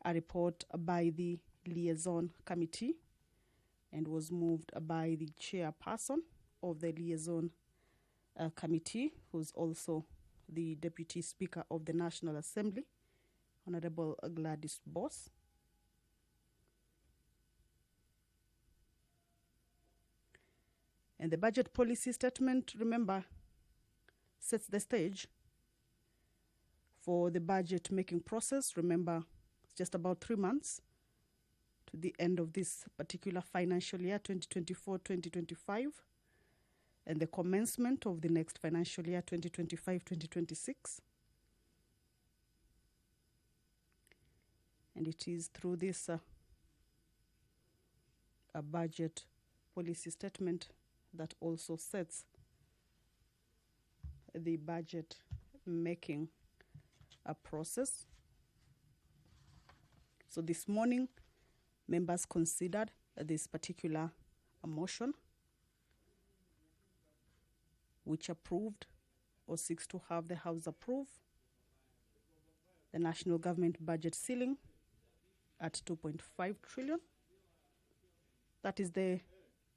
a report by the liaison committee and was moved by the chairperson of the liaison committee, who's also the Deputy Speaker of the National Assembly, Honorable Gladys Boss. And the budget policy statement, remember, sets the stage for the budget making process. Remember, it's just about 3 months to the end of this particular financial year, 2024-2025, and the commencement of the next financial year, 2025-2026. And it is through this a budget policy statement that also sets the budget making process. So this morning, members considered this particular motion, which approved or seeks to have the House approve the national government budget ceiling at 2.5 trillion. That is the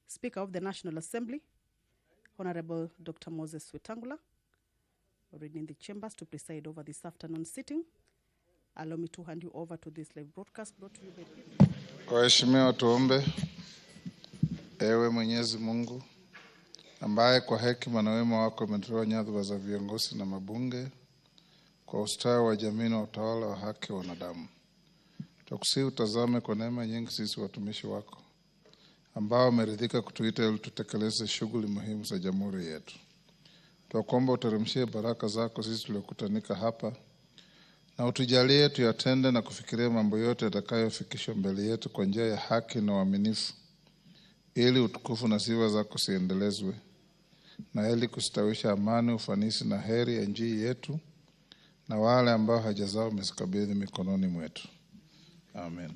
Speaker of the National Assembly, Honorable Dr. Moses Wetangula, already in the chambers to preside over this afternoon sitting. Allow me to hand you over to this live broadcast brought to you by... Waheshimiwa, tuombe. Ewe Mwenyezi Mungu, ambaye kwa hekima na wema wako umetoa nyadhifa za viongozi na mabunge kwa ustawi wa jamii na utawala wa haki wa wanadamu, tukusihi utazame kwa neema nyingi sisi watumishi wako ambao umeridhika kutuita ili tutekeleze shughuli muhimu za jamhuri yetu. Tunakuomba uteremshie baraka zako sisi tuliokutanika hapa, na utujalie tuyatende na kufikiria mambo yote yatakayofikishwa mbele yetu kwa njia ya haki na uaminifu, ili utukufu na sifa zako siendelezwe, na ili kustawisha amani, ufanisi na heri ya nchi yetu na wale ambao haja zao umezikabidhi mikononi mwetu. Amen.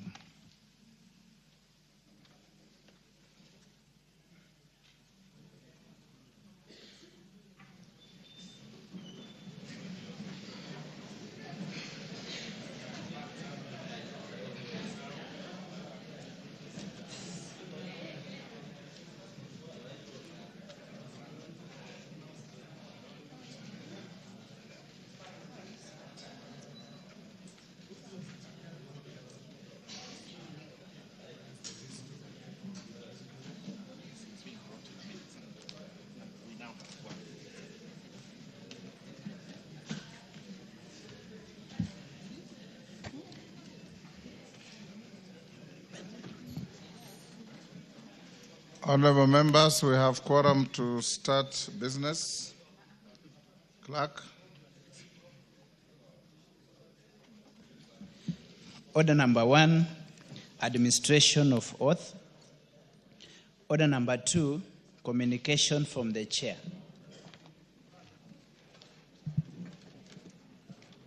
Honorable members, we have quorum to start business. Clerk. Order number 1, administration of oath. Order number 2, communication from the chair.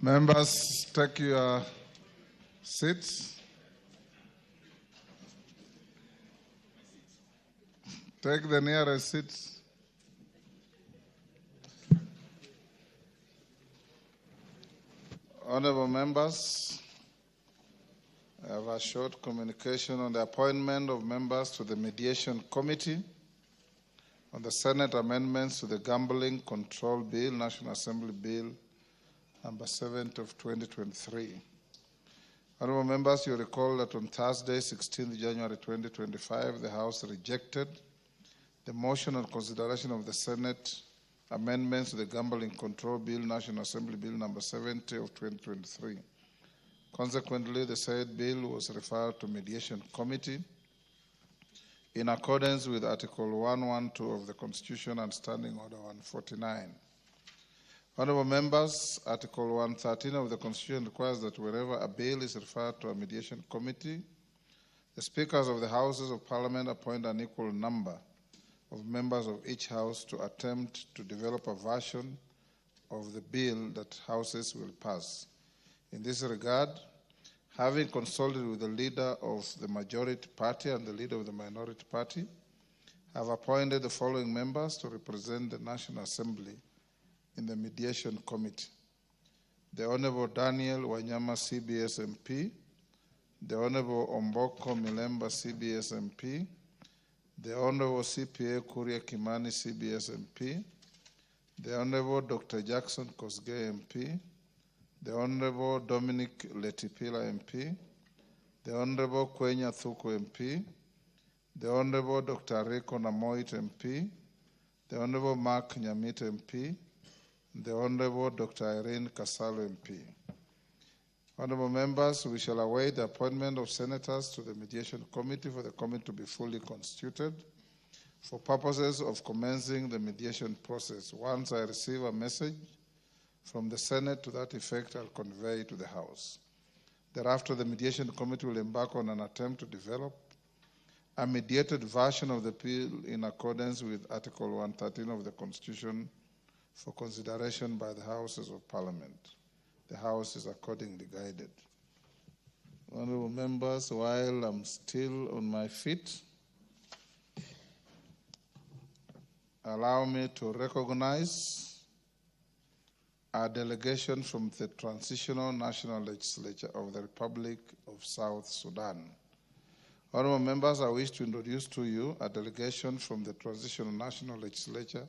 Members, take your seats. Take the nearest seats. Honorable members, I have a short communication on the appointment of members to the Mediation Committee on the Senate amendments to the Gambling Control Bill, National Assembly Bill number 7 of 2023. Honorable members, you recall that on Thursday, 16th January 2025, the House rejected the motion on consideration of the Senate amendments to the Gambling Control Bill, National Assembly Bill number 70 of 2023. Consequently, the said bill was referred to Mediation Committee in accordance with Article 112 of the Constitution and Standing Order 149. Honorable members, Article 113 of the Constitution requires that wherever a bill is referred to a Mediation Committee, the Speakers of the Houses of Parliament appoint an equal number of members of each House to attempt to develop a version of the bill that Houses will pass. In this regard, having consulted with the leader of the majority party and the leader of the minority party, I have appointed the following members to represent the National Assembly in the Mediation Committee: the Honorable Daniel Wanyama, CBS MP, the Honorable Omboko Milemba, CBS MP, the Honorable CPA Kuria Kimani, CBS MP, the Honorable Dr. Jackson Kosgei, MP, the Honorable Dominic Letipila, MP, the Honorable Kwenya Thuku, MP, the Honorable Dr. Rico Namoit, MP, the Honorable Mark Nyamit, MP, the Honorable Dr. Irene Kasalo, MP. Honorable members, we shall await the appointment of senators to the Mediation Committee for the committee to be fully constituted for purposes of commencing the mediation process. Once I receive a message from the Senate to that effect, I'll convey it to the House. Thereafter, the Mediation Committee will embark on an attempt to develop a mediated version of the bill in accordance with Article 113 of the Constitution for consideration by the Houses of Parliament. The House is accordingly guided. Honorable members, while I'm still on my feet, allow me to recognize a delegation from the Transitional National Legislature of the Republic of South Sudan. Honorable members, I wish to introduce to you a delegation from the Transitional National Legislature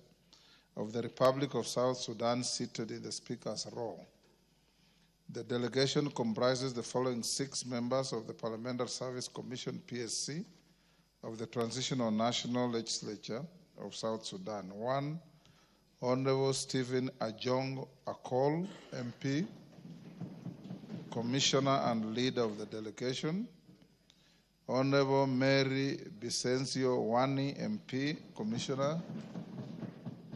of the Republic of South Sudan seated in the Speaker's row. The delegation comprises the following 6 members of the Parliamentary Service Commission, PSC, of the Transitional National Legislature of South Sudan. 1, Honorable Stephen Ajong Akol, MP, Commissioner and leader of the delegation. Honorable Mary Bicencio Wani, MP, Commissioner.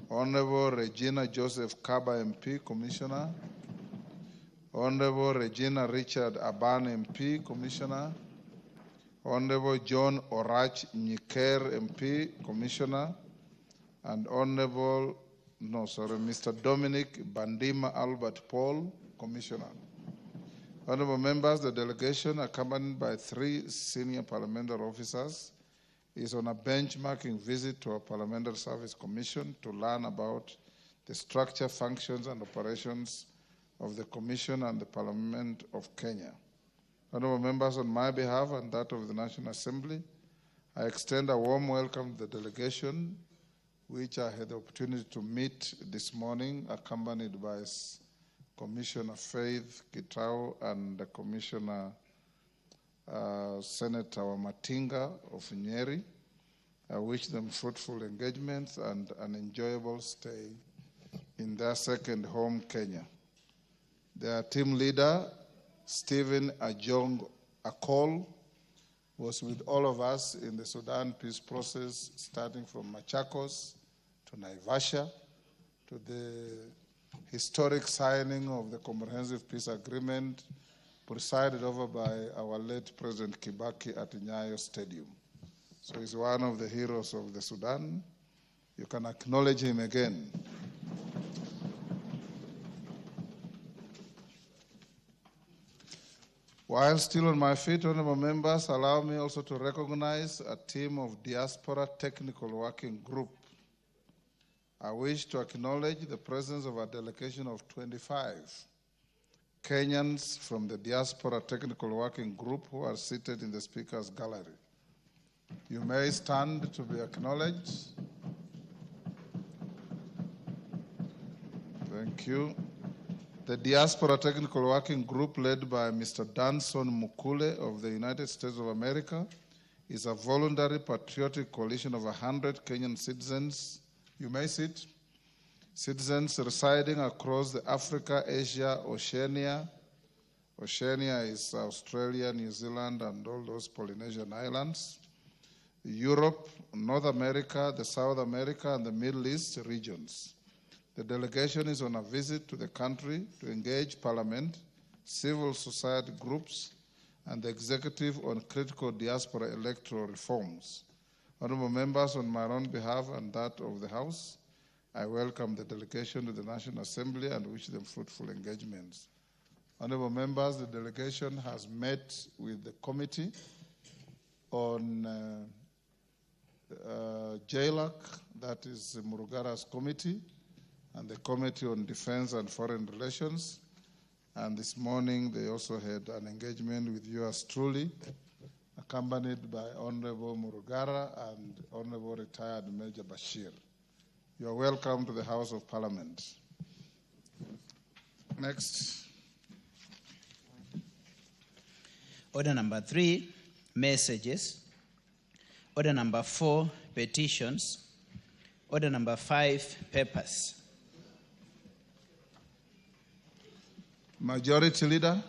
Honorable Regina Joseph Kaba, MP, Commissioner. Honorable Regina Richard Aban, MP, Commissioner. Honorable John Orach Nyiker, MP, Commissioner. And Mr. Dominic Bandima Albert Paul, Commissioner. Honorable members, the delegation, accompanied by 3 senior parliamentary officers, is on a benchmarking visit to our Parliamentary Service Commission to learn about the structure, functions, and operations of the Commission and the Parliament of Kenya. Honorable members, on my behalf and that of the National Assembly, I extend a warm welcome to the delegation, which I had the opportunity to meet this morning, accompanied by Commissioner Faith Gitau and the Commissioner Senator Matinga of Nyeri. I wish them fruitful engagements and an enjoyable stay in their second home, Kenya. Their team leader, Stephen Ajong Akol, was with all of us in the Sudan peace process, starting from Machakos to Naivasha to the historic signing of the Comprehensive Peace Agreement presided over by our late President Kibaki at Nyayo Stadium. So he's one of the heroes of the Sudan. You can acknowledge him again. While still on my feet, honorable members, allow me also to recognize a team of Diaspora Technical Working Group. I wish to acknowledge the presence of a delegation of 25 Kenyans from the Diaspora Technical Working Group who are seated in the Speaker's Gallery. You may stand to be acknowledged. Thank you. The Diaspora Technical Working Group, led by Mr. Danson Mukule of the United States of America, is a voluntary patriotic coalition of 100 Kenyan citizens. You may sit. Citizens residing across the Africa, Asia, Oceania. Oceania is Australia, New Zealand, and all those Polynesian islands. Europe, North America, the South America, and the Middle East regions. The delegation is on a visit to the country to engage Parliament, civil society groups, and the executive on critical diaspora electoral reforms. Honorable members, on my own behalf and that of the House, I welcome the delegation to the National Assembly and wish them fruitful engagements. Honorable members, the delegation has met with the Committee on JLAC, that is Murugara's committee, and the Committee on Defense and Foreign Relations. And this morning, they also had an engagement with yours truly, accompanied by Honorable Murugara and Honorable Retired Major Bashir. You are welcome to the House of Parliament. Next. Order number 3, messages. Order number 4, petitions. Order number 5, papers. Majority Leader.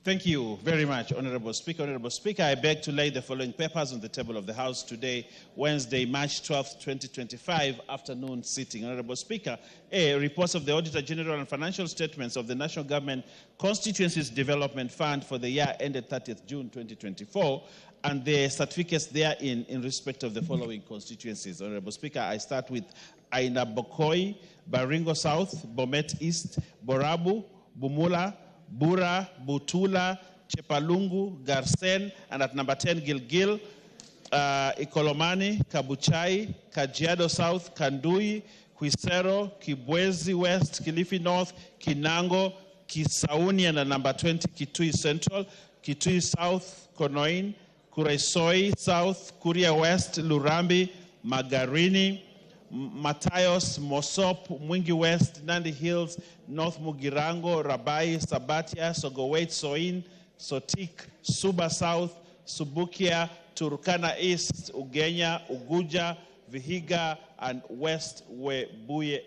Thank you very much, Honorable Speaker. Honorable Speaker, I beg to lay the following papers on the table of the House today, Wednesday, March 12, 2025, afternoon sitting. Honorable Speaker, A, reports of the Auditor General and financial statements of the National Government Constituencies Development Fund for the year ended 30th June 2024, and the certificates therein in respect of the following constituencies. Honorable Speaker, I start with Aina Bokoi, Baringo South, Bomet East, Borabu, Bumula, Bura, Butula, Chepalungu, Garsen, and at number 10, Gilgil, Ikolomani, Kabuchai, Kajiado South, Kandui, Quisero, Kibwezi West, Kilifi North, Kinango, Kisauni, and at number 20, Kitui Central, Kitui South, Konoin, Kuresoi South, Kuria West, Lurambi, Magarini, Matayos, Mosop, Mwingi West, Nandi Hills, North Mugirango, Rabai, Sabatia, Sogowait, Soin, Sotik, Suba South, Subukia, Turkana East, Ugenya, Uguja, Vihiga, and West Webuye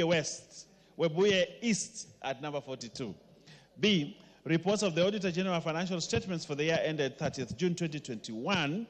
West, Webuye East at number 42. B, reports of the Auditor General financial statements for the year ended 30th June 2021,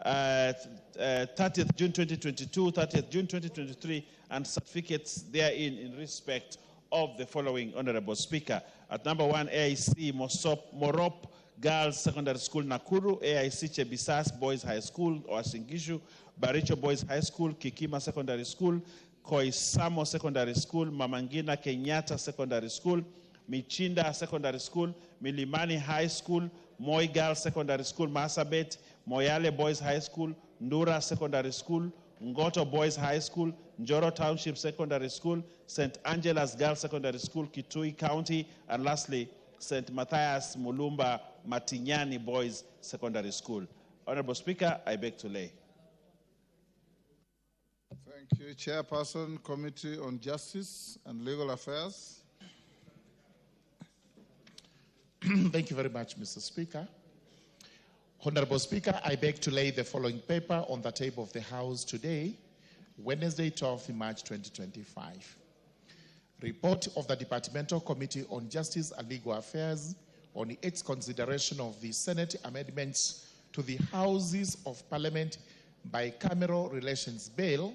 30th June 2022, 30th June 2023, and certificates therein in respect of the following, Honorable Speaker. At number 1, AIC Morop Girls Secondary School, Nakuru, AIC Chebisas Boys High School, Oasingishu, Baricho Boys High School, Kikima Secondary School, Koisamo Secondary School, Mamangina Kenyatta Secondary School, Michinda Secondary School, Milimani High School, Moi Girls Secondary School, Masabet, Moyale Boys High School, Ndura Secondary School, Ngoto Boys High School, Njoro Township Secondary School, St. Angela's Girls Secondary School, Kitui County, and lastly, St. Matthias Mulumba Matinyani Boys Secondary School. Honorable Speaker, I beg to lay. Thank you. Chairperson, Committee on Justice and Legal Affairs. Thank you very much, Mr. Speaker. Honorable Speaker, I beg to lay the following paper on the table of the House today, Wednesday, 12th March 2025. Report of the Departmental Committee on Justice and Legal Affairs on its consideration of the Senate amendments to the Houses of Parliament Bicameral Relations Bill,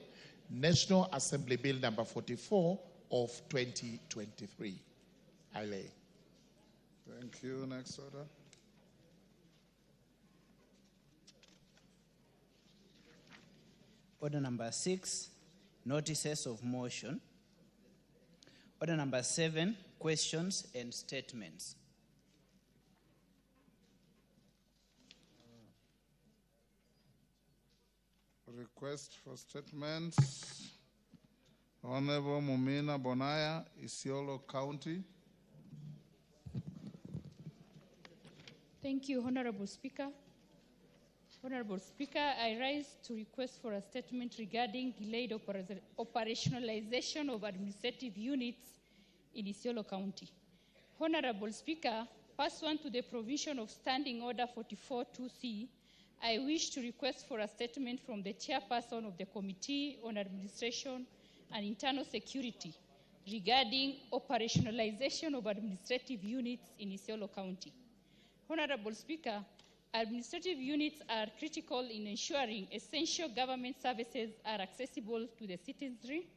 National Assembly Bill number 44 of 2023. I lay. Thank you. Next order. Order number 6, notices of motion. Order number 7, questions and statements. Request for statements. Honorable Mumina Bonaya, Isiolo County. Thank you, Honorable Speaker. Honorable Speaker, I rise to request for a statement regarding delayed operationalization of administrative units in Isiolo County. Honorable Speaker, pursuant to the provision of Standing Order 44-2C, I wish to request for a statement from the chairperson of the Committee on Administration and Internal Security regarding operationalization of administrative units in Isiolo County. Honorable Speaker, administrative units are critical in ensuring essential government services are accessible to the citizenry.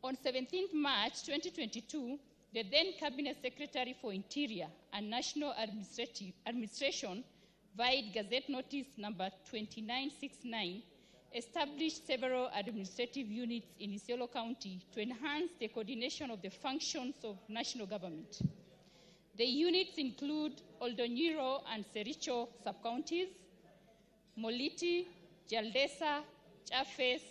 On 17th March 2022, the then Cabinet Secretary for Interior and National Administration, via Gazette Notice number 2969, established several administrative units in Isiolo County to enhance the coordination of the functions of national government. The units include Oldonyiro and Sericho sub-counties, Moliti, Jaldesa, Chafes,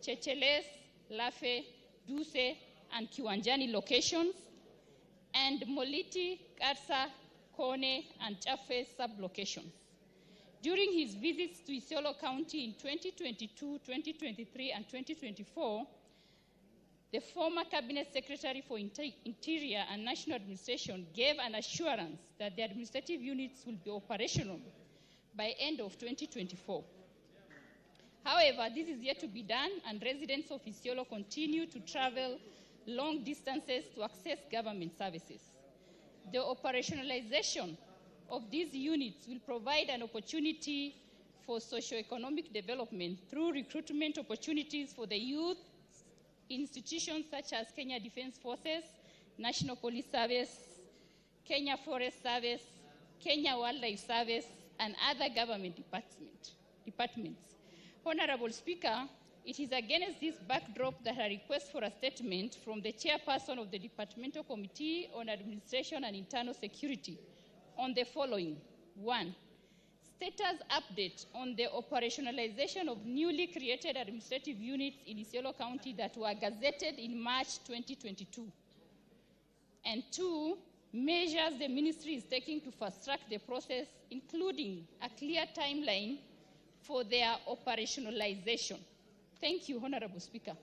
Checheles, Lafe, Duse, and Kiwanjani locations, and Moliti, Karsa, Kone, and Chafe sub-locations. During his visits to Isiolo County in 2022, 2023, and 2024, the former Cabinet Secretary for Interior and National Administration gave an assurance that the administrative units will be operational by end of 2024. However, this is yet to be done, and residents of Isiolo continue to travel long distances to access government services. The operationalization of these units will provide an opportunity for socio-economic development through recruitment opportunities for the youth, institutions such as Kenya Defense Forces, National Police Service, Kenya Forest Service, Kenya Wildlife Service, and other government departments. Honorable Speaker, it is against this backdrop that I request for a statement from the chairperson of the Departmental Committee on Administration and Internal Security on the following. 1. Status update on the operationalization of newly created administrative units in Isiolo County that were gazetted in March 2022. And 2, measures the ministry is taking to fast-track the process, including a clear timeline for their operationalization. Thank you, Honorable Speaker.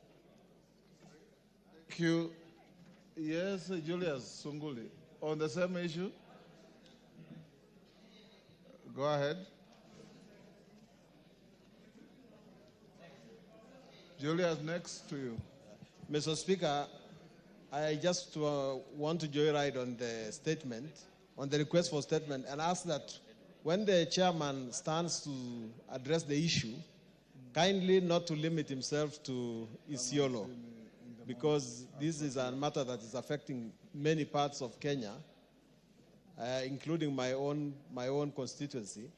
Thank you. Yes, Julius Sunguli. On the same issue? Go ahead. Julius, next to you. Mr. Speaker, I just want to joyride on the statement, on the request for statement, and ask that when the chairman stands to address the issue, kindly not to limit himself to Isiolo, because this is a matter that is affecting many parts of Kenya, including my own constituency,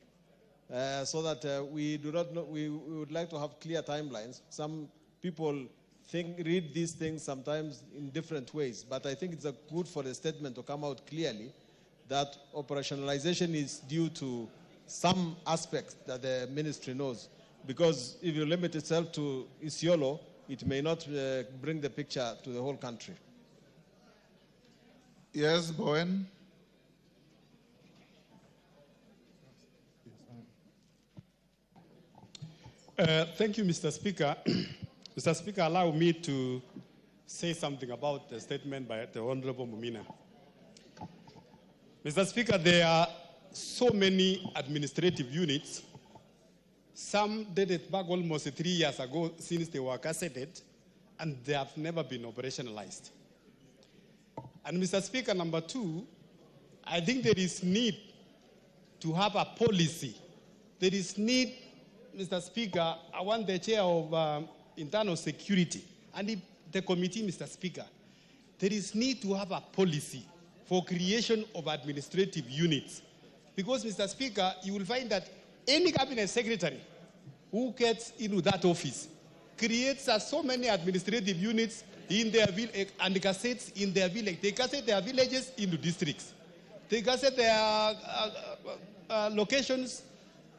so that we would like to have clear timelines. Some people read these things sometimes in different ways, but I think it's good for the statement to come out clearly that operationalization is due to some aspects that the ministry knows. Because if you limit itself to Isiolo, it may not bring the picture to the whole country. Yes, Bowen. Thank you, Mr. Speaker. Mr. Speaker, allow me to say something about the statement by the Honorable Mumina. Mr. Speaker, there are so many administrative units. Some dated back almost 3 years ago since they were gazetted, and they have never been operationalized. And Mr. Speaker, number 2, I think there is need to have a policy. There is need, Mr. Speaker, I want the chair of internal security and the committee, Mr. Speaker, there is need to have a policy for creation of administrative units. Because, Mr. Speaker, you will find that any cabinet secretary who gets into that office creates so many administrative units in their village and gazettes in their village. They gazette their villages into districts. They gazette their locations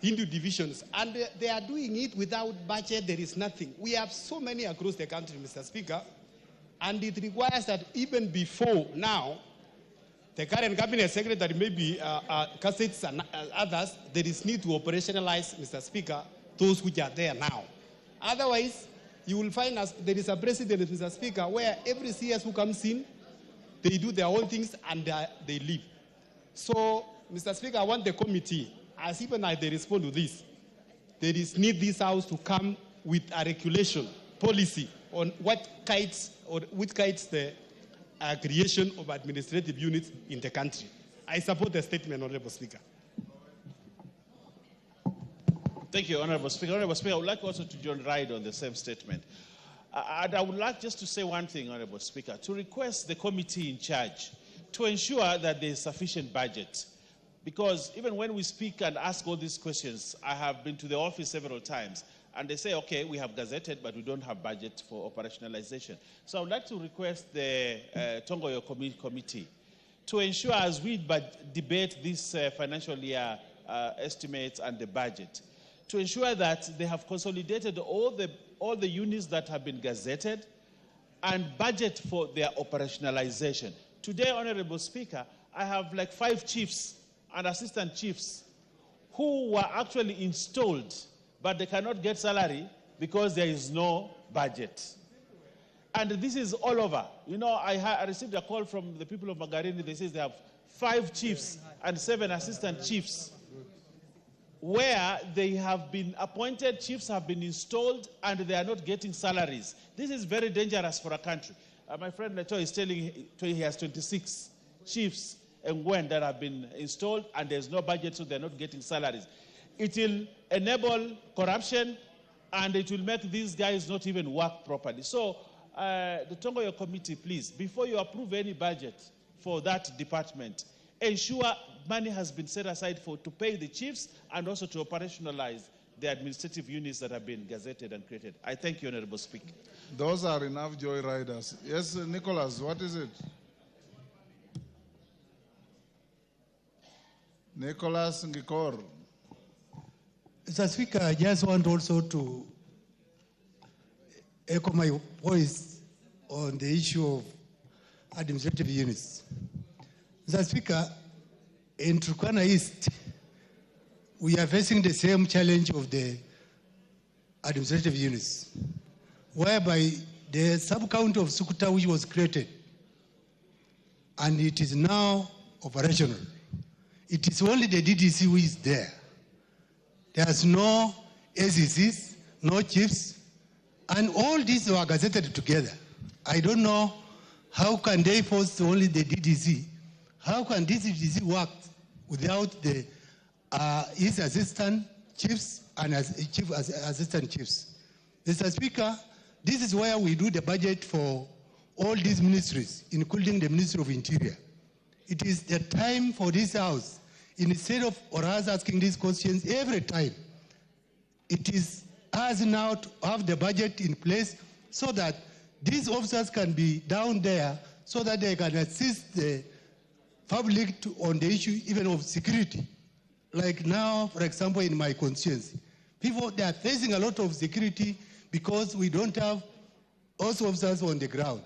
into divisions. And they are doing it without budget. There is nothing. We have so many across the country, Mr. Speaker. And it requires that even before now, the current cabinet secretary, maybe gazettes and others, there is need to operationalize, Mr. Speaker, those which are there now. Otherwise, you will find there is a precedent, Mr. Speaker, where every CS who comes in, they do their own things and they leave. So, Mr. Speaker, I want the committee, as even as they respond to this, there is need this House to come with a regulation, policy on what guides or which guides the creation of administrative units in the country. I support the statement, Honorable Speaker. Thank you, Honorable Speaker. Honorable Speaker, I would like also to join ride on the same statement. I would like just to say one thing, Honorable Speaker, to request the committee in charge to ensure that there is sufficient budget. Because even when we speak and ask all these questions, I have been to the office several times, and they say, okay, we have gazetted, but we don't have budget for operationalization. So I would like to request the Tongoyo committee to ensure, as we debate this financial year estimates and the budget, to ensure that they have consolidated all the units that have been gazetted and budget for their operationalization. Today, Honorable Speaker, I have like 5 chiefs and assistant chiefs who were actually installed, but they cannot get salary because there is no budget. And this is all over. You know, I received a call from the people of Magarini. They say they have 5 chiefs and 7 assistant chiefs where they have been appointed, chiefs have been installed, and they are not getting salaries. This is very dangerous for a country. My friend Leto is telling he has 26 chiefs and when that have been installed, and there's no budget, so they're not getting salaries. It will enable corruption, and it will make these guys not even work properly. So, the Tongoyo Committee, please, before you approve any budget for that department, ensure money has been set aside to pay the chiefs and also to operationalize the administrative units that have been gazetted and created. I thank you, Honorable Speaker. Those are enough joyriders. Yes, Nicholas, what is it? Nicholas Ngikor. Mr. Speaker, I just want also to echo my voice on the issue of administrative units. Mr. Speaker, in Turkana East, we are facing the same challenge of the administrative units, whereby the sub-county of Sukuta, which was created, and it is now operational. It is only the DDC who is there. There's no ACCs, no chiefs, and all these were gazetted together. I don't know how can they force only the DDC. How can this DDC work without the his assistant chiefs and assistant chiefs? Mr. Speaker, this is where we do the budget for all these ministries, including the Ministry of Interior. It is the time for this House, instead of us asking these questions every time, it is us now to have the budget in place so that these officers can be down there so that they can assist the public on the issue even of security. Like now, for example, in my constituency, people, they are facing a lot of security because we don't have also officers on the ground.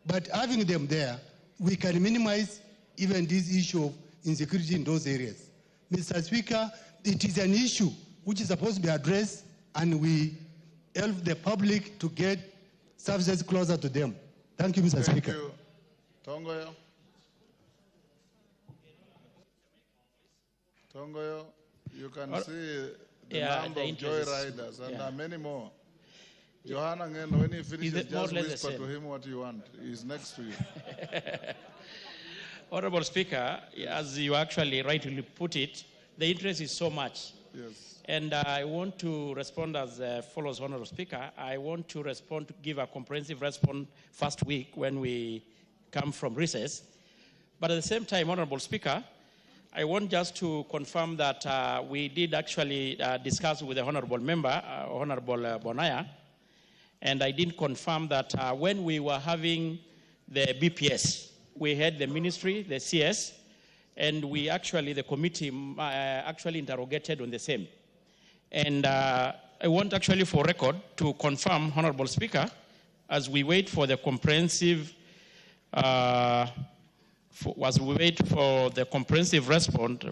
But having them there, we can minimize even this issue of insecurity in those areas. Mr. Speaker, it is an issue which is supposed to be addressed, and we help the public to get services closer to them. Thank you, Mr. Speaker. Thank you. Tongoyo. Tongoyo, you can see the number of joyriders, and there are many more. Johanna, when he finishes, just whisper to him what you want. He's next to you. Honorable Speaker, as you actually rightly put it, the interest is so much. Yes. And I want to respond as follows, Honorable Speaker. I want to respond, to give a comprehensive response first week when we come from recess. But at the same time, Honorable Speaker, I want just to confirm that we did actually discuss with the Honorable Member, Honorable Bonaya, and I did confirm that when we were having the BPS, we had the ministry, the CS, and we actually, the committee actually interrogated on the same. And I want actually for record to confirm, Honorable Speaker, as we wait for the comprehensive, response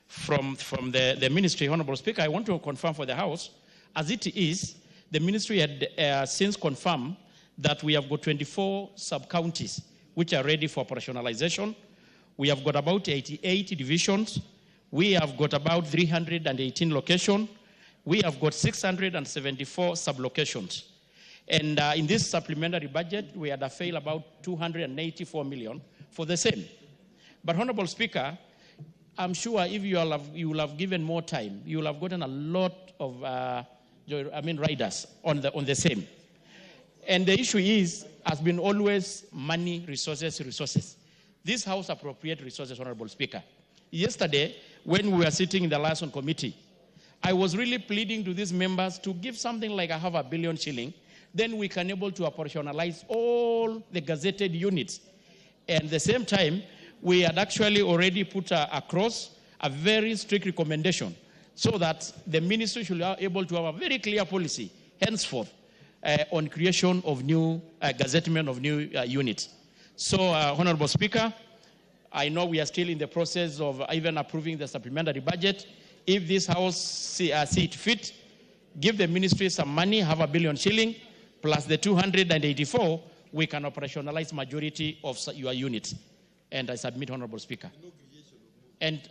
from the ministry, Honorable Speaker, I want to confirm for the House, as it is, the ministry had since confirmed that we have got 24 sub-counties which are ready for operationalization. We have got about 88 divisions. We have got about 318 locations. We have got 674 sub-locations. And in this supplementary budget, we had availed about 284 million for the same. But Honorable Speaker, I'm sure if you will have given more time, you will have gotten a lot of riders on the same. And the issue has been always money, resources. This House appropriate resources, Honorable Speaker. Yesterday, when we were sitting in the liaison committee, I was really pleading to these members to give something like $500 million shilling. Then we can able to operationalize all the gazetted units. And at the same time, we had actually already put across a very strict recommendation so that the ministry should be able to have a very clear policy henceforth on creation of new, gazettement of new units. So, Honorable Speaker, I know we are still in the process of even approving the supplementary budget. If this House see it fit, give the ministry some money, have $1 billion shilling, plus the 284, we can operationalize majority of your units. And I submit, Honorable Speaker. And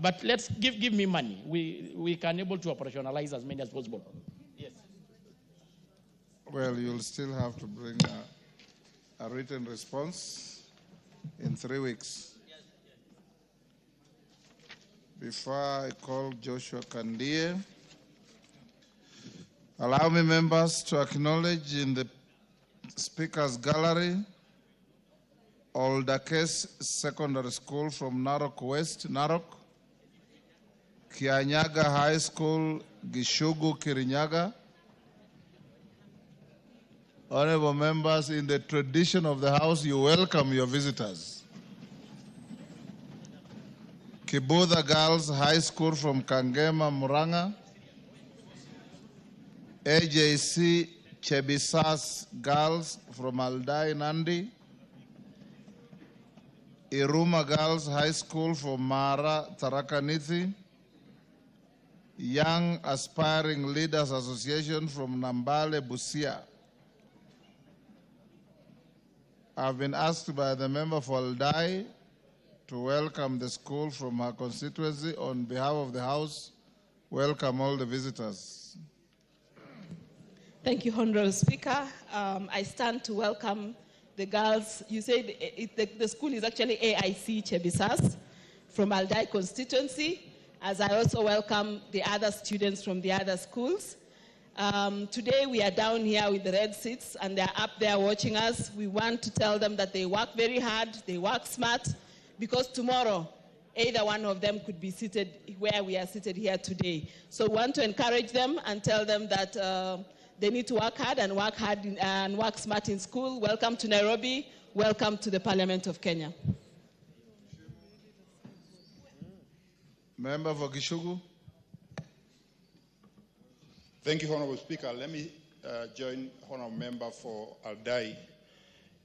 but let's give me money. We can able to operationalize as many as possible. Yes. Well, you'll still have to bring a written response in 3 weeks. Before I call Joshua Kandie, allow me, members, to acknowledge in the Speaker's Gallery Oldakes Secondary School from Narok West, Narok, Kianyaga High School, Gishugu, Kirinyaga. Honorable members, in the tradition of the House, you welcome your visitors. Kibudha Girls High School from Kangema, Muranga. AJC Chebisas Girls from Aldai, Nandi. Iruma Girls High School from Mara, Tarakaniti. Young Aspiring Leaders Association from Nambale, Busia. I've been asked by the member for Aldai to welcome the school from her constituency. On behalf of the House, welcome all the visitors. Thank you, Honorable Speaker. I stand to welcome the girls. You said the school is actually AIC Chebisas from Aldai constituency, as I also welcome the other students from the other schools. Today we are down here with the red seats and they're up there watching us. We want to tell them that they work very hard, they work smart, because tomorrow either one of them could be seated where we are seated here today. So we want to encourage them and tell them that they need to work hard and work smart in school. Welcome to Nairobi. Welcome to the Parliament of Kenya. Member for Gishugu. Thank you, Honorable Speaker. Let me join Honorable Member for Aldai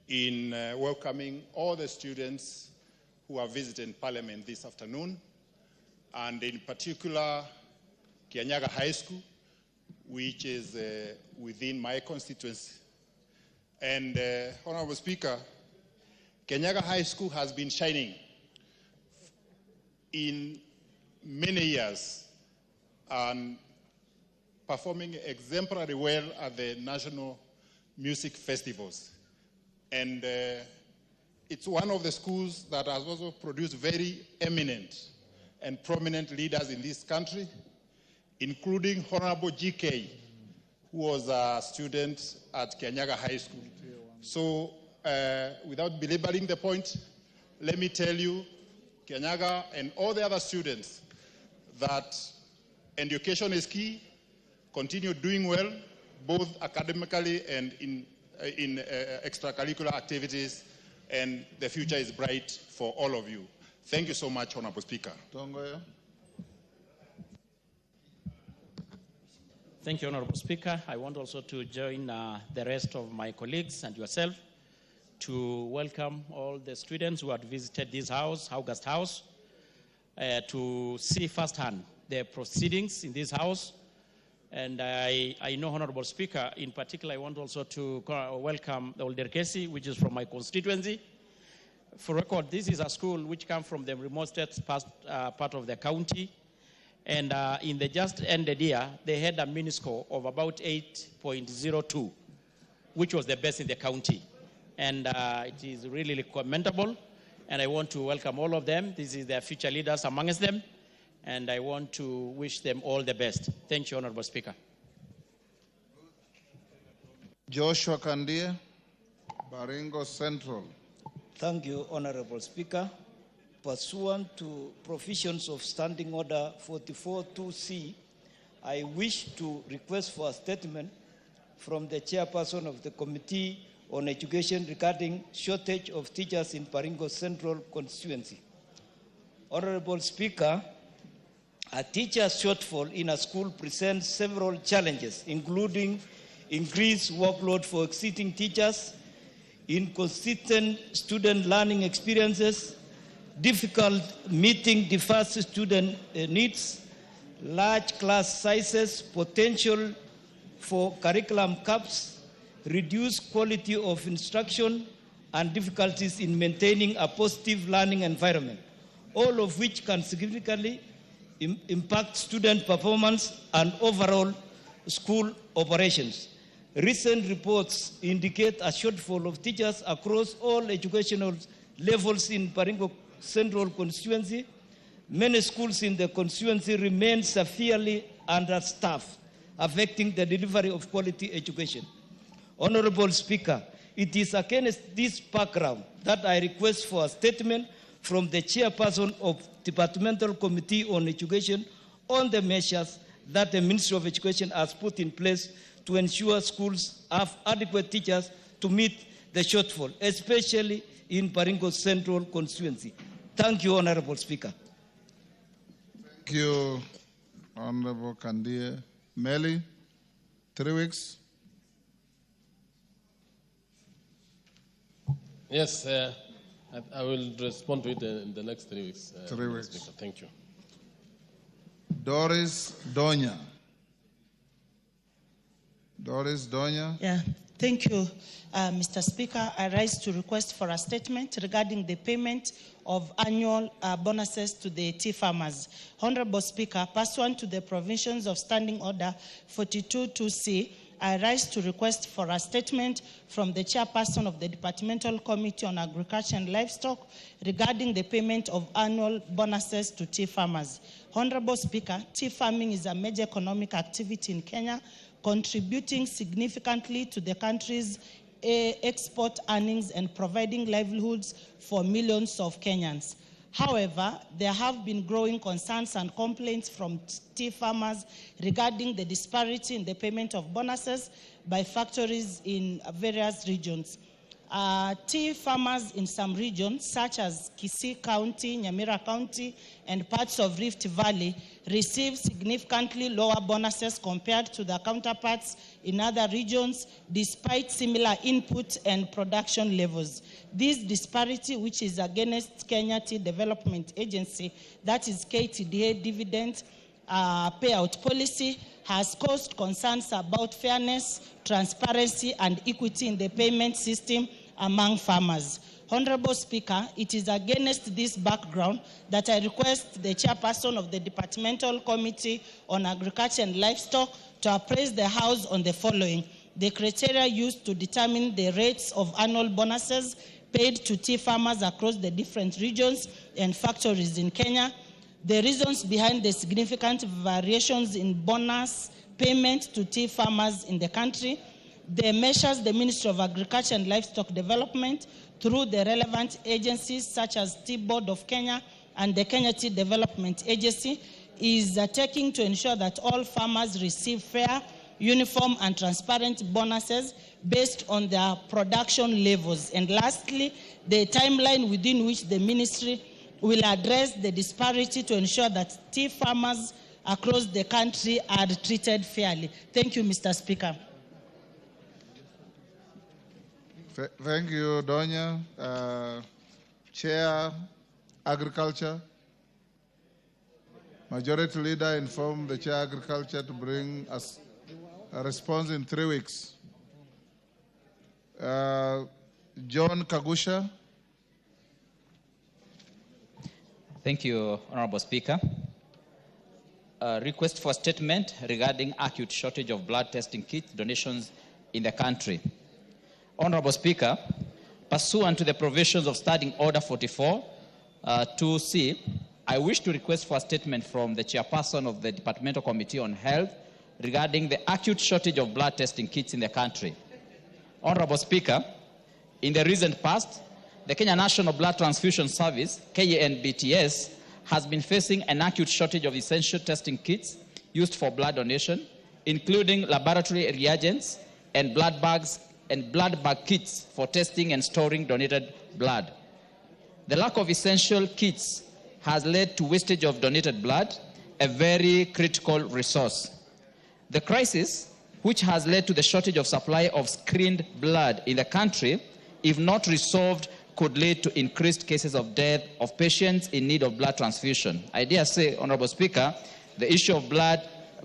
in welcoming all the students who are visiting Parliament this afternoon, and in particular, Kianyaga High School, which is within my constituency. And Honorable Speaker, Kianyaga High School has been shining in many years and performing exemplary well at the national music festivals. And it's one of the schools that has also produced very eminent and prominent leaders in this country, including Honorable GK, who was a student at Kianyaga High School. So without belaboring the point, let me tell you, Kianyaga and all the other students, that education is key. Continue doing well, both academically and in extracurricular activities, and the future is bright for all of you. Thank you so much, Honorable Speaker. Tongoya. Thank you, Honorable Speaker. I want also to join the rest of my colleagues and yourself to welcome all the students who have visited this house, August House, to see firsthand the proceedings in this house. And I know, Honorable Speaker, in particular, I want also to welcome the Olderkesi, which is from my constituency. For record, this is a school which comes from the remotest part of the county. And in the just ended year, they had a mini score of about 8.02, which was the best in the county. And it is really commendable. And I want to welcome all of them. This is their future leaders amongst them. And I want to wish them all the best. Thank you, Honorable Speaker. Joshua Kandie, Baringo Central. Thank you, Honorable Speaker. Pursuant to provisions of Standing Order 44.2c, I wish to request for a statement from the chairperson of the Committee on Education regarding shortage of teachers in Baringo Central constituency. Honorable Speaker, a teacher shortfall in a school presents several challenges, including increased workload for existing teachers, inconsistent student learning experiences, difficult meeting diverse student needs, large class sizes, potential for curriculum gaps, reduced quality of instruction, and difficulties in maintaining a positive learning environment, all of which can significantly impact student performance and overall school operations. Recent reports indicate a shortfall of teachers across all educational levels in Baringo Central constituency. Many schools in the constituency remain severely understaffed, affecting the delivery of quality education. Honorable Speaker, it is against this background that I request for a statement from the chairperson of Departmental Committee on Education on the measures that the Ministry of Education has put in place to ensure schools have adequate teachers to meet the shortfall, especially in Baringo Central constituency. Thank you, Honorable Speaker. Thank you, Honorable Kandia. Meli, 3 weeks. Yes, I will respond to it in the next 3 weeks. 3 weeks. Speaker. Thank you. Doris Donya. Doris Donya. Yeah, thank you, Mr. Speaker. I rise to request for a statement regarding the payment of annual bonuses to the tea farmers. Honorable Speaker, pursuant to the provisions of Standing Order 42.2c, I rise to request for a statement from the chairperson of the Departmental Committee on Agriculture and Livestock regarding the payment of annual bonuses to tea farmers. Honorable Speaker, tea farming is a major economic activity in Kenya, contributing significantly to the country's export earnings and providing livelihoods for millions of Kenyans. However, there have been growing concerns and complaints from tea farmers regarding the disparity in the payment of bonuses by factories in various regions. Tea farmers in some regions, such as Kisii County, Nyamira County, and parts of Rift Valley, receive significantly lower bonuses compared to their counterparts in other regions, despite similar input and production levels. This disparity, which is against Kenya Tea Development Agency, that is KTDA dividend payout policy, has caused concerns about fairness, transparency, and equity in the payment system among farmers. Honorable Speaker, it is against this background that I request the chairperson of the Departmental Committee on Agriculture and Livestock to appraise the House on the following: the criteria used to determine the rates of annual bonuses paid to tea farmers across the different regions and factories in Kenya, the reasons behind the significant variations in bonus payment to tea farmers in the country, the measures the Ministry of Agriculture and Livestock Development, through the relevant agencies such as Tea Board of Kenya and the Kenya Tea Development Agency, is taking to ensure that all farmers receive fair, uniform, and transparent bonuses based on their production levels. And lastly, the timeline within which the ministry will address the disparity to ensure that tea farmers across the country are treated fairly. Thank you, Mr. Speaker. Thank you, Donya. Chair, Agriculture. Majority Leader informed the Chair, Agriculture, to bring us a response in 3 weeks. John Kagusha. Thank you, Honorable Speaker. Request for statement regarding acute shortage of blood testing kit donations in the country. Honorable Speaker, pursuant to the provisions of Standing Order 44.2c, I wish to request for a statement from the chairperson of the Departmental Committee on Health regarding the acute shortage of blood testing kits in the country. Honorable Speaker, in the recent past, the Kenya National Blood Transfusion Service, KNBTS, has been facing an acute shortage of essential testing kits used for blood donation, including laboratory reagents and blood bags and blood bag kits for testing and storing donated blood. The lack of essential kits has led to wastage of donated blood, a very critical resource. The crisis, which has led to the shortage of supply of screened blood in the country, if not resolved, could lead to increased cases of death of patients in need of blood transfusion. I dare say, Honorable Speaker, the issue of blood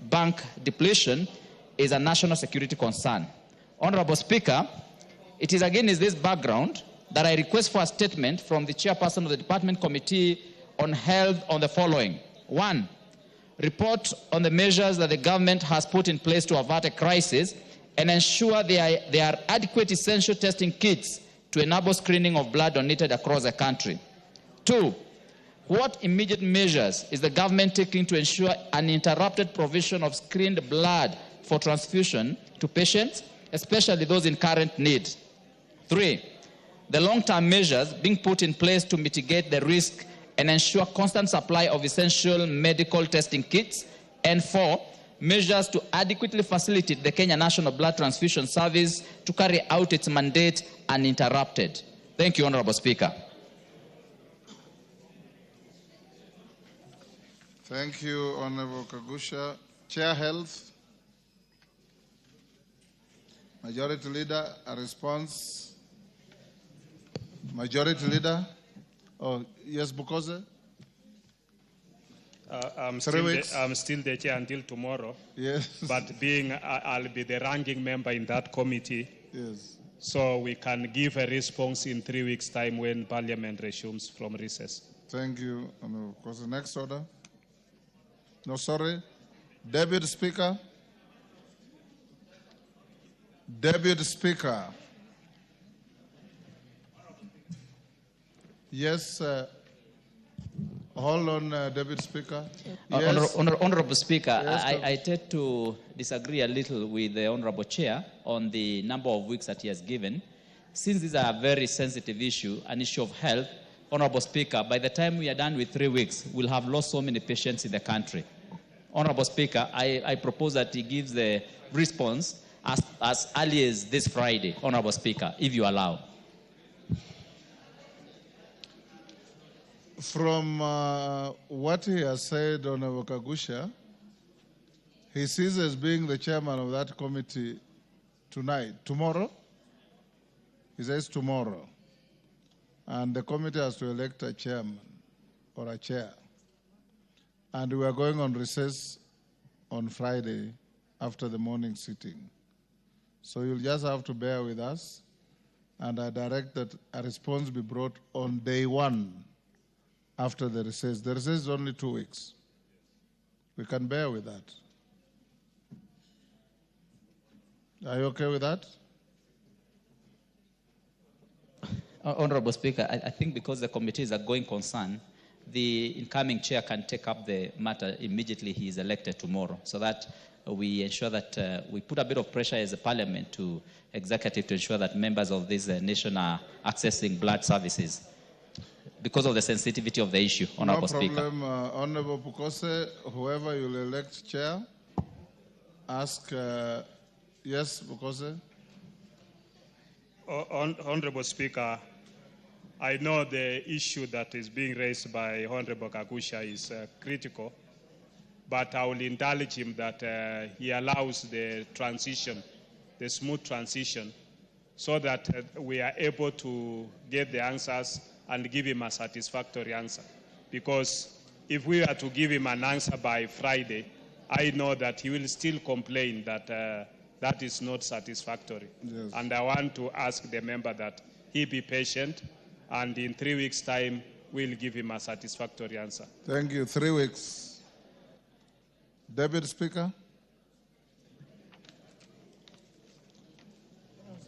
bank depletion is a national security concern. Honorable Speaker, it is against this background that I request for a statement from the chairperson of the Department Committee on Health on the following. 1. Report on the measures that the government has put in place to avert a crisis and ensure there are adequate essential testing kits to enable screening of blood donated across the country. 2. What immediate measures is the government taking to ensure uninterrupted provision of screened blood for transfusion to patients, especially those in current need? 3. The long-term measures being put in place to mitigate the risk and ensure constant supply of essential medical testing kits. And 4, measures to adequately facilitate the Kenya National Blood Transfusion Service to carry out its mandate uninterrupted. Thank you, Honorable Speaker. Thank you, Honorable Kagusha. Chair Health. Majority Leader, a response. Majority Leader. Oh, yes, Bukoze? I'm 3 weeks. I'm still the chair until tomorrow. Yes. But being I'll be the ranking member in that committee. Yes. So we can give a response in 3 weeks' time when Parliament resumes from recess. Thank you, Honorable Bukoze. Next order. No, sorry. Deputy Speaker. Deputy Speaker. Yes, hold on, Deputy Speaker. Yes. Honorable Speaker, Yes, I tend to disagree a little with the Honorable Chair on the number of weeks that he has given. Since this is a very sensitive issue, an issue of health, Honorable Speaker, by the time we are done with 3 weeks, we'll have lost so many patients in the country. Honorable Speaker, I propose that he gives the response as early as this Friday, Honorable Speaker, if you allow. From what he has said, Honorable Kagusha, he ceases being the chairman of that committee tomorrow. He says tomorrow. And the committee has to elect a chairman or a chair. And we are going on recess on Friday after the morning sitting. So you'll just have to bear with us. And I direct that a response be brought on day 1 after the recess. The recess is only 2 weeks. We can bear with that. Are you okay with that? Honorable Speaker, I think because the committee is a going concern, the incoming chair can take up the matter immediately he is elected tomorrow, so that we ensure that we put a bit of pressure as a parliament to executive to ensure that members of this nation are accessing blood services because of the sensitivity of the issue, Honorable Speaker. No problem, Honorable Bukoze, whoever you'll elect chair, ask, yes, Bukoze? Honorable Speaker, I know the issue that is being raised by Honorable Kagusha is critical, but I will indulge him that he allows the transition, the smooth transition, so that we are able to get the answers and give him a satisfactory answer. Because if we are to give him an answer by Friday, I know that he will still complain that that is not satisfactory. Yes. And I want to ask the member that he be patient, and in 3 weeks' time, we'll give him a satisfactory answer. Thank you. 3 weeks. Deputy Speaker.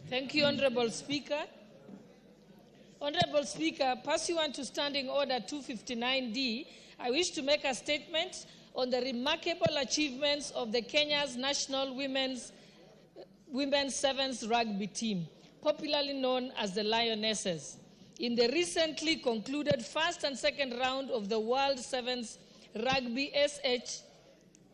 Thank you, Honorable Speaker. Honorable Speaker, pursuant to Standing Order 259D, I wish to make a statement on the remarkable achievements of the Kenya's national women's sevens rugby team, popularly known as the Lionesses. In the recently concluded first and second round of the World Sevens Rugby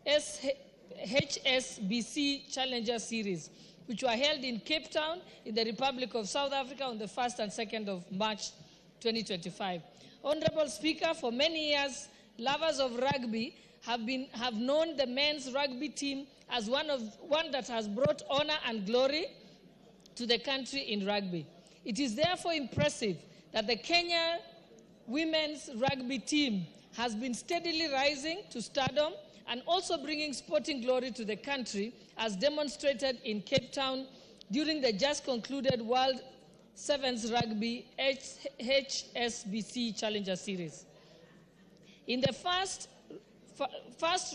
HSBC Challenger Series, which were held in Cape Town in the Republic of South Africa on the 1st and 2nd of March 2025. Honorable Speaker, for many years, lovers of rugby have known the men's rugby team as one that has brought honor and glory to the country in rugby. It is therefore impressive that the Kenya women's rugby team has been steadily rising to stardom and also bringing sporting glory to the country, as demonstrated in Cape Town during the just concluded World Sevens Rugby HSBC Challenger Series. In the first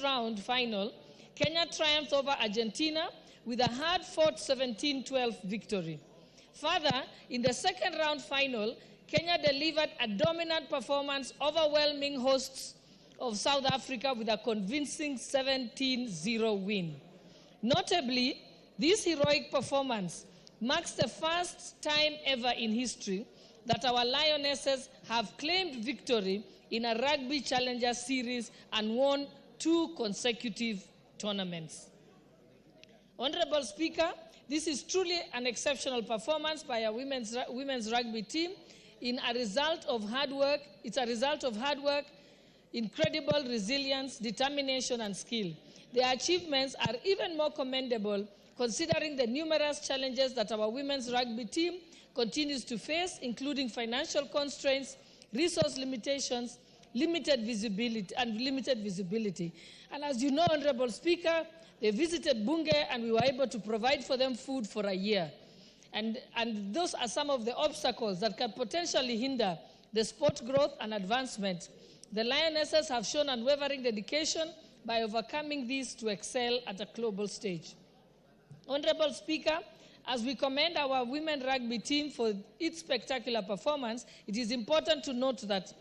round final, Kenya triumphed over Argentina with a hard-fought 17-12 victory. Further, in the second round final, Kenya delivered a dominant performance, overwhelming hosts of South Africa with a convincing 17-0 win. Notably, this heroic performance marks the first time ever in history that our Lionesses have claimed victory in a Rugby Challenger Series and won 2 consecutive tournaments. Honorable Speaker, this is truly an exceptional performance by our women's rugby team. It's a result of hard work, incredible resilience, determination, and skill. Their achievements are even more commendable considering the numerous challenges that our women's rugby team continues to face, including financial constraints, resource limitations, limited visibility. And as you know, Honorable Speaker, they visited Bunge and we were able to provide for them food for a year. And those are some of the obstacles that can potentially hinder the sport growth and advancement. The Lionesses have shown unwavering dedication by overcoming these to excel at a global stage. Honorable Speaker, as we commend our women rugby team for its spectacular performance, it is important to note that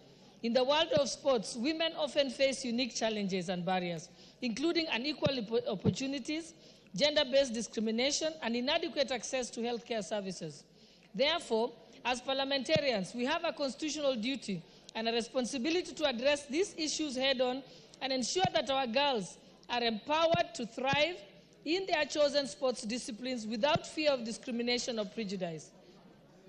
in the world of sports, women often face unique challenges and barriers, including unequal opportunities, gender-based discrimination, and inadequate access to healthcare services. Therefore, as parliamentarians, we have a constitutional duty and a responsibility to address these issues head-on and ensure that our girls are empowered to thrive in their chosen sports disciplines without fear of discrimination or prejudice.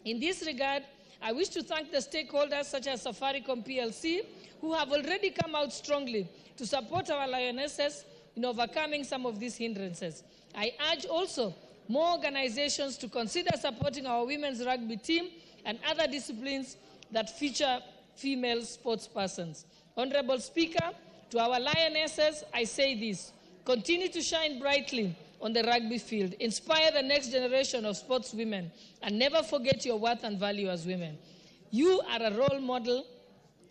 In this regard, I wish to thank the stakeholders such as Safaricom PLC, who have already come out strongly to support our Lionesses in overcoming some of these hindrances. I urge also more organizations to consider supporting our women's rugby team and other disciplines that feature female sports persons. Honorable Speaker, to our Lionesses, I say this: continue to shine brightly on the rugby field, inspire the next generation of sportswomen, and never forget your worth and value as women. You are a role model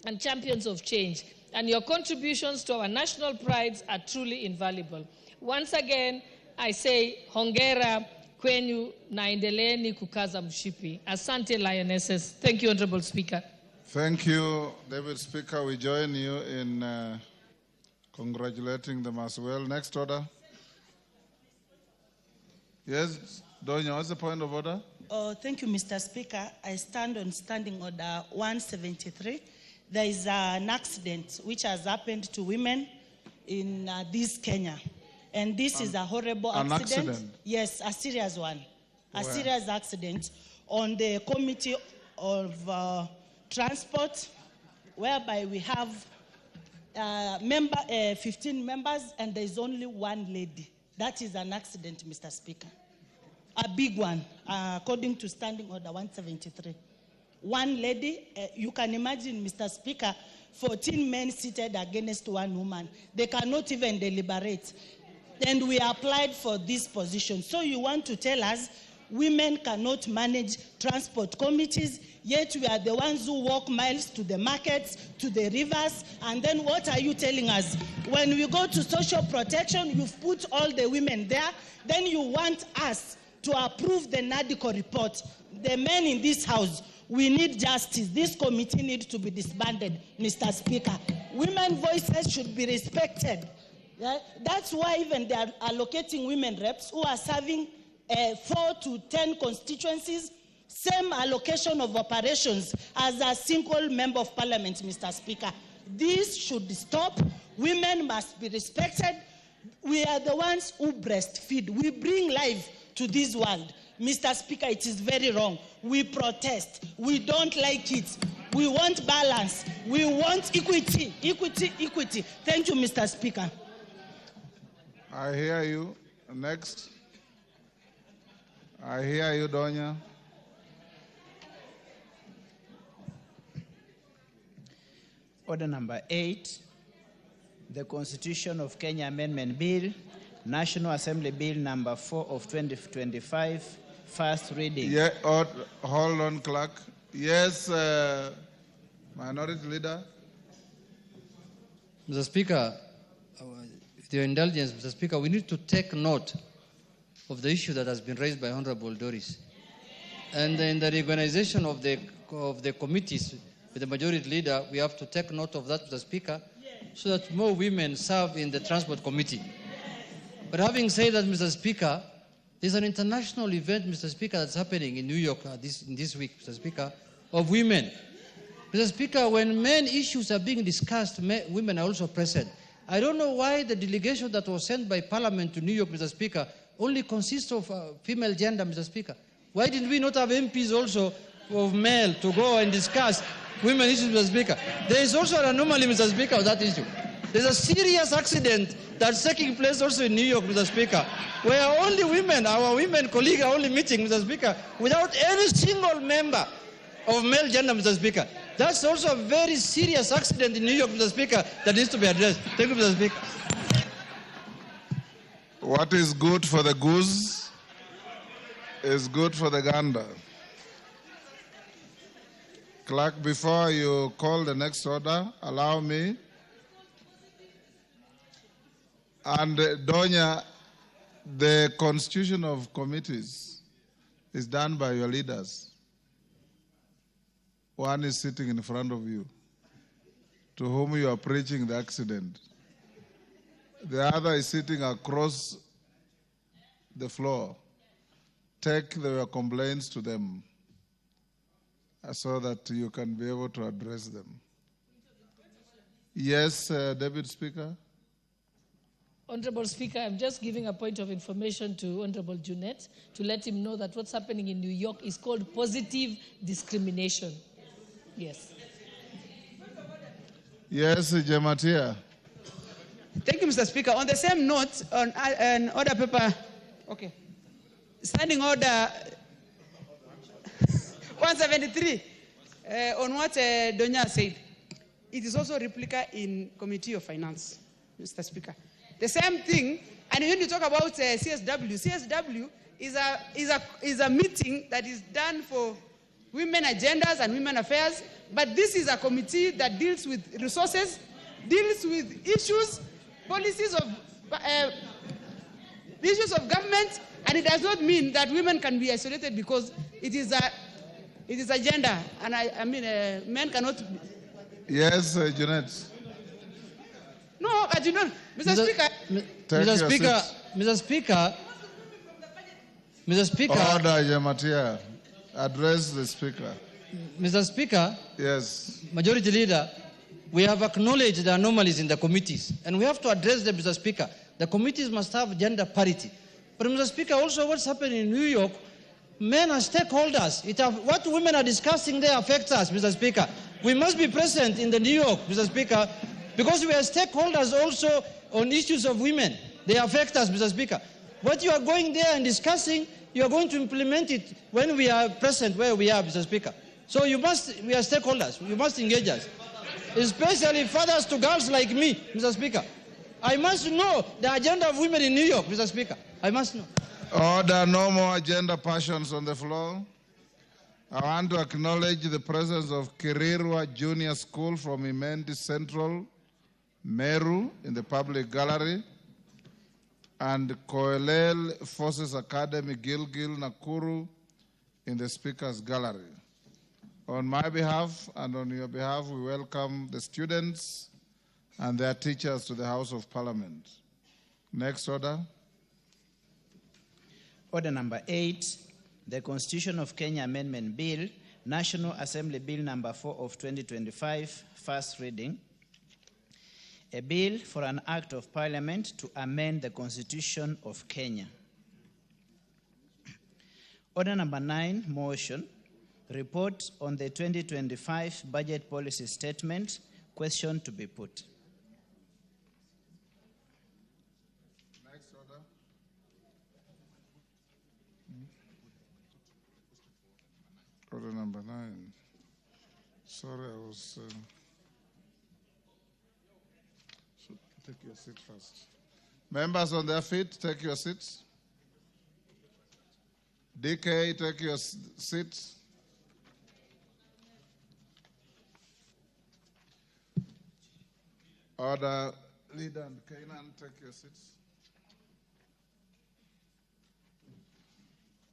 and champions of change, and your contributions to our national prides are truly invaluable. Once again, I say hongera kwenyu na endeleeni kukaza mshipi. Asante Lionesses. Thank you, Honorable Speaker. Thank you, David Speaker. We join you in congratulating them as well. Next order. Yes, Donya, what's the point of order? Thank you, Mr. Speaker. I stand on Standing Order 173. There is an accident which has happened to women in this Kenya. And this is a horrible accident. Yes, a serious one. A serious accident on the Committee of Transport, whereby we have 15 members and there is only one lady. That is an accident, Mr. Speaker. A big one, according to Standing Order 173. One lady, you can imagine, Mr. Speaker, 14 men seated against one woman. They cannot even deliberate. And we applied for this position. So you want to tell us women cannot manage transport committees, yet we are the ones who walk miles to the markets, to the rivers, and then what are you telling us? When we go to social protection, you've put all the women there, then you want us to approve the NADICO report. The men in this house, we need justice. This committee needs to be disbanded, Mr. Speaker. Women's voices should be respected. Yeah? That's why even they are allocating women reps who are serving 4 to 10 constituencies, same allocation of operations as a single member of parliament, Mr. Speaker. This should stop. Women must be respected. We are the ones who breastfeed. We bring life to this world. Mr. Speaker, it is very wrong. We protest. We don't like it. We want balance. We want equity, equity, equity. Thank you, Mr. Speaker. I hear you. Next. I hear you, Donya. Order number 8, the Constitution of Kenya Amendment Bill, National Assembly Bill number 4 of 2025, first reading. Yeah, hold on, clerk. Yes, Minority Leader. Mr. Speaker, with your indulgence, Mr. Speaker, we need to take note of the issue that has been raised by Honorable Doris. And in the reorganization of the committees with the Majority Leader, we have to take note of that, Mr. Speaker, so that more women serve in the Transport Committee. But having said that, Mr. Speaker, there's an international event, Mr. Speaker, that's happening in New York this week, Mr. Speaker, of women. Mr. Speaker, when men issues are being discussed, women are also present. I don't know why the delegation that was sent by Parliament to New York, Mr. Speaker, only consists of female gender, Mr. Speaker. Why did we not have MPs also of male to go and discuss women issues, Mr. Speaker? There is also an anomaly, Mr. Speaker, of that issue. There's a serious accident that's taking place also in New York, Mr. Speaker, where only women, our women colleagues are only meeting, Mr. Speaker, without any single member of male gender, Mr. Speaker. That's also a very serious accident in New York, Mr. Speaker, that needs to be addressed. Thank you, Mr. Speaker. What is good for the goose is good for the gander. Clerk, before you call the next order, allow me. And Donya, the constitution of committees is done by your leaders. One is sitting in front of you, to whom you are preaching the accident. The other is sitting across the floor. Take your complaints to them so that you can be able to address them. Yes, Deputy Speaker. Honorable Speaker, I'm just giving a point of information to Honorable Junet to let him know that what's happening in New York is called positive discrimination. Yes. Yes, Jematia. Thank you, Mr. Speaker. On the same note, on an order paper, okay, standing order 173, on what Donya said, it is also a replica in Committee of Finance, Mr. Speaker. The same thing, and when you talk about CSW is a meeting that is done for women agendas and women affairs, but this is a committee that deals with resources, deals with issues, policies of government, and it does not mean that women can be isolated because it is a gender, and I mean men cannot. Yes, Janet. No, but you know, Mr. Speaker. Mr. Speaker. Order, Jematia. Address the Speaker. Mr. Speaker. Yes. Majority Leader, we have acknowledged the anomalies in the committees, and we have to address them, Mr. Speaker. The committees must have gender parity. But, Mr. Speaker, also what's happening in New York, men are stakeholders. What women are discussing there affects us, Mr. Speaker. We must be present in the New York, Mr. Speaker, because we are stakeholders also on issues of women. They affect us, Mr. Speaker. What you are going there and discussing, you are going to implement it when we are present where we are, Mr. Speaker. So we are stakeholders. You must engage us, especially fathers to girls like me, Mr. Speaker. I must know the agenda of women in New York, Mr. Speaker. I must know. Order, no more agenda passions on the floor. I want to acknowledge the presence of Kirirwa Junior School from Imendi Central, Meru, in the public gallery, and Koelel Forces Academy, Gilgil, Nakuru, in the Speaker's gallery. On my behalf and on your behalf, we welcome the students and their teachers to the House of Parliament. Next order. Order number 8, the Constitution of Kenya Amendment Bill, National Assembly Bill number 4 of 2025, first reading. A bill for an act of Parliament to amend the Constitution of Kenya. Order number 9, motion, report on the 2025 budget policy statement, question to be put. Next order. Order number 9. Sorry, I was... should take your seat first. Members on their feet, take your seats. DK, take your seats. Order Leader and Canaan, take your seats.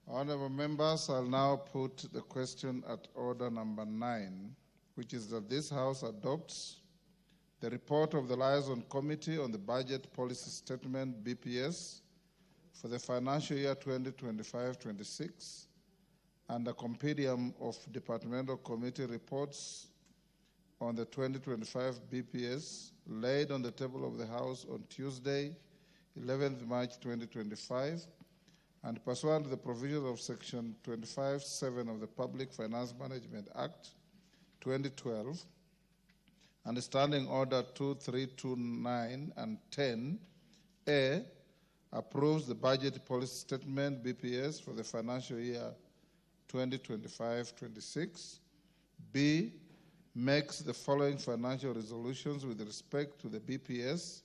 Honorable members, I'll now put the question at order number 9, which is that this House adopts the report of the Liaison Committee on the Budget Policy Statement, BPS, for the financial year 2025-26, and a compendium of departmental committee reports on the 2025 BPS laid on the table of the House on Tuesday, 11th March 2025, and pursuant to the provisions of Section 25(7) of the Public Finance Management Act 2012, and Standing Order 2329 and 10A, approves the Budget Policy Statement BPS for the financial year 2025-26. B, makes the following financial resolutions with respect to the BPS: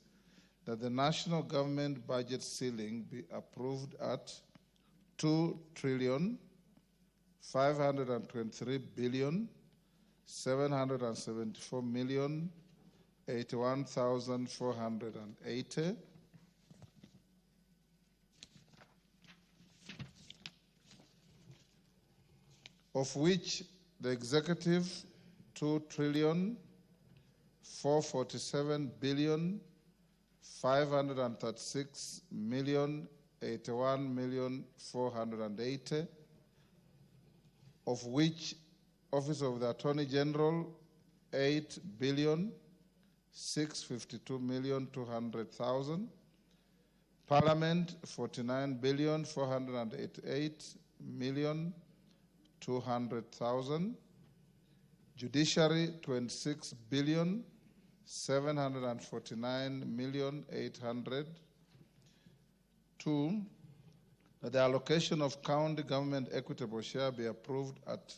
that the national government budget ceiling be approved at 2,523,774,081,480, of which the executive 2,437,536,081,480, of which Office of the Attorney General 8,652,200,000, Parliament 49,488,200,000, Judiciary 26,749,800,000. 2, that the allocation of county government equitable share be approved at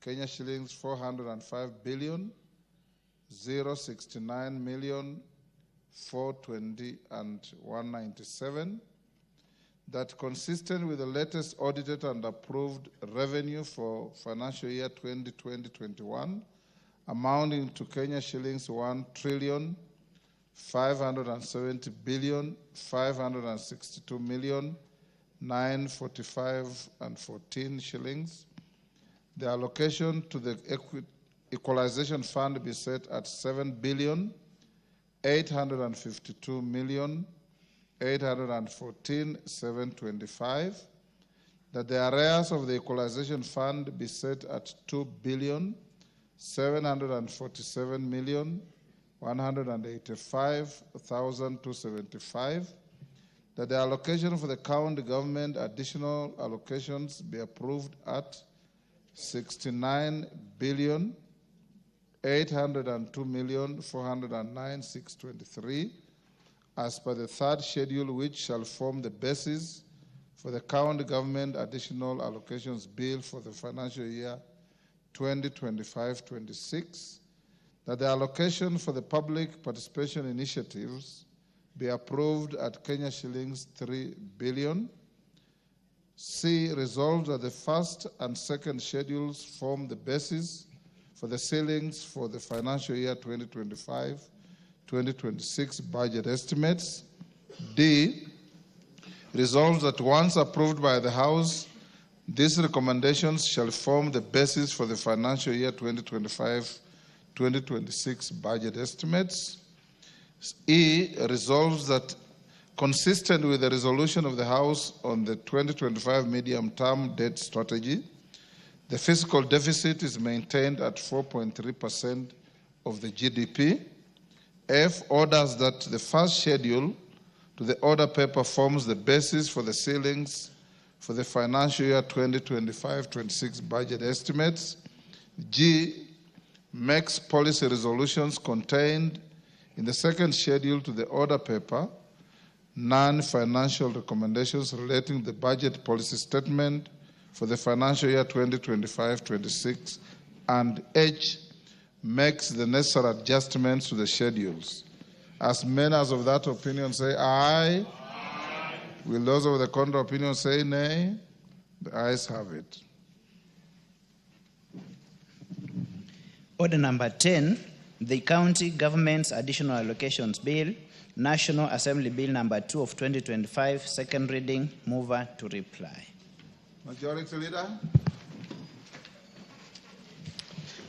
Kenya shillings 405,069,420,197. That consistent with the latest audited and approved revenue for financial year 2020-21, amounting to Kenya shillings 1,570,562,945,14 shillings. The allocation to the equalization fund be set at 7,852,814,725, that the arrears of the equalization fund be set at 2,747,185,275, that the allocation for the county government additional allocations be approved at 69,802,409,623, as per the third schedule, which shall form the basis for the county government additional allocations bill for the financial year 2025-26, that the allocation for the public participation initiatives be approved at Kenya shillings 3 billion. C, resolved that the first and second schedules form the basis for the ceilings for the financial year 2025-2026 budget estimates. D, resolves that once approved by the House, these recommendations shall form the basis for the financial year 2025-2026 budget estimates. E, resolves that consistent with the resolution of the House on the 2025 medium-term debt strategy, the fiscal deficit is maintained at 4.3% of the GDP. F, orders that the first schedule to the order paper forms the basis for the ceilings for the financial year 2025-26 budget estimates. G, makes policy resolutions contained in the second schedule to the order paper non-financial recommendations relating to the budget policy statement for the financial year 2025-26, and H, makes the necessary adjustments to the schedules. As members of that opinion say aye. Aye. Will those of the contrary opinion say nay? The ayes have it. Order number 10, the County Government's Additional Allocations Bill, National Assembly Bill number 2 of 2025, second reading. Mover to reply. Majority Leader.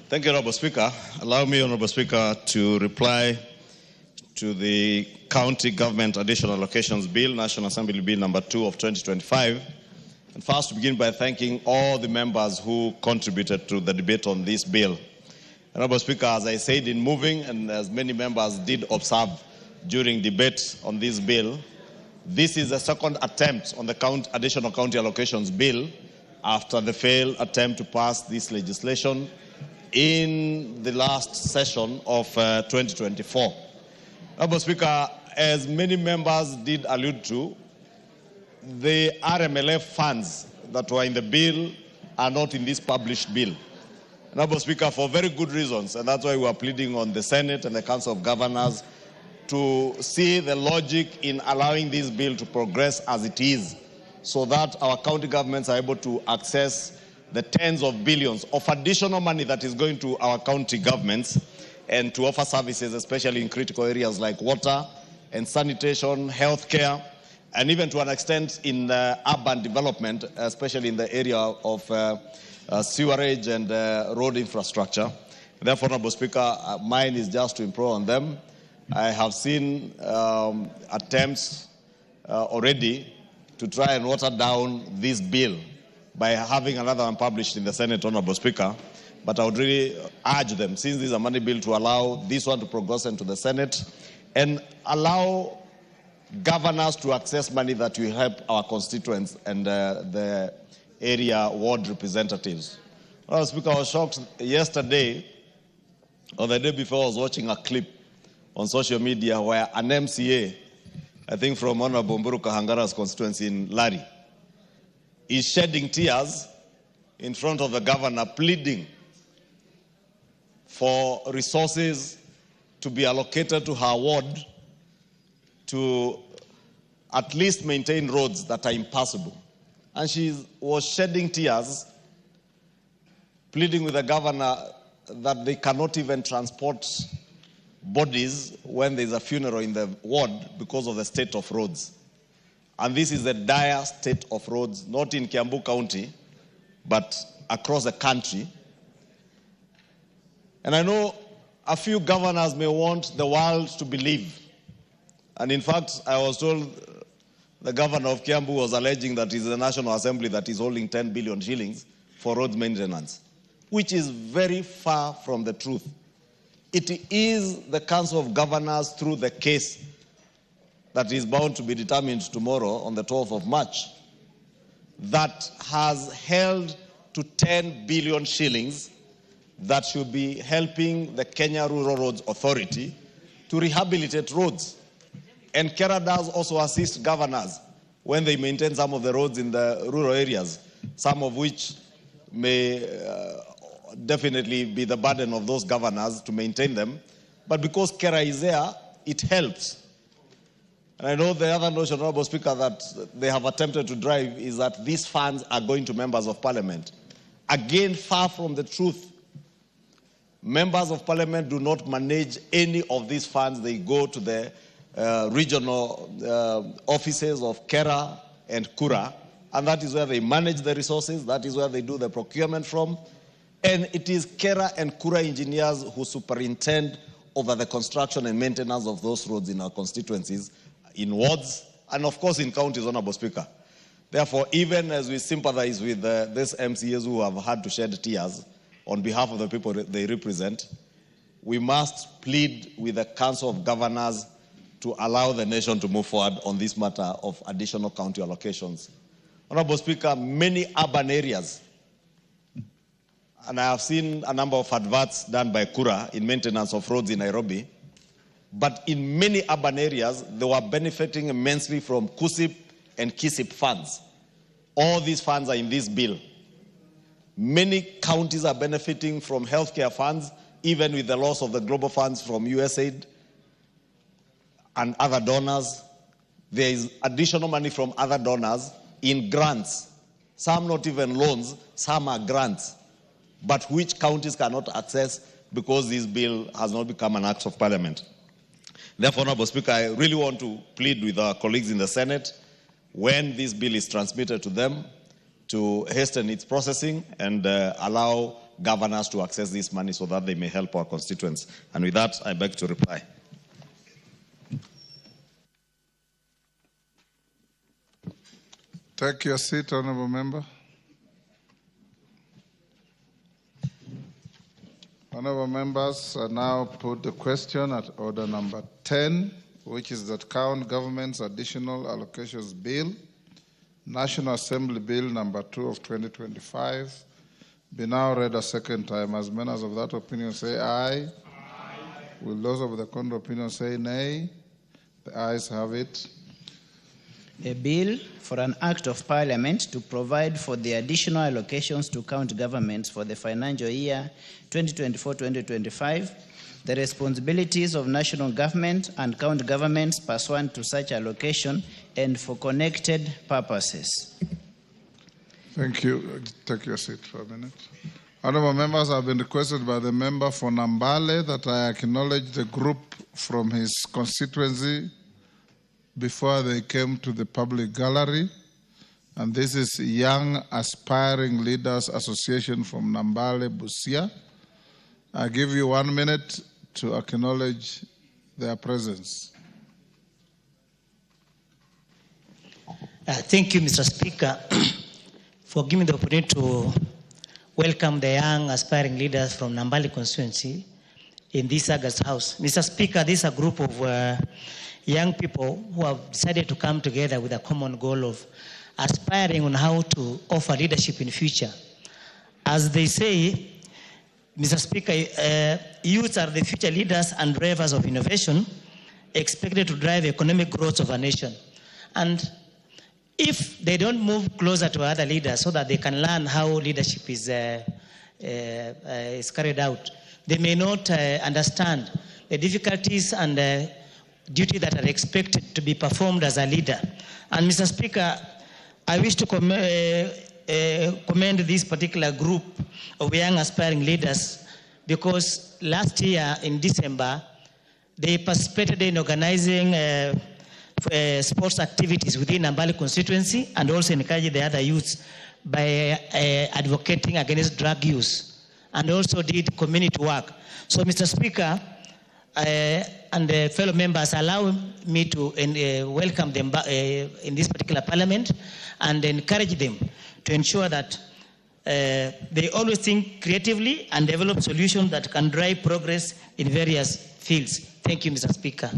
Thank you, Honorable Speaker. Allow me, Honorable Speaker, to reply to the County Government Additional Allocations Bill, National Assembly Bill number 2 of 2025. And first, to begin by thanking all the members who contributed to the debate on this bill. Honorable Speaker, as I said in moving, and as many members did observe during debate on this bill, this is the second attempt on the Additional County Allocations Bill after the failed attempt to pass this legislation in the last session of 2024. Honorable Speaker, as many members did allude to, the RMLF funds that were in the bill are not in this published bill. Honorable Speaker, for very good reasons, and that's why we are pleading on the Senate and the Council of Governors to see the logic in allowing this bill to progress as it is, so that our county governments are able to access the tens of billions of additional money that is going to our county governments and to offer services, especially in critical areas like water and sanitation, healthcare, and even to an extent in urban development, especially in the area of sewerage and road infrastructure. Therefore, Honorable Speaker, mine is just to improve on them. I have seen attempts already to try and water down this bill by having another one published in the Senate, Honorable Speaker. But I would really urge them, since this is a money bill, to allow this one to progress into the Senate and allow governors to access money that will help our constituents and the area ward representatives. Honorable Speaker, I was shocked yesterday, or the day before, I was watching a clip on social media where an MCA, I think from Honorable Mburu Kahangara's constituency in Lari, is shedding tears in front of the governor, pleading for resources to be allocated to her ward to at least maintain roads that are impassable. And she was shedding tears, pleading with the governor that they cannot even transport bodies when there's a funeral in the ward because of the state of roads. And this is the dire state of roads, not in Kiambu County, but across the country. And I know a few governors may want the world to believe. And in fact, I was told the governor of Kiambu was alleging that it's the National Assembly that is holding 10 billion shillings for road maintenance, which is very far from the truth. It is the Council of Governors, through the case that is bound to be determined tomorrow on the 12th of March, that has held to 10 billion shillings that should be helping the Kenya Rural Roads Authority to rehabilitate roads. And KERA does also assist governors when they maintain some of the roads in the rural areas, some of which may definitely be the burden of those governors to maintain them. But because KERA is there, it helps. And I know the other notion, Honorable Speaker, that they have attempted to drive is that these funds are going to members of parliament. Again, far from the truth. Members of parliament do not manage any of these funds. They go to the regional offices of KERA and KURA, and that is where they manage the resources. That is where they do the procurement from. And it is KERA and KURA engineers who superintend over the construction and maintenance of those roads in our constituencies, in wards, and of course in counties, Honorable Speaker. Therefore, even as we sympathize with these MCAs who have had to shed tears on behalf of the people they represent, we must plead with the Council of Governors to allow the nation to move forward on this matter of additional county allocations. Honorable Speaker, many urban areas, and I have seen a number of adverts done by KURA in maintenance of roads in Nairobi, but in many urban areas, they were benefiting immensely from KUSIP and KISIP funds. All these funds are in this bill. Many counties are benefiting from healthcare funds, even with the loss of the global funds from USAID and other donors. There is additional money from other donors in grants. Some not even loans, some are grants, but which counties cannot access because this bill has not become an act of parliament. Therefore, Honorable Speaker, I really want to plead with our colleagues in the Senate, when this bill is transmitted to them, to hasten its processing and allow governors to access this money so that they may help our constituents. And with that, I beg to reply. Take your seat, Honourable Member. Honourable members, I now put the question at order number 10, which is that County Government's Additional Allocations Bill, National Assembly Bill number 2 of 2025, be now read a second time. As members of that opinion say aye. Aye. Will those of the contrary opinion say nay? The ayes have it. A bill for an act of parliament to provide for the additional allocations to county governments for the financial year 2024-2025, the responsibilities of national government and county governments pursuant to such allocation and for connected purposes. Thank you. Take your seat for a minute. Honourable members, I have been requested by the member for Nambale that I acknowledge the group from his constituency before they came to the public gallery. And this is Young Aspiring Leaders Association from Nambale, Busia. I give you 1 minute to acknowledge their presence. Thank you, Mr. Speaker, for giving me the opportunity to welcome the young aspiring leaders from Nambale constituency in this August House. Mr. Speaker, this is a group of young people who have decided to come together with a common goal of aspiring on how to offer leadership in future. As they say, Mr. Speaker, youth are the future leaders and drivers of innovation expected to drive economic growth of a nation. And if they don't move closer to other leaders so that they can learn how leadership is carried out, they may not understand the difficulties and duty that are expected to be performed as a leader. And Mr. Speaker, I wish to commend this particular group of young aspiring leaders because last year in December, they participated in organizing sports activities within Nambale constituency and also encouraged the other youths by advocating against drug use and also did community work. So Mr. Speaker, and fellow members, allow me to welcome them in this particular parliament and encourage them to ensure that they always think creatively and develop solutions that can drive progress in various fields. Thank you, Mr. Speaker.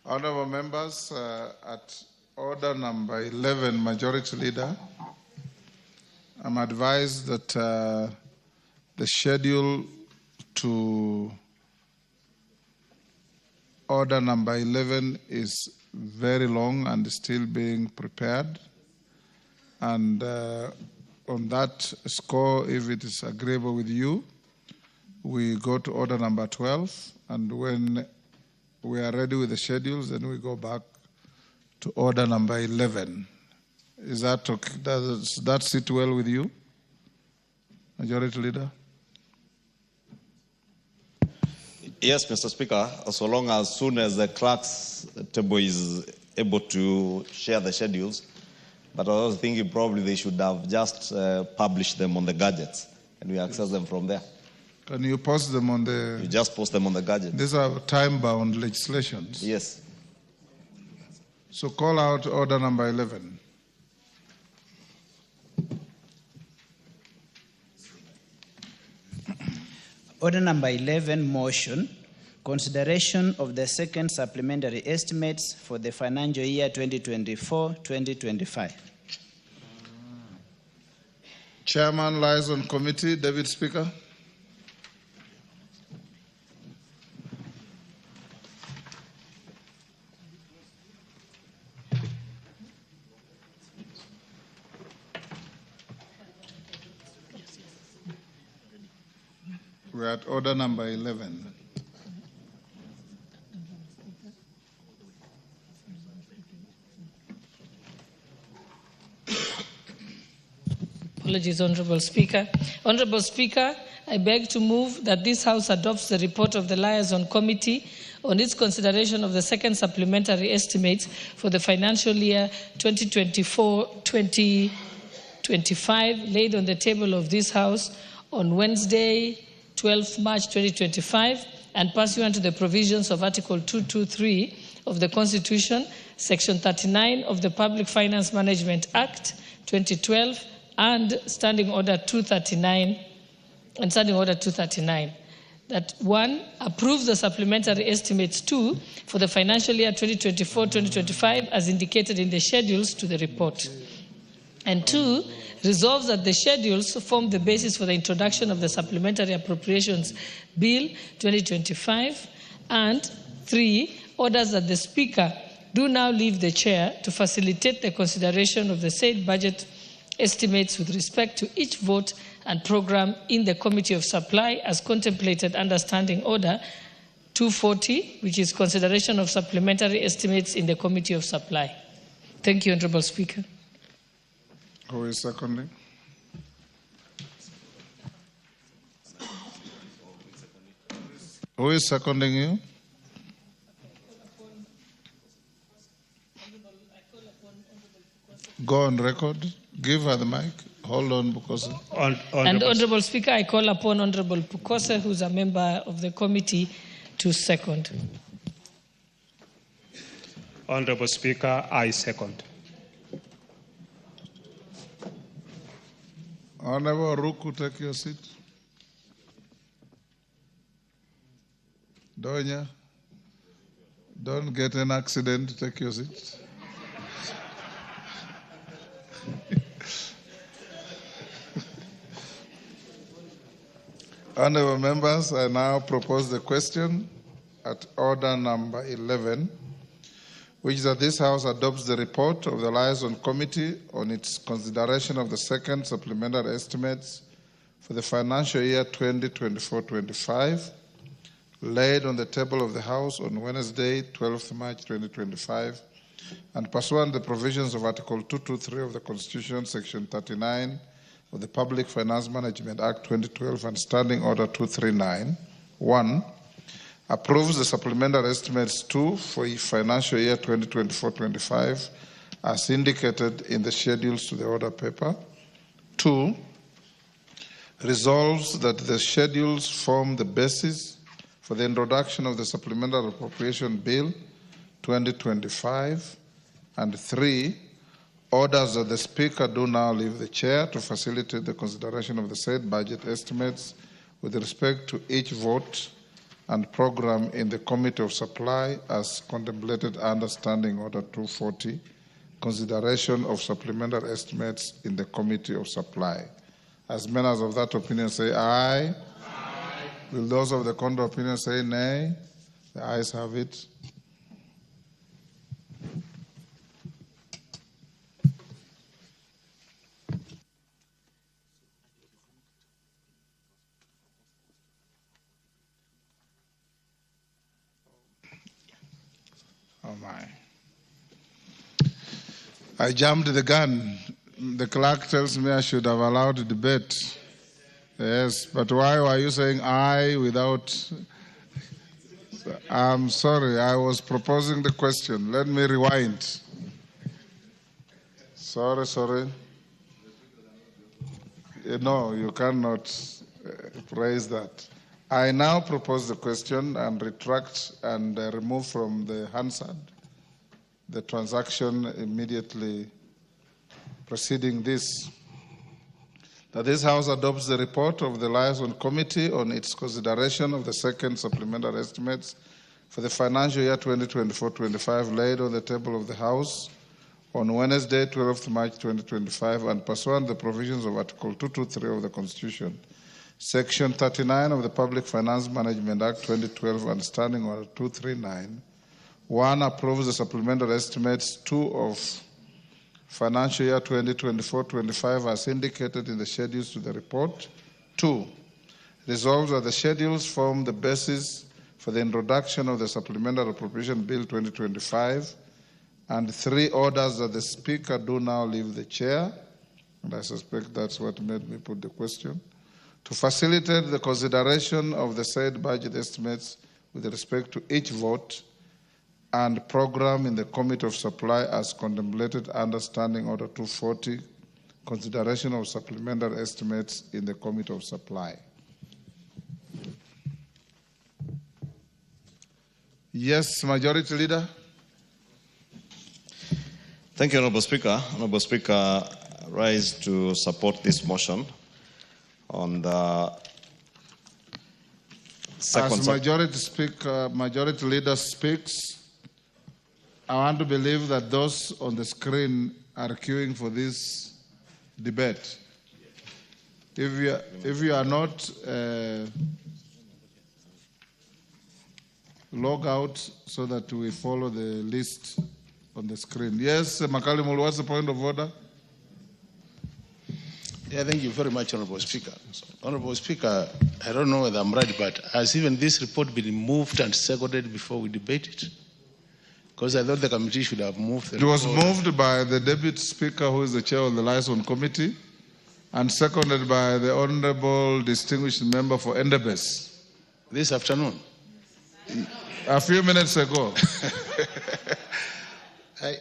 Honourable members, at order number 11, Majority Leader, I'm advised that the schedule to order number 11 is very long and still being prepared. And on that score, if it is agreeable with you, we go to order number 12. And when we are ready with the schedules, then we go back to order number 11. Is that okay? Does that sit well with you, Majority Leader? Yes, Mr. Speaker, so long as soon as the clerk's table is able to share the schedules. But I was thinking probably they should have just published them on the gadgets and we access them from there. Can you post them on the... You just post them on the gadget. These are time-bound legislations. Yes. So call out order number 11. Order number 11, motion, consideration of the second supplementary estimates for the financial year 2024-2025. Chairman liaison committee, David Speaker. We're at order number 11. Apologies, Honorable Speaker. Honorable Speaker, I beg to move that this House adopts the report of the Liaison Committee on its consideration of the second supplementary estimates for the financial year 2024-2025 laid on the table of this House on Wednesday, 12th March 2025, and pursuant to the provisions of Article 223 of the Constitution, Section 39 of the Public Finance Management Act 2012, and Standing Order 239, that 1, approves the supplementary estimates 2 for the financial year 2024-2025 as indicated in the schedules to the report, and 2, resolves that the schedules form the basis for the introduction of the Supplementary Appropriations Bill 2025, and 3, orders that the Speaker do now leave the chair to facilitate the consideration of the said budget estimates with respect to each vote and program in the Committee of Supply as contemplated under Standing Order 240, which is consideration of supplementary estimates in the Committee of Supply. Thank you, Honorable Speaker. Who is seconding? Who is seconding you? Go on record. Give her the mic. Hold on, because... And Honorable Speaker, I call upon Honorable Pukose, who is a member of the committee, to second. Honorable Speaker, I second. Honorable Ruku, take your seat. Donya, don't get an accident, take your seat. Honorable members, I now propose the question at order number 11, which is that this House adopts the report of the Liaison Committee on its consideration of the second supplementary estimates for the financial year 2024-25, laid on the table of the House on Wednesday, 12th March 2025, and pursuant to the provisions of Article 223 of the Constitution, Section 39 of the Public Finance Management Act 2012 and Standing Order 239, 1, approves the supplementary estimates 2 for financial year 2024-25 as indicated in the schedules to the order paper. 2, resolves that the schedules form the basis for the introduction of the Supplementary Appropriation Bill 2025. And 3, orders that the Speaker do now leave the chair to facilitate the consideration of the said budget estimates with respect to each vote and program in the Committee of Supply as contemplated under Standing Order 240, consideration of supplementary estimates in the Committee of Supply. As members of that opinion say aye. Aye. Will those of the contrary opinion say nay? The ayes have it. Oh my. I jumped the gun. The clerk tells me I should have allowed the debate. Yes, but why were you saying aye without... I'm sorry, I was proposing the question. Let me rewind. Sorry. No, you cannot raise that. I now propose the question and retract and remove from the Hansard the transaction immediately preceding this. That this House adopts the report of the Liaison Committee on its consideration of the second supplementary estimates for the financial year 2024-25 laid on the table of the House on Wednesday, 12th March 2025, and pursuant to the provisions of Article 223 of the Constitution, Section 39 of the Public Finance Management Act 2012 and Standing Order 239, 1, approves the supplementary estimates 2 of financial year 2024-25 as indicated in the schedules to the report. 2, resolves that the schedules form the basis for the introduction of the Supplementary Appropriation Bill 2025, and 3 orders that the Speaker do now leave the chair, and I suspect that's what made me put the question, to facilitate the consideration of the said budget estimates with respect to each vote and program in the Committee of Supply as contemplated under Standing Order 240, consideration of supplementary estimates in the Committee of Supply. Yes, Majority Leader. Thank you, Honourable Speaker. Honourable Speaker, I rise to support this motion on the second. As Majority Leader speaks, I want to believe that those on the screen are queuing for this debate. If you are not, log out so that we follow the list on the screen. Yes, Makalimul, what's the point of order? Yeah, thank you very much, Honourable Speaker. Honourable Speaker, I don't know whether I'm right, but has even this report been moved and seconded before we debate it? Because I thought the committee should have moved the It was report. moved by the Deputy Speaker, who is the chair of the Liaison Committee, and seconded by the Honourable Distinguished Member for Endebess. This afternoon? A few minutes ago.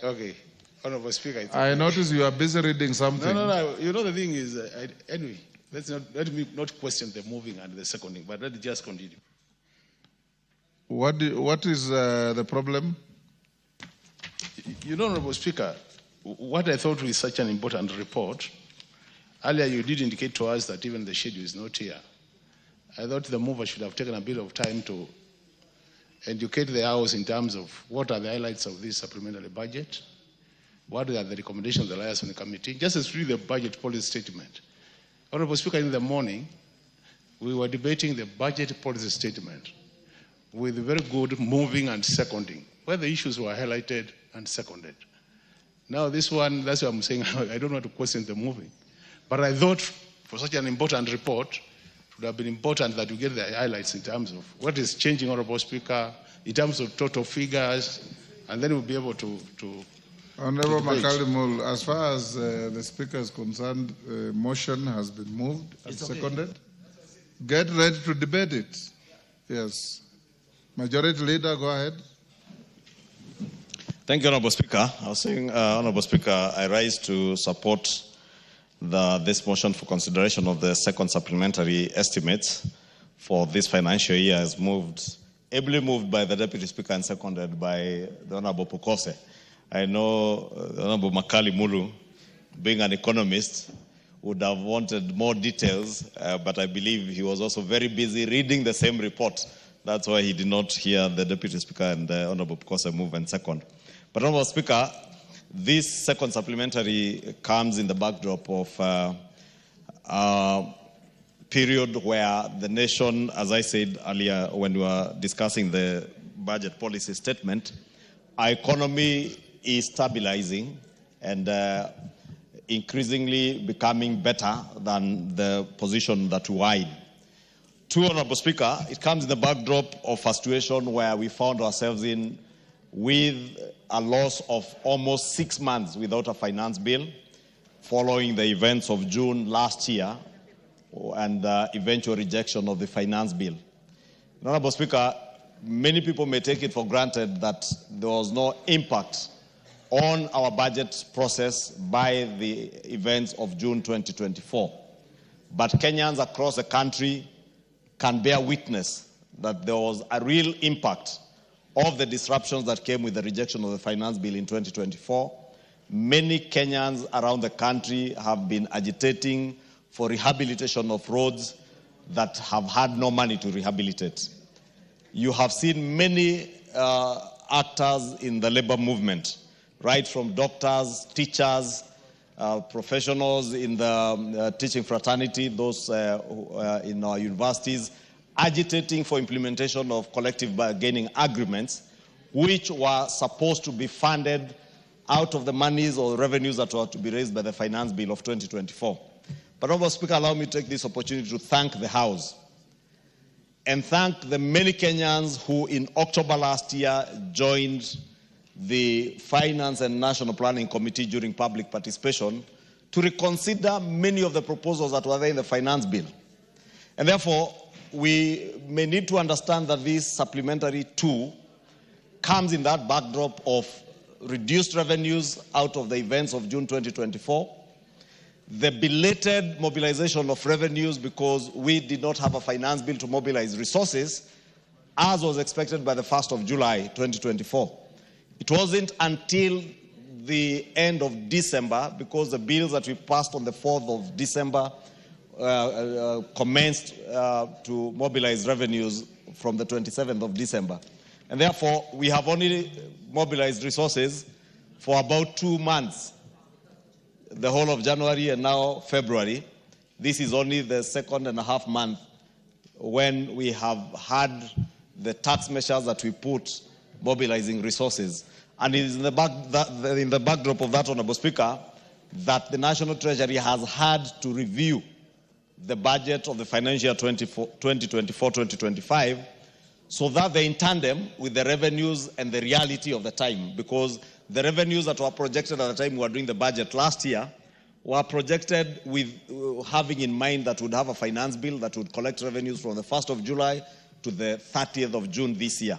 Okay. Honourable Speaker. I noticed you are busy reading something. No. You know, the thing is, anyway, let me not question the moving and the seconding, but let me just continue. What is the problem? You know, Honourable Speaker, what I thought was such an important report, earlier you did indicate to us that even the schedule is not here. I thought the mover should have taken a bit of time to educate the House in terms of what are the highlights of this supplementary budget, what are the recommendations of the Liaison Committee, just as read the budget policy statement. Honourable Speaker, in the morning, we were debating the budget policy statement with very good moving and seconding, where the issues were highlighted and seconded. Now this one, that's what I'm saying, I don't want to question the moving. But I thought for such an important report, it would have been important that we get the highlights in terms of what is changing, Honourable Speaker, in terms of total figures, and then we'll be able to Honourable Makalimul, as far as the Speaker is concerned, motion has been moved and seconded. Get ready to debate it. Yes. Majority Leader, go ahead. Thank you, Honourable Speaker. I was saying, Honourable Speaker, I rise to support this motion for consideration of the second supplementary estimates for this financial year as ably moved by the Deputy Speaker and seconded by the Honourable Pukose. I know the Honourable Makali Mulu, being an economist, would have wanted more details, but I believe he was also very busy reading the same report. That's why he did not hear the Deputy Speaker and the Honourable Pukose move and second. But Honourable Speaker, this second supplementary comes in the backdrop of a period where the nation, as I said earlier when we were discussing the budget policy statement, our economy is stabilizing and increasingly becoming better than the position that we were in. Two, Honourable Speaker, it comes in the backdrop of a situation where we found ourselves in with a loss of almost 6 months without a finance bill following the events of June last year and eventual rejection of the finance bill. Honourable Speaker, many people may take it for granted that there was no impact on our budget process by the events of June 2024. But Kenyans across the country can bear witness that there was a real impact of the disruptions that came with the rejection of the finance bill in 2024. Many Kenyans around the country have been agitating for rehabilitation of roads that have had no money to rehabilitate. You have seen many actors in the labor movement, right from doctors, teachers, professionals in the teaching fraternity, those in our universities, agitating for implementation of collective bargaining agreements, which were supposed to be funded out of the monies or revenues that were to be raised by the finance bill of 2024. But, Honourable Speaker, allow me to take this opportunity to thank the House and thank the many Kenyans who in October last year joined the Finance and National Planning Committee during public participation to reconsider many of the proposals that were there in the finance bill. And therefore, we may need to understand that this supplementary 2 comes in that backdrop of reduced revenues out of the events of June 2024, the belated mobilization of revenues because we did not have a finance bill to mobilize resources, as was expected by the 1st of July 2024. It wasn't until the end of December, because the bills that we passed on the 4th of December commenced to mobilize revenues from the 27th of December. And therefore, we have only mobilized resources for about 2 months, the whole of January and now February. This is only the 2.5 month when we have had the tax measures that we put mobilizing resources. And it is in the backdrop of that, Honorable Speaker, that the National Treasury has had to review the budget of the financial year 2024-2025 so that they're in tandem with the revenues and the reality of the time, because the revenues that were projected at the time we were doing the budget last year were projected with having in mind that we'd have a finance bill that would collect revenues from the 1st of July to the 30th of June this year.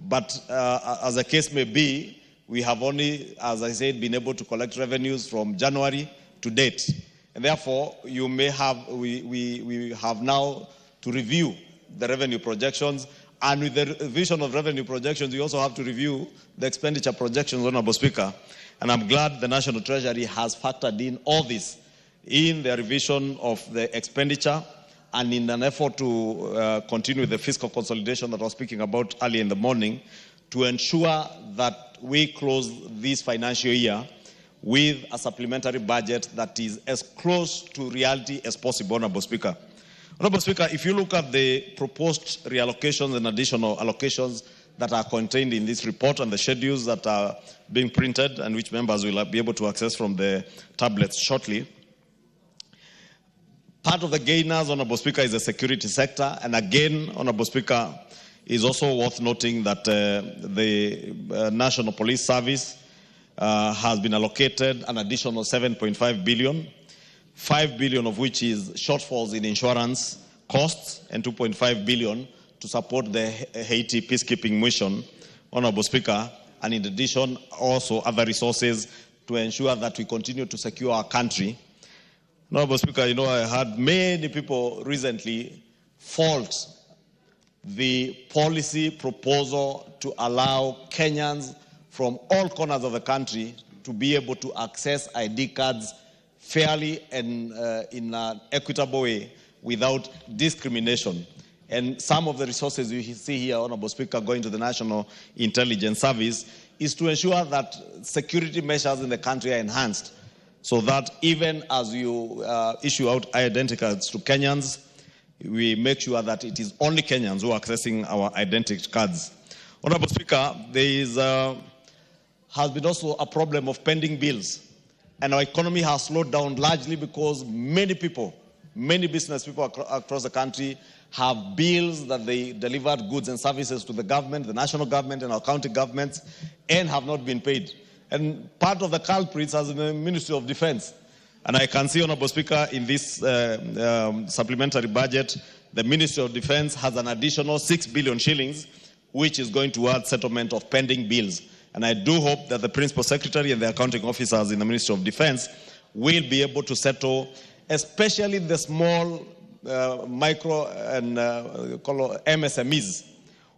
But as the case may be, we have only, as I said, been able to collect revenues from January to date. And therefore, you may have, we have now to review the revenue projections. And with the revision of revenue projections, we also have to review the expenditure projections, Honorable Speaker. And I'm glad the National Treasury has factored in all this in the revision of the expenditure and in an effort to continue the fiscal consolidation that I was speaking about earlier in the morning, to ensure that we close this financial year with a supplementary budget that is as close to reality as possible, Honorable Speaker. Honorable Speaker, if you look at the proposed reallocations and additional allocations that are contained in this report and the schedules that are being printed and which members will be able to access from the tablets shortly, part of the gainers, Honorable Speaker, is the security sector. And again, Honorable Speaker, is also worth noting that the National Police Service has been allocated an additional 7.5 billion, 5 billion of which is shortfalls in insurance costs, and 2.5 billion to support the Haiti peacekeeping mission, Honorable Speaker, and in addition also other resources to ensure that we continue to secure our country. Honorable Speaker, you know, I heard many people recently fault the policy proposal to allow Kenyans from all corners of the country to be able to access ID cards fairly and in an equitable way without discrimination. And some of the resources you see here, Honorable Speaker, going to the National Intelligence Service is to ensure that security measures in the country are enhanced so that even as you issue out identity cards to Kenyans, we make sure that it is only Kenyans who are accessing our identity cards. Honorable Speaker, there has been also a problem of pending bills. And our economy has slowed down largely because many people, many business people across the country have bills that they delivered goods and services to the government, the national government and our county governments, and have not been paid. And part of the culprits is the Ministry of Defense. And I can see, Honorable Speaker, in this supplementary budget, the Ministry of Defense has an additional 6 billion shillings, which is going towards settlement of pending bills. And I do hope that the Principal Secretary and the accounting officers in the Ministry of Defense will be able to settle, especially the small, micro and MSMEs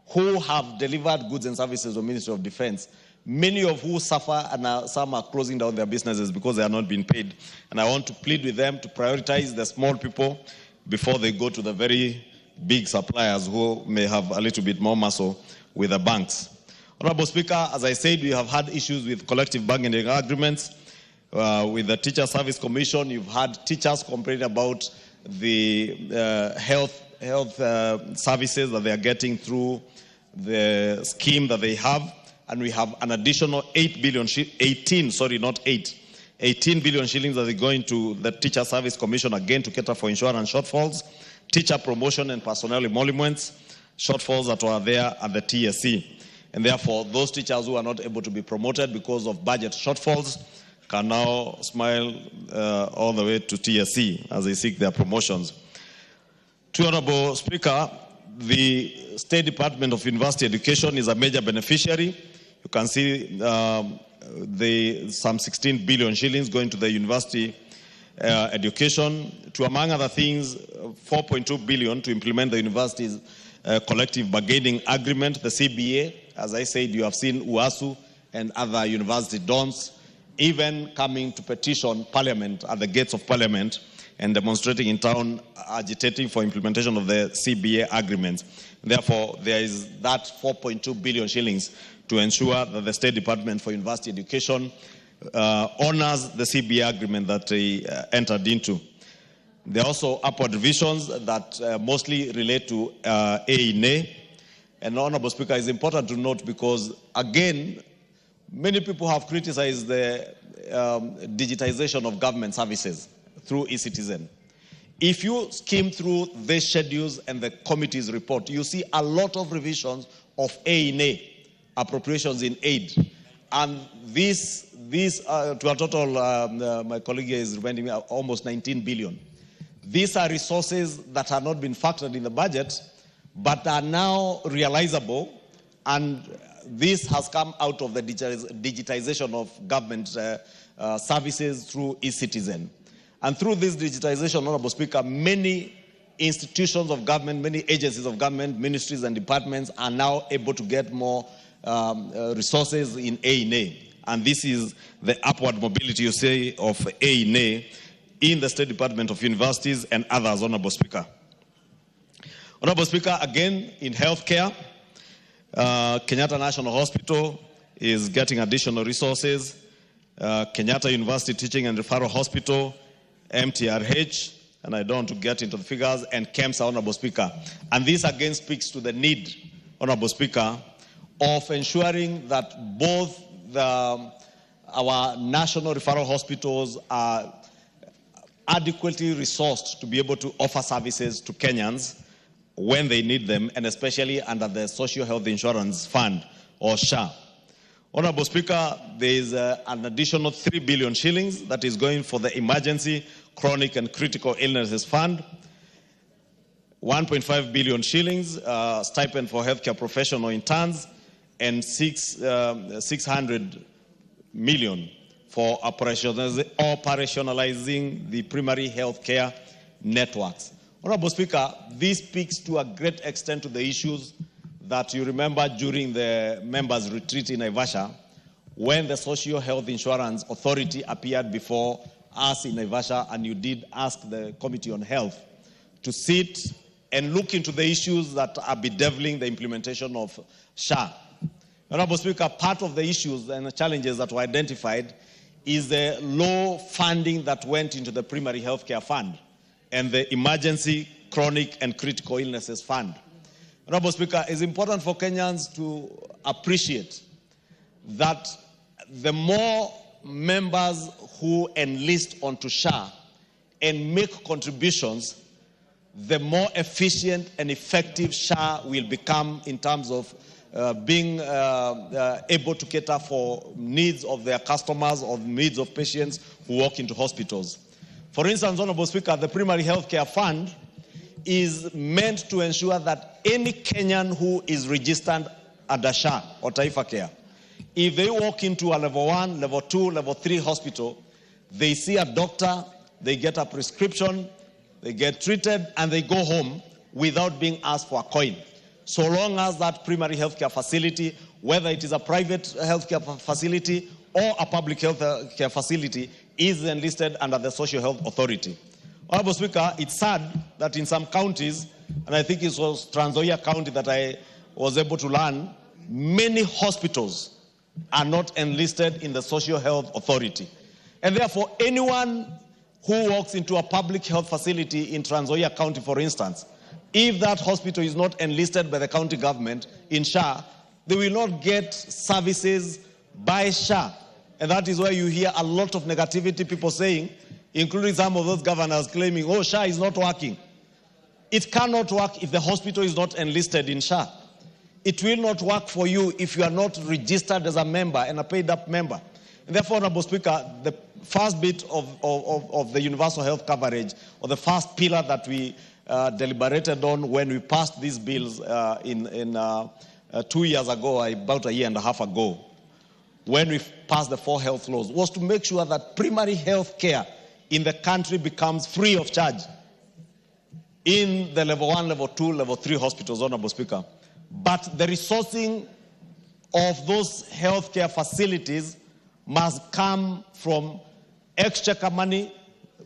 who have delivered goods and services to the Ministry of Defense, many of who suffer and some are closing down their businesses because they are not being paid. And I want to plead with them to prioritize the small people before they go to the very big suppliers who may have a little bit more muscle with the banks. Honorable Speaker, as I said, we have had issues with collective bargaining agreements. With the Teacher Service Commission, you've had teachers complain about the health services that they are getting through the scheme that they have. And we have an additional 18 billion shillings that are going to the Teacher Service Commission again to cater for insurance shortfalls. teacher promotion and personnel emoluments, shortfalls that were there at the TSC. And therefore, those teachers who are not able to be promoted because of budget shortfalls can now smile all the way to TSC as they seek their promotions. To Honorable Speaker, the State Department of University Education is a major beneficiary. You can see some 16 billion shillings going to the university education, to, among other things, 4.2 billion to implement the university's collective bargaining agreement, the CBA. As I said, you have seen UASU and other university dons even coming to petition Parliament at the gates of Parliament and demonstrating in town, agitating for implementation of the CBA agreements. Therefore, there is that 4.2 billion shillings to ensure that the State Department for University Education honors the CBA agreement that they entered into. There are also upward revisions that mostly relate to A&A. And Honorable Speaker, it's important to note because, again, many people have criticized the digitization of government services through eCitizen. If you skim through the schedules and the committee's report, you see a lot of revisions of A&A, appropriations in aid. And these to a total, my colleague is reminding me, almost 19 billion. These are resources that have not been factored in the budget, but are now realizable, and this has come out of the digitization of government services through eCitizen. And through this digitization, Honorable Speaker, many institutions of government, many agencies of government, ministries and departments are now able to get more resources in A&A. And this is the upward mobility, you say, of A&A in the State Department of Universities and others, Honorable Speaker. Honorable Speaker, again, in healthcare, Kenyatta National Hospital is getting additional resources. Kenyatta University Teaching and Referral Hospital, MTRH, and I don't want to get into the figures, and KEMSA, Honorable Speaker. And this again speaks to the need, Honorable Speaker, of ensuring that both our national referral hospitals are adequately resourced to be able to offer services to Kenyans when they need them, and especially under the Social Health Insurance Fund, or SHA. Honorable Speaker, there is an additional 3 billion shillings that is going for the Emergency, Chronic and Critical Illnesses Fund, 1.5 billion shillings, stipend for healthcare professional interns, and 600 million for operationalizing the primary healthcare networks. Honorable Speaker, this speaks to a great extent to the issues that you remember during the members' retreat in Naivasha, when the Social Health Insurance Authority appeared before us in Naivasha, and you did ask the Committee on Health to sit and look into the issues that are bedeviling the implementation of SHA. Honorable Speaker, part of the issues and the challenges that were identified is the low funding that went into the Primary Healthcare Fund and the Emergency, Chronic and Critical Illnesses Fund. Honorable Speaker, it's important for Kenyans to appreciate that the more members who enlist onto SHA and make contributions, the more efficient and effective SHA will become in terms of being able to cater for needs of their customers or needs of patients who walk into hospitals. For instance, Honorable Speaker, the Primary Healthcare Fund is meant to ensure that any Kenyan who is registered under SHA or Taifa Care, if they walk into a level 1, level 2, level 3 hospital, they see a doctor, they get a prescription, they get treated, and they go home without being asked for a coin. So long as that primary healthcare facility, whether it is a private healthcare facility or a public healthcare facility, is enlisted under the Social Health Authority. Honorable Speaker, it's sad that in some counties, and I think it was Trans Nzoia County that I was able to learn, many hospitals are not enlisted in the Social Health Authority. And therefore, anyone who walks into a public health facility in Trans Nzoia County, for instance, if that hospital is not enlisted by the county government in SHA, they will not get services by SHA. And that is why you hear a lot of negativity, people saying, including some of those governors claiming, oh, SHA is not working. It cannot work if the hospital is not enlisted in SHA. It will not work for you if you are not registered as a member and a paid-up member. And therefore, Honorable Speaker, the first bit of the universal health coverage, or the first pillar that we deliberated on when we passed these bills 2 years ago, about a year and a half ago, when we passed the 4 health laws, was to make sure that primary health care in the country becomes free of charge in the level 1, level 2, level 3 hospitals, Honorable Speaker. But the resourcing of those healthcare facilities must come from exchequer money,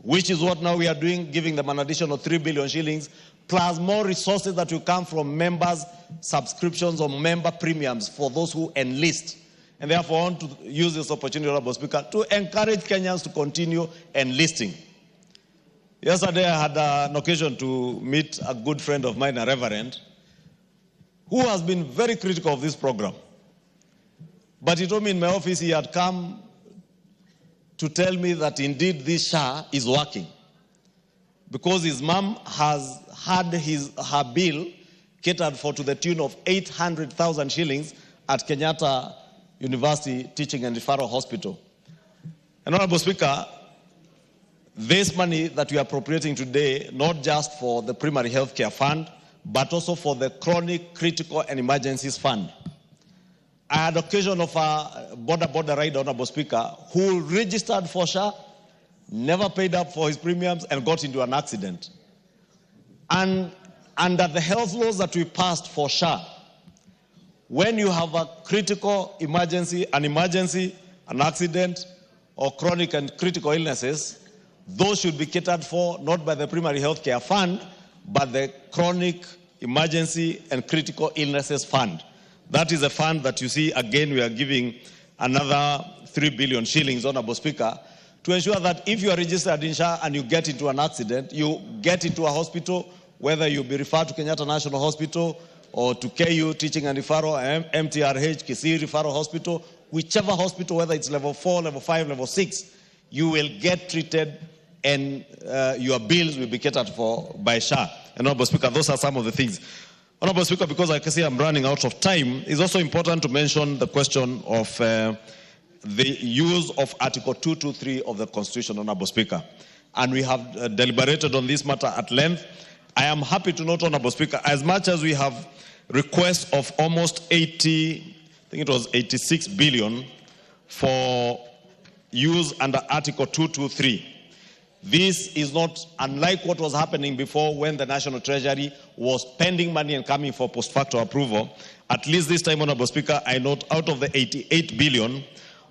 which is what now we are doing, giving them an additional 3 billion shillings, plus more resources that will come from members' subscriptions or member premiums for those who enlist. And therefore, I want to use this opportunity, Honorable Speaker, to encourage Kenyans to continue enlisting. Yesterday, I had an occasion to meet a good friend of mine, a reverend, who has been very critical of this program. But he told me in my office he had come to tell me that indeed this SHA is working, because his mom has had her bill catered for to the tune of 800,000 shillings at Kenyatta University Teaching and Referral Hospital. And Honorable Speaker, this money that we are appropriating today, not just for the primary health care fund, but also for the chronic, critical, and emergencies fund. I had occasion of a border rider, Honorable Speaker, who registered for SHA, never paid up for his premiums, and got into an accident. And under the health laws that we passed for SHA, when you have a critical emergency, an accident, or chronic and critical illnesses, those should be catered for not by the primary health care fund, but the chronic, emergency, and critical illnesses fund. That is a fund that you see, again, we are giving another 3 billion shillings, Honorable Speaker, to ensure that if you are registered in SHA and you get into an accident, you get into a hospital, whether you be referred to Kenyatta National Hospital or to KU Teaching and Referral, MTRH, Kisii Referral Hospital, whichever hospital, whether it's level 4, level 5, level 6, you will get treated and your bills will be catered for by SHA. And Honorable Speaker, those are some of the things. Honorable Speaker, because I can see I'm running out of time, it's also important to mention the question of the use of Article 223 of the Constitution, Honorable Speaker. And we have deliberated on this matter at length. I am happy to note, Honorable Speaker, as much as we have requests of almost 86 billion for use under Article 223. This is not unlike what was happening before when the National Treasury was spending money and coming for post facto approval. At least this time, Honorable Speaker, I note out of the 88 billion,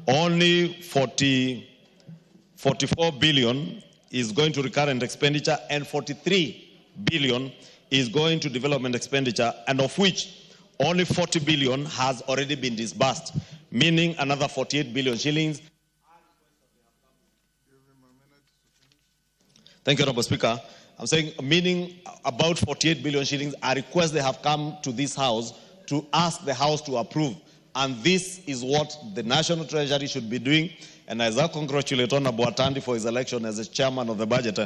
only 44 billion is going to recurrent expenditure and 43 billion is going to development expenditure, and of which only 40 billion has already been disbursed, meaning another 48 billion shillings. Thank you, Honorable Speaker. I'm saying, meaning about 48 billion shillings are requests they have come to this House to ask the House to approve. And this is what the National Treasury should be doing. And as I congratulate Honorable Atandi for his election as the chairman of the Budget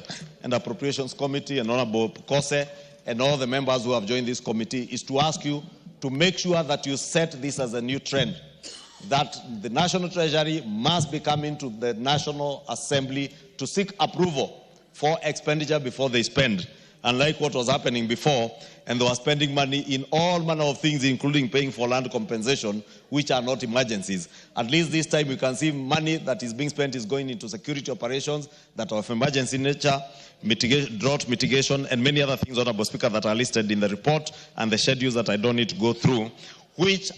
and Appropriations Committee, and Honorable Kose, and all the members who have joined this committee, is to ask you to make sure that you set this as a new trend, that the National Treasury must be coming to the National Assembly to seek approval for expenditure before they spend, unlike what was happening before, and they were spending money in all manner of things, including paying for land compensation, which are not emergencies. At least this time you can see money that is being spent is going into security operations that are of emergency nature, drought mitigation, and many other things, Honorable Speaker, that are listed in the report and the schedules that I don't need to go through, which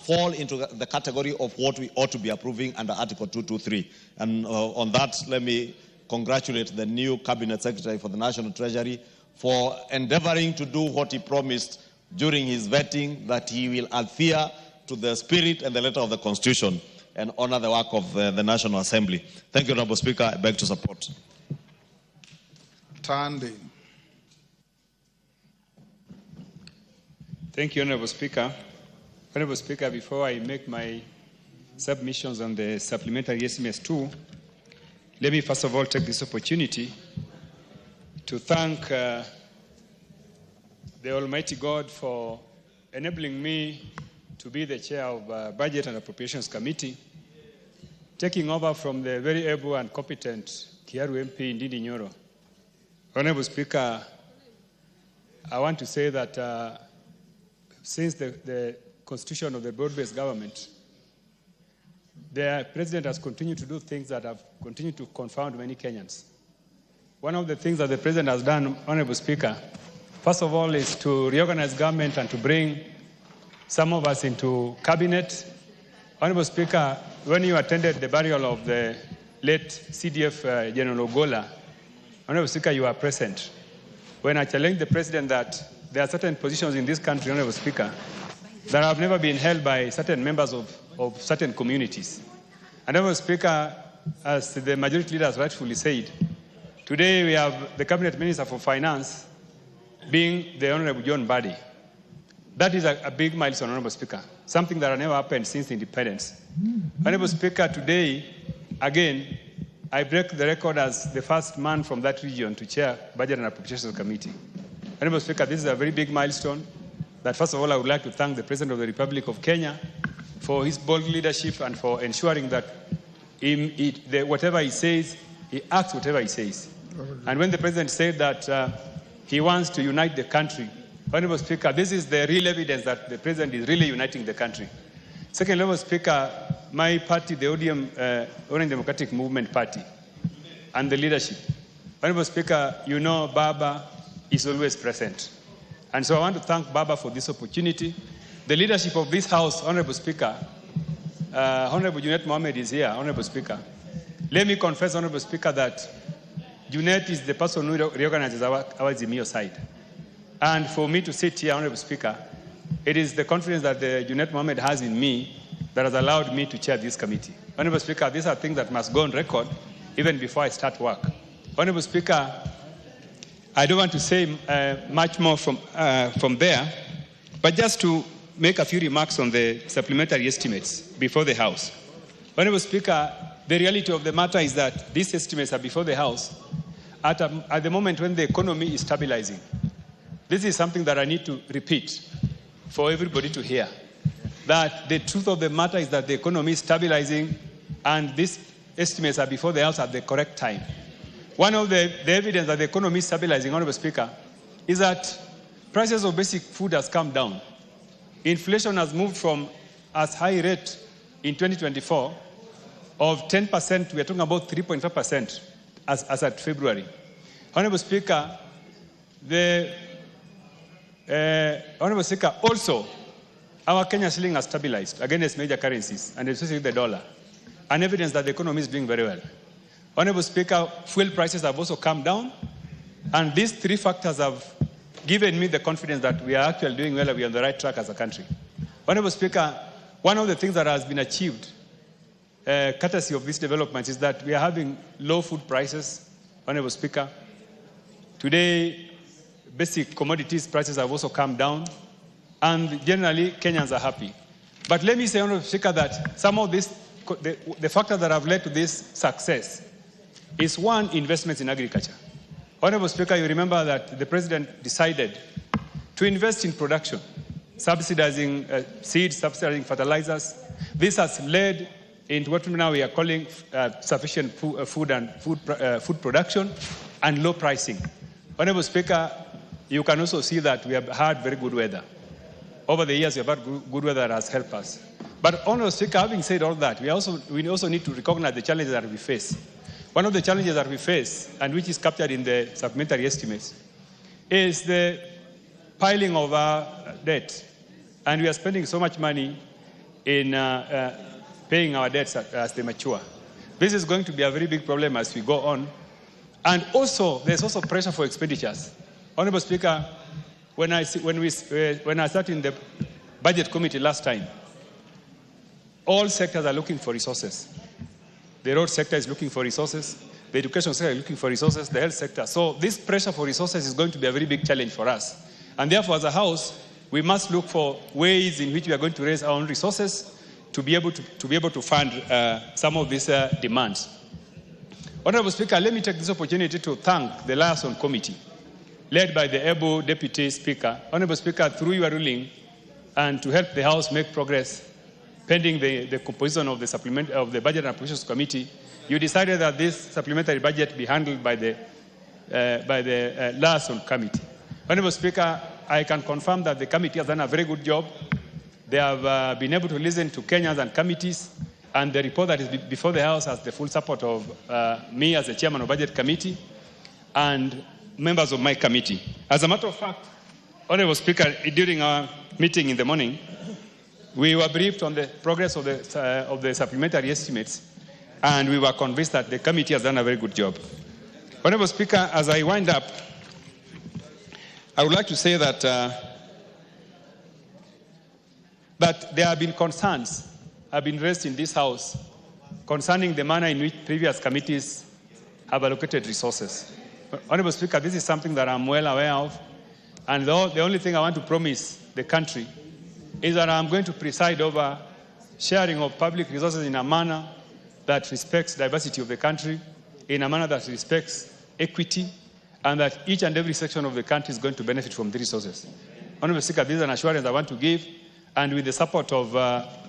fall into the category of what we ought to be approving under Article 223. And on that, let me congratulate the new Cabinet Secretary for the National Treasury for endeavoring to do what he promised during his vetting, that he will adhere to the spirit and the letter of the Constitution and honor the work of the National Assembly. Thank you, Honorable Speaker. I beg to support. Tandi. Thank you, Honorable Speaker. Honorable Speaker, before I make my submissions on the supplementary SMS 2, let me first of all take this opportunity to thank the Almighty God for enabling me to be the chair of Budget and Appropriations Committee, taking over from the very able and competent Kiaru MP Ndindi Nyoro. Honorable Speaker, I want to say that since the constitution of the broad-based government, the president has continued to do things that have continued to confound many Kenyans. One of the things that the president has done, Honorable Speaker, first of all, is to reorganize government and to bring some of us into cabinet. Honorable Speaker, when you attended the burial of the late CDF General Ogola, Honorable Speaker, you were present. When I challenged the president that there are certain positions in this country, Honorable Speaker, that have never been held by certain members of certain communities. And Honorable Speaker, as the majority leader has rightfully said, today we have the Cabinet Minister for Finance being the Honorable John Badi. That is a big milestone, Honorable Speaker, something that has never happened since independence. Honorable Speaker, today, again, I break the record as the first man from that region to chair Budget and Appropriations Committee. Honorable Speaker, this is a very big milestone that, first of all, I would like to thank the President of the Republic of Kenya for his bold leadership and for ensuring that whatever he says, he acts whatever he says. And when the President said that he wants to unite the country, Honorable Speaker, this is the real evidence that the President is really uniting the country. Second, Honorable Speaker, my party, the ODM, Orange Democratic Movement Party, and the leadership. Honorable Speaker, you know Baba is always present. And so I want to thank Baba for this opportunity. The leadership of this House, Honorable Speaker, Honorable Junet Mohammed is here, Honorable Speaker. Let me confess, Honorable Speaker, that Junet is the person who reorganizes our Zimio side. And for me to sit here, Honorable Speaker, it is the confidence that the Junet Mohammed has in me that has allowed me to chair this committee. Honorable Speaker, these are things that must go on record even before I start work. Honorable Speaker, I don't want to say much more from there, but just to make a few remarks on the supplementary estimates before the House. Honorable Speaker, the reality of the matter is that these estimates are before the House at the moment when the economy is stabilizing. This is something that I need to repeat for everybody to hear. That the truth of the matter is that the economy is stabilizing and these estimates are before the House at the correct time. One of the evidence that the economy is stabilizing, Honorable Speaker, is that prices of basic food has come down. Inflation has moved from as high rate in 2024 of 10%, we are talking about 3.5% as at February. Honorable Speaker, Honorable Speaker, also, our Kenya shilling has stabilized against major currencies, and especially the dollar, and evidence that the economy is doing very well. Honorable Speaker, fuel prices have also come down, and these three factors have given me the confidence that we are actually doing well and we are on the right track as a country. Honorable Speaker, one of the things that has been achieved, courtesy of these developments, is that we are having low food prices. Honorable Speaker, today, basic commodities prices have also come down, and generally, Kenyans are happy. But let me say, Honorable Speaker, that some of this, the factors that have led to this success is one, investments in agriculture. Honorable Speaker, you remember that the President decided to invest in production, subsidizing seeds, subsidizing fertilizers. This has led into what now we are calling sufficient food production and low pricing. Honorable Speaker, you can also see that we have had very good weather. Over the years, we have had good weather that has helped us. But, Honorable Speaker, having said all that, we also need to recognize the challenges that we face. One of the challenges that we face, and which is captured in the supplementary estimates, is the piling of our debt. And we are spending so much money in paying our debts as they mature. This is going to be a very big problem as we go on. And also, there's also pressure for expenditures. Honorable Speaker, when I sat in the Budget Committee last time, all sectors are looking for resources. The road sector is looking for resources. The education sector is looking for resources. The health sector. So this pressure for resources is going to be a very big challenge for us. And therefore, as a House, we must look for ways in which we are going to raise our own resources to be able to fund some of these demands. Honorable Speaker, let me take this opportunity to thank the Liaison Committee led by the able Deputy Speaker. Honorable Speaker, through your ruling and to help the House make progress pending the composition of the Budget and Appropriations Committee, you decided that this supplementary budget be handled by the liaison committee. Honorable Speaker, I can confirm that the committee has done a very good job. They have been able to listen to Kenyans and committees, and the report that is before the House has the full support of me as the chairman of Budget Committee and members of my committee. As a matter of fact, Honorable Speaker, during our meeting in the morning, we were briefed on the progress of the supplementary estimates, and we were convinced that the committee has done a very good job. Honorable Speaker, as I wind up, I would like to say that that there have been concerns have been raised in this House concerning the manner in which previous committees have allocated resources. Honorable Speaker, this is something that I'm well aware of, and the only thing I want to promise the country is that I'm going to preside over sharing of public resources in a manner that respects diversity of the country, in a manner that respects equity, and that each and every section of the country is going to benefit from the resources. Honorable Speaker, this is an assurance I want to give, and with the support of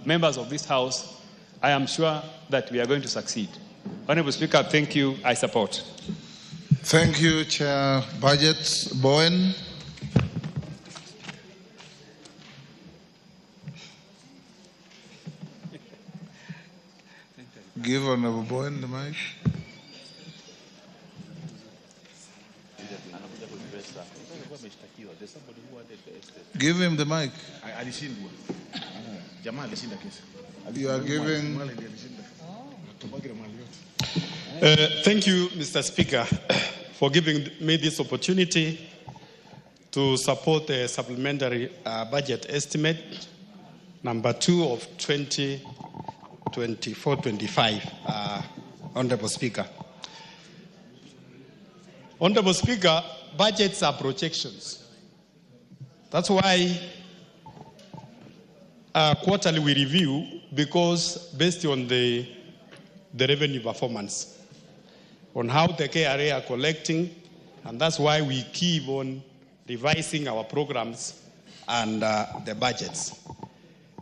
members of this House, I am sure that we are going to succeed. Honorable Speaker, thank you. I support. Thank you, Chair Budget Bowen. Give Honorable Bowen the mic. Give him the mic. You are giving. Thank you, Mr. Speaker, for giving me this opportunity to support the supplementary budget estimate number 2 of 2024-25, Honorable Speaker. Honorable Speaker, budgets are projections. That's why quarterly we review, because based on the revenue performance, on how the KRA are collecting, and that's why we keep on revising our programs and the budgets.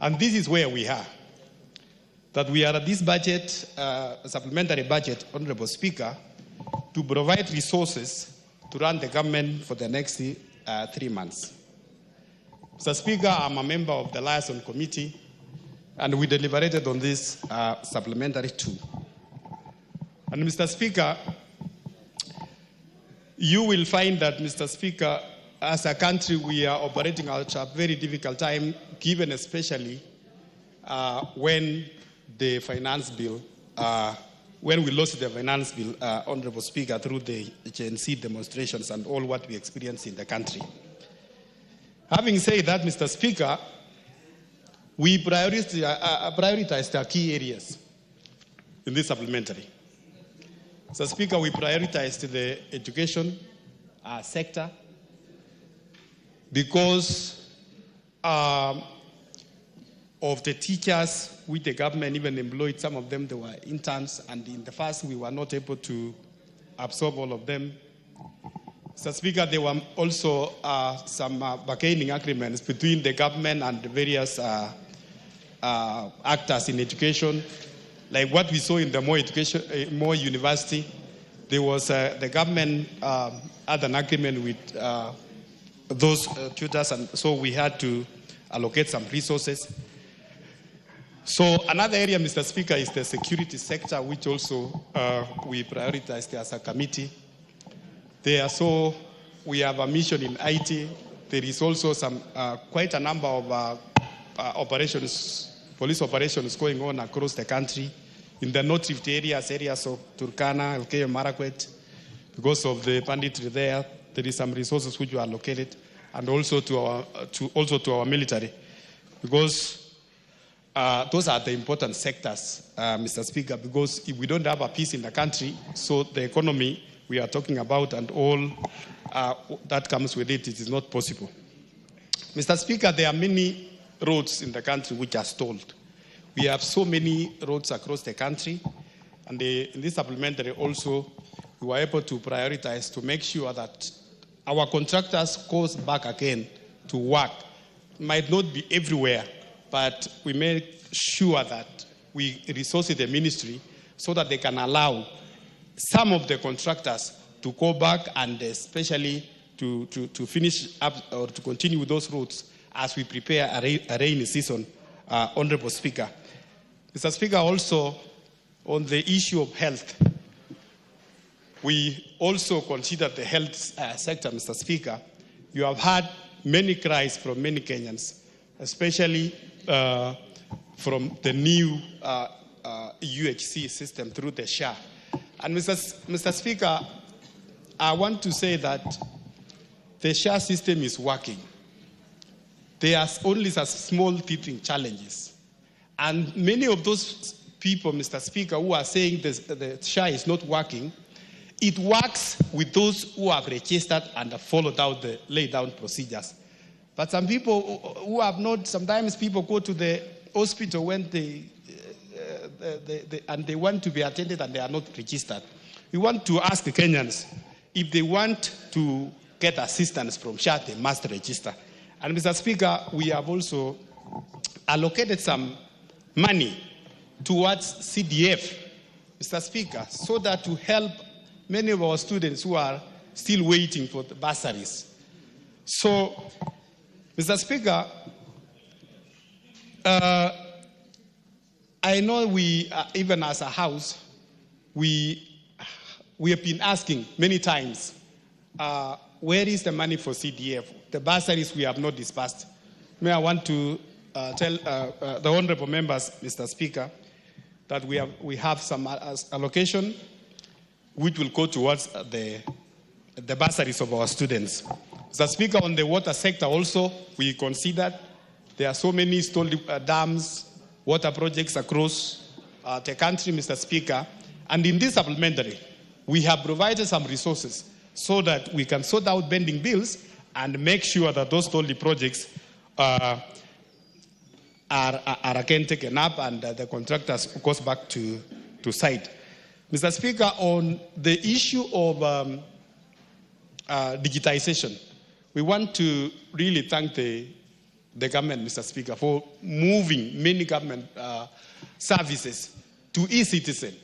And this is where we are. That we are at this budget, supplementary budget, Honorable Speaker, to provide resources to run the government for the next 3 months. Mr. Speaker, I'm a member of the Liaison Committee, and we deliberated on this supplementary too. And Mr. Speaker, you will find that, Mr. Speaker, as a country, we are operating at a very difficult time, given especially when the finance bill, when we lost the finance bill, Honorable Speaker, through the Gen Z demonstrations and all what we experienced in the country. Having said that, Mr. Speaker, we prioritized our key areas in this supplementary. Mr. Speaker, we prioritized the education sector because of the teachers which the government even employed. Some of them, they were interns, and in the past we were not able to absorb all of them. Mr. Speaker, there were also some bargaining agreements between the government and the various actors in education. Like what we saw in the Moi University, there was the government had an agreement with those tutors, and so we had to allocate some resources. So another area, Mr. Speaker, is the security sector, which also we prioritized as a committee. So we have a mission in IT. There is also some quite a number of operations, police operations going on across the country. In the North Rift areas of Turkana, Elgeyo Marakwet, because of the banditry there is some resources which were allocated, and also to our military, because those are the important sectors, Mr. Speaker, because if we don't have a peace in the country, so the economy we are talking about and all that comes with it is not possible. Mr. Speaker, there are many roads in the country which are stalled. We have so many roads across the country, and in this supplementary also, we were able to prioritize to make sure that our contractors goes back again to work. Might not be everywhere, but we make sure that we resource the ministry so that they can allow some of the contractors to go back and especially to finish up or to continue with those routes as we prepare a rainy season, Honorable Speaker. Mr. Speaker, also on the issue of health, we also consider the health sector, Mr. Speaker. You have had many cries from many Kenyans, especially from the new UHC system through the SHA. And Mr. Speaker, I want to say that the SHA system is working. There are only such small teething challenges. And many of those people, Mr. Speaker, who are saying the SHA is not working, it works with those who have registered and have followed out the laid down procedures. But some people who have not, sometimes people go to the hospital when they want to be attended and they are not registered. We want to ask the Kenyans, if they want to get assistance from SHA, they must register. And Mr. Speaker, we have also allocated some money towards CDF, Mr. Speaker, so that to help many of our students who are still waiting for the bursaries. So, Mr. Speaker, I know we, even as a house, we have been asking many times, where is the money for CDF? The bursaries we have not disbursed. May I want to tell the honorable members, Mr. Speaker, that we have some allocation which will go towards the bursaries of our students. Mr. Speaker, on the water sector also, we considered there are so many stalled dams, water projects across the country, Mr. Speaker, and in this supplementary, we have provided some resources so that we can sort out pending bills and make sure that those stalled projects are again taken up and the contractors goes back to site. Mr. Speaker, on the issue of digitization, we want to really thank the government, Mr. Speaker, for moving many government services to e-citizen.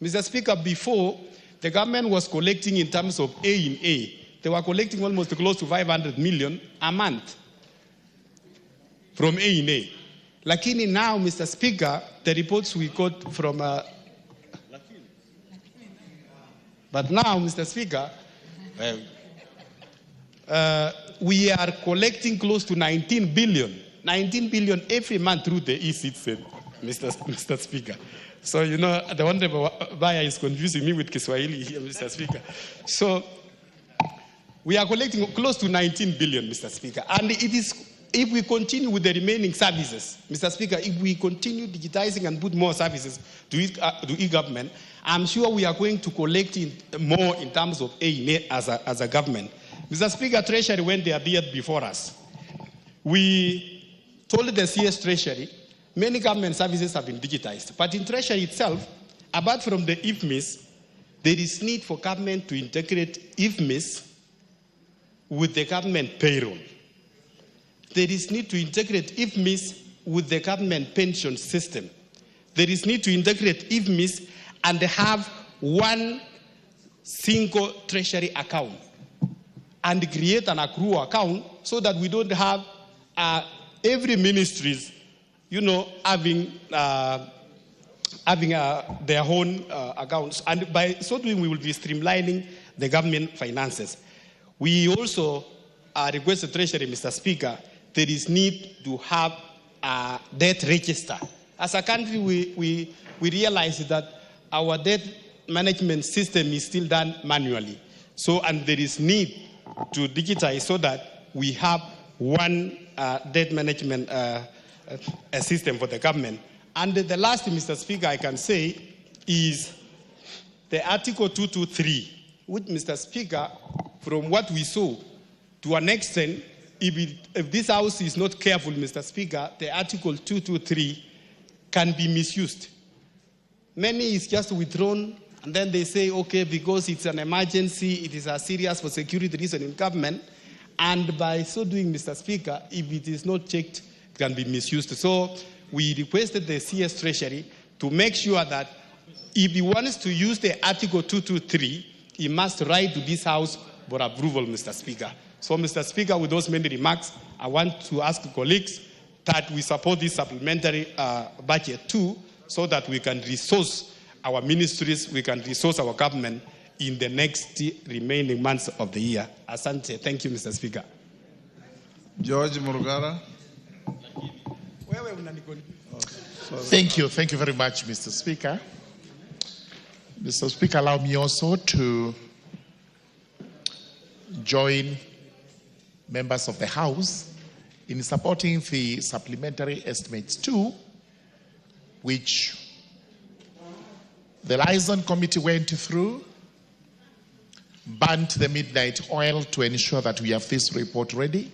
Mr. Speaker, before, the government was collecting in terms of A. They were collecting almost close to 500 million a month from A. Lakini now, Mr. Speaker, the reports we got from... but now, Mr. Speaker, we are collecting close to 19 billion every month through the e-citizen, Mr. Speaker. So, you know, the honorable buyer is confusing me with Kiswahili here, Mr. Speaker. So, we are collecting close to 19 billion, Mr. Speaker. And it is, if we continue with the remaining services, Mr. Speaker, if we continue digitizing and put more services to e-government, I'm sure we are going to collect more in terms of A as a government. Mr. Speaker, Treasury, when they appeared before us, we told the CS Treasury, many government services have been digitized. But in Treasury itself, apart from the IFMIS, there is need for government to integrate IFMIS with the government payroll. There is need to integrate IFMIS with the government pension system. There is need to integrate IFMIS and have one single treasury account and create an accrual account so that we don't have every ministries, you know, having their own accounts. And by so doing, we will be streamlining the government finances. We also request the Treasury, Mr. Speaker, there is need to have a debt register. As a country, we realize that our debt management system is still done manually. So, and there is need to digitize so that we have one debt management system for the government. And the last, Mr. Speaker, I can say is the Article 223, which, Mr. Speaker, from what we saw, to an extent, if this House is not careful, Mr. Speaker, the Article 223 can be misused. Money is just withdrawn And then they say, okay, because it's an emergency, it is as serious for security reason in government. And by so doing, Mr. Speaker, if it is not checked, it can be misused. So we requested the CS Treasury to make sure that if he wants to use the Article 223, he must write to this House for approval, Mr. Speaker. So, Mr. Speaker, with those many remarks, I want to ask colleagues that we support this supplementary budget too, so that we can resource our ministries, we can resource our government in the next remaining months of the year. Asante. Thank you, Mr. Speaker. George Murugara. Thank you. Thank you very much, Mr. Speaker. Mr. Speaker, allow me also to join members of the House in supporting the supplementary estimates too, which the liaison committee went through, burnt the midnight oil to ensure that we have this report ready,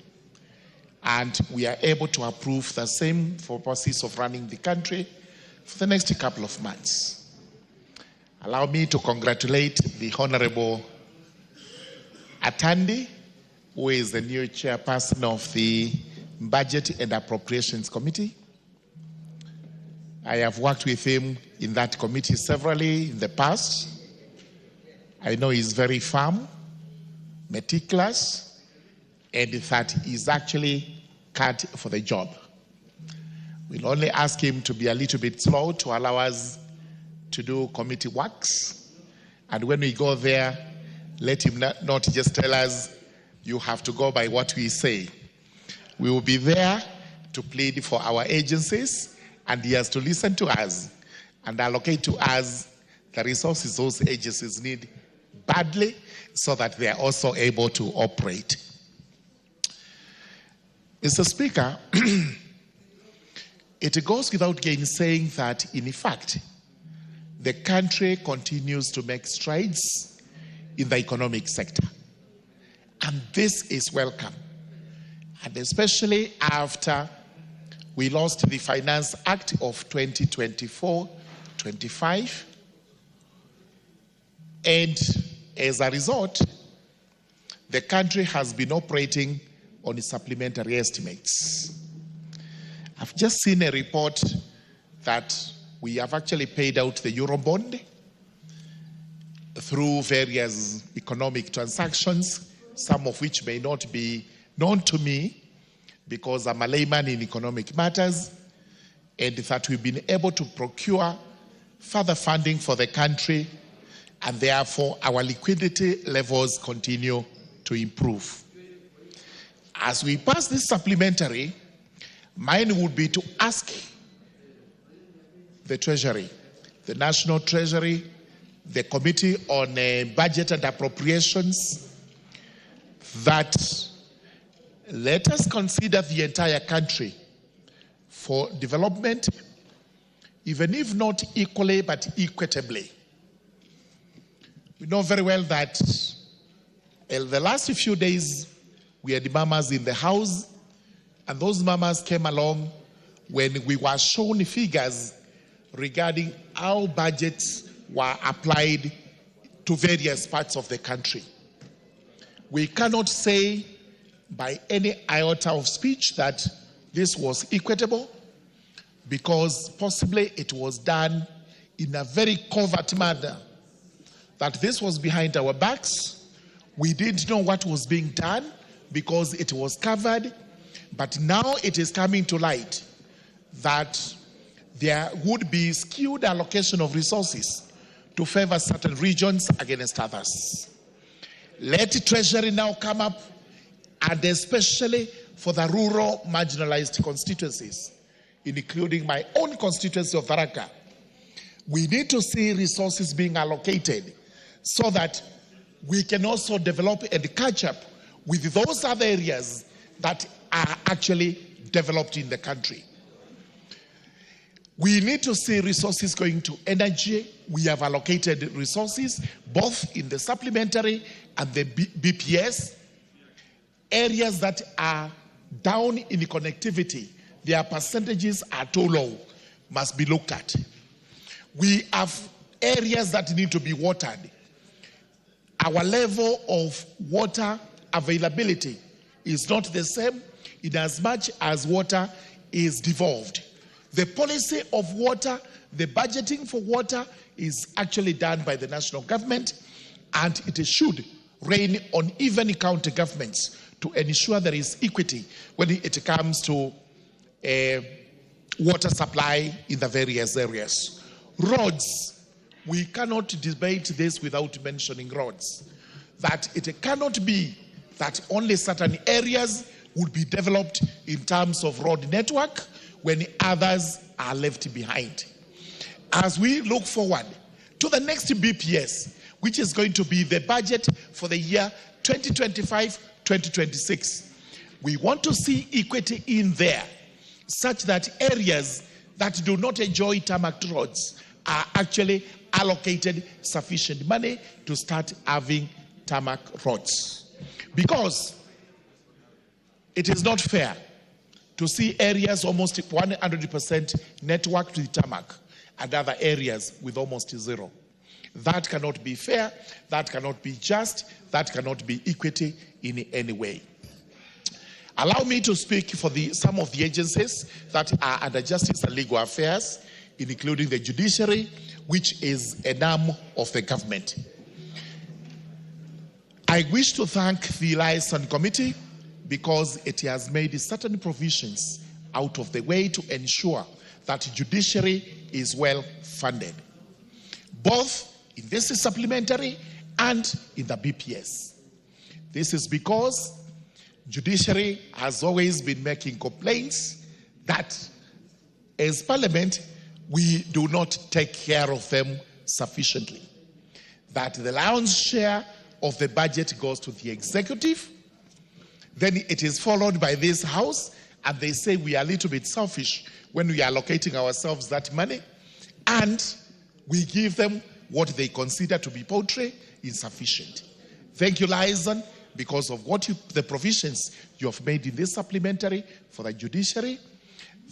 and we are able to approve the same for purposes of running the country for the next couple of months. Allow me to congratulate the Honorable Atandi, who is the new chairperson of the Budget and Appropriations Committee. I have worked with him in that committee severally in the past. I know he's very firm, meticulous, and that he's actually cut for the job. We'll only ask him to be a little bit slow to allow us to do committee works. And when we go there, let him not just tell us, you have to go by what we say. We will be there to plead for our agencies, and he has to listen to us and allocate to us the resources those agencies need badly so that they are also able to operate. Mr. Speaker, it goes without gainsaying that, in fact, the country continues to make strides in the economic sector. And this is welcome. And especially after we lost the Finance Act of 2024-25. And as a result, the country has been operating on its supplementary estimates. I've just seen a report that we have actually paid out the Eurobond through various economic transactions, some of which may not be known to me because I'm a layman in economic matters, and that we've been able to procure further funding for the country, and therefore our liquidity levels continue to improve. As we pass this supplementary, mine would be to ask the Treasury, the National Treasury, the Committee on Budget and Appropriations, that let us consider the entire country for development, even if not equally, but equitably. We know very well that the last few days we had mamas in the House, and those mamas came along when we were shown figures regarding how budgets were applied to various parts of the country. We cannot say by any iota of speech that this was equitable, because possibly it was done in a very covert manner, that this was behind our backs. We didn't know what was being done because it was covered, but now it is coming to light that there would be skewed allocation of resources to favor certain regions against others. Let Treasury now come up, and especially for the rural marginalized constituencies, including my own constituency of Tharaka, we need to see resources being allocated so that we can also develop and catch up with those other areas that are actually developed in the country. We need to see resources going to energy. We have allocated resources both in the supplementary and the BPS. Areas that are down in connectivity, their percentages are too low, must be looked at. We have areas that need to be watered, our level of water availability is not the same in as much as water is devolved. The policy of water, the budgeting for water is actually done by the national government, and it should reign on even county governments to ensure there is equity when it comes to water supply in the various areas. Roads, we cannot debate this without mentioning roads. That it cannot be that only certain areas would be developed in terms of road network when others are left behind. As we look forward to the next BPS, which is going to be the budget for the year 2025-2026, we want to see equity in there, such that areas that do not enjoy tarmac roads are actually allocated sufficient money to start having tarmac roads. Because it is not fair to see areas almost 100% networked with tarmac and other areas with almost zero. That cannot be fair, that cannot be just, that cannot be equity in any way. Allow me to speak for some of the agencies that are under justice and legal affairs, including the judiciary, which is an arm of the government. I wish to thank the Liaison Committee because it has made certain provisions out of the way to ensure that judiciary is well funded, both in this supplementary and in the BPS. This is because judiciary has always been making complaints that as Parliament, we do not take care of them sufficiently. That the lion's share of the budget goes to the executive, then it is followed by this House, and they say we are a little bit selfish when we are allocating ourselves that money, and we give them what they consider to be paltry, insufficient. Thank you, Liaison, because of the provisions you have made in this supplementary for the judiciary.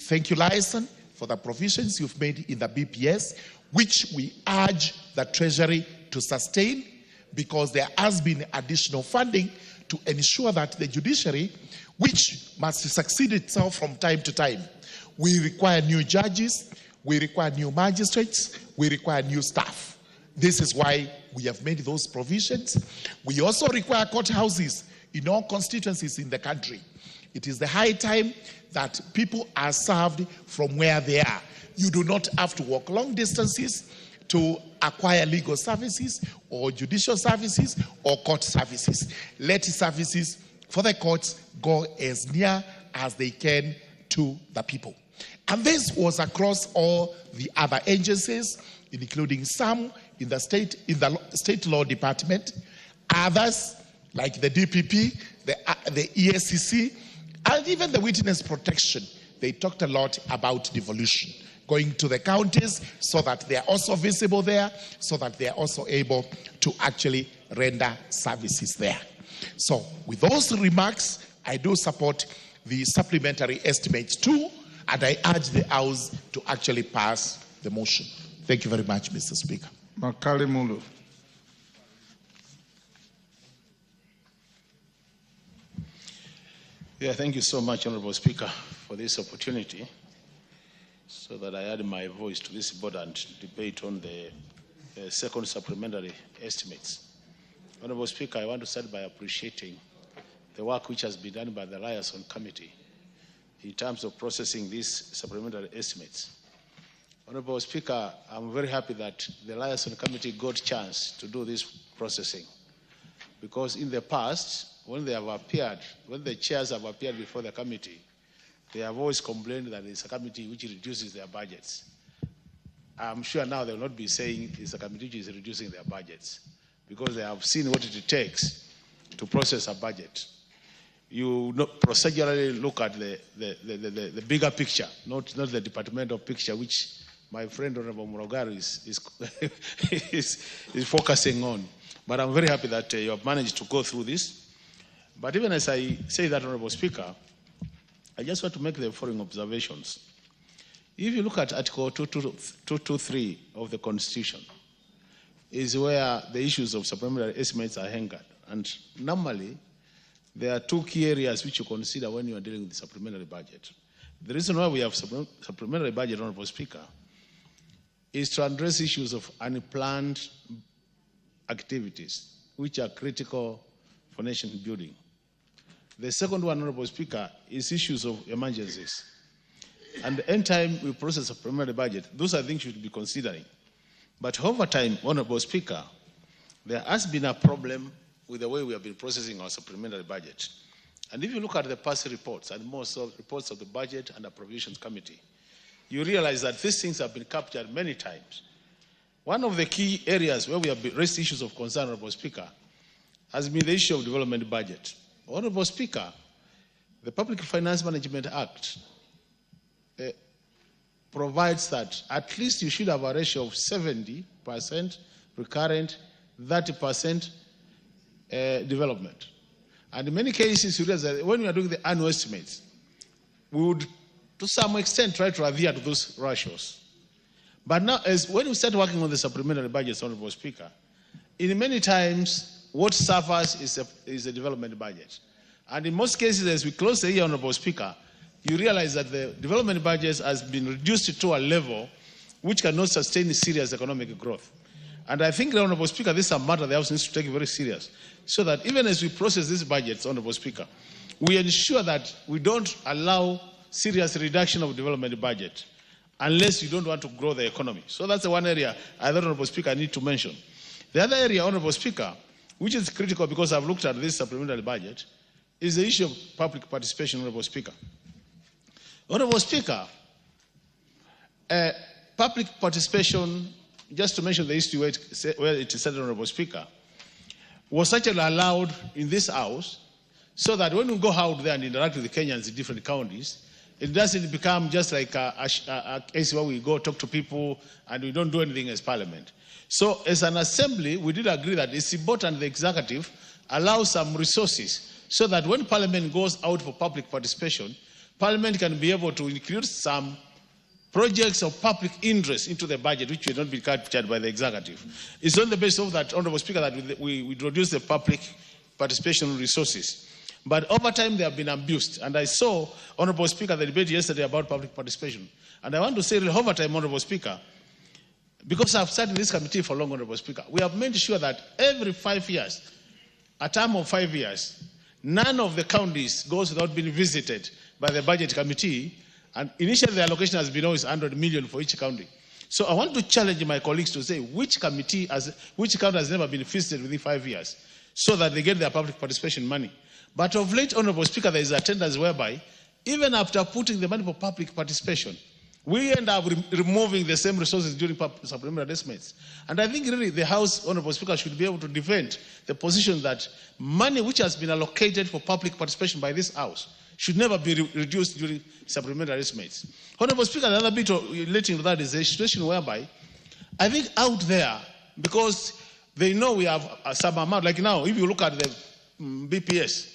Thank you, Liaison, for the provisions you've made in the BPS, which we urge the Treasury to sustain, because there has been additional funding to ensure that the judiciary, which must succeed itself from time to time, we require new judges, we require new magistrates, we require new staff. This is why we have made those provisions. We also require courthouses in all constituencies in the country. It is the high time that people are served from where they are. You do not have to walk long distances to acquire legal services or judicial services or court services. Let services for the courts go as near as they can to the people. And this was across all the other agencies, including some in the state law department, others like the DPP, the ESCC, and even the witness protection. They talked a lot about devolution, going to the counties so that they are also visible there, so that they are also able to actually render services there. So with those remarks, I do support the supplementary estimates too, and I urge the House to actually pass the motion. Thank you very much, Mr. Speaker. Makali Mulu. Yeah, thank you so much, Honorable Speaker, for this opportunity, so that I add my voice to this important debate on the second supplementary estimates. Honorable Speaker, I want to start by appreciating the work which has been done by the Liaison Committee in terms of processing these supplementary estimates. Honorable Speaker, I'm very happy that the Liaison Committee got a chance to do this processing, because in the past, when they have appeared, when the chairs have appeared before the committee, they have always complained that it's a committee which reduces their budgets. I'm sure now they will not be saying it's a committee which is reducing their budgets, because they have seen what it takes to process a budget. You procedurally look at the bigger picture, not the departmental picture, which my friend Honorable Murogaru is focusing on. But I'm very happy that you have managed to go through this. But even as I say that, Honorable Speaker, I just want to make the following observations. If you look at Article 223 of the Constitution, is where the issues of supplementary estimates are anchored. And normally, there are two key areas which you consider when you are dealing with the supplementary budget. The reason why we have supplementary budget, Honorable Speaker, is to address issues of unplanned activities which are critical for nation building. The second one, Honorable Speaker, is issues of emergencies. And anytime we process a supplementary budget, those are things you should be considering. But over time, Honorable Speaker, there has been a problem with the way we have been processing our supplementary budget. And if you look at the past reports and most of reports of the Budget and Appropriations Committee, you realize that these things have been captured many times. One of the key areas where we have raised issues of concern, Honorable Speaker, has been the issue of development budget. Honorable Speaker, the Public Finance Management Act provides that at least you should have a ratio of 70% recurrent, 30% development. And in many cases, you realize that when we are doing the annual estimates, we would, to some extent, try to adhere to those ratios. But now, when we start working on the supplementary budgets, Honorable Speaker, in many times, what suffers is a development budget. And in most cases, as we close the year, Honorable Speaker, you realize that the development budget has been reduced to a level which cannot sustain serious economic growth. And I think, Honorable Speaker, this is a matter the House needs to take very serious, so that even as we process these budgets, Honorable Speaker, we ensure that we don't allow serious reduction of development budget unless you don't want to grow the economy. So that's the one area I thought, Honorable Speaker, I need to mention. The other area, Honorable Speaker, which is critical because I've looked at this supplementary budget, is the issue of public participation, Honorable Speaker. Honorable Speaker, public participation, just to mention the issue where it is said, Honorable Speaker, was actually allowed in this House so that when we go out there and interact with the Kenyans in different counties, it doesn't become just like a case where we go talk to people and we don't do anything as Parliament. So as an assembly, we did agree that it's important the executive allows some resources so that when Parliament goes out for public participation, Parliament can be able to include some projects of public interest into the budget which will not be captured by the executive. It's on the basis of that, Honorable Speaker, that we introduce the public participation resources. But over time, they have been abused. And I saw, Honorable Speaker, the debate yesterday about public participation. And I want to say, over time, Honorable Speaker, because I've sat in this committee for long, Honorable Speaker, we have made sure that every 5 years, a term of 5 years, none of the counties goes without being visited by the budget committee. And initially, the allocation has been always 100 million for each county. So I want to challenge my colleagues to say which county has never been visited within 5 years so that they get their public participation money. But of late, Honorable Speaker, there is a tendency whereby even after putting the money for public participation, we end up removing the same resources during supplementary estimates. And I think really the House, Honorable Speaker, should be able to defend the position that money which has been allocated for public participation by this House should never be reduced during supplementary estimates. Honorable Speaker, the other bit relating to that is a situation whereby I think out there, because they know we have some amount, like now, if you look at the BPS,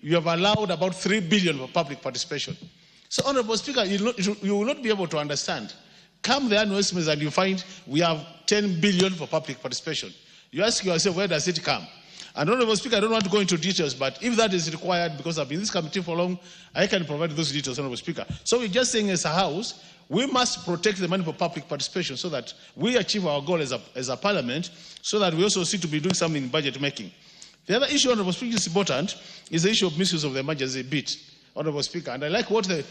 you have allowed about 3 billion for public participation. So, Honorable Speaker, you will not be able to understand. Come the annual estimates and you find we have 10 billion for public participation. You ask yourself, where does it come? And Honorable Speaker, I don't want to go into details, but if that is required, because I've been in this committee for long, I can provide those details, Honorable Speaker. So we're just saying as a House, we must protect the money for public participation so that we achieve our goal as a Parliament, so that we also see to be doing something in budget making. The other issue, Honorable Speaker, is important, is the issue of misuse of the emergency bit, Honorable Speaker. And I like what the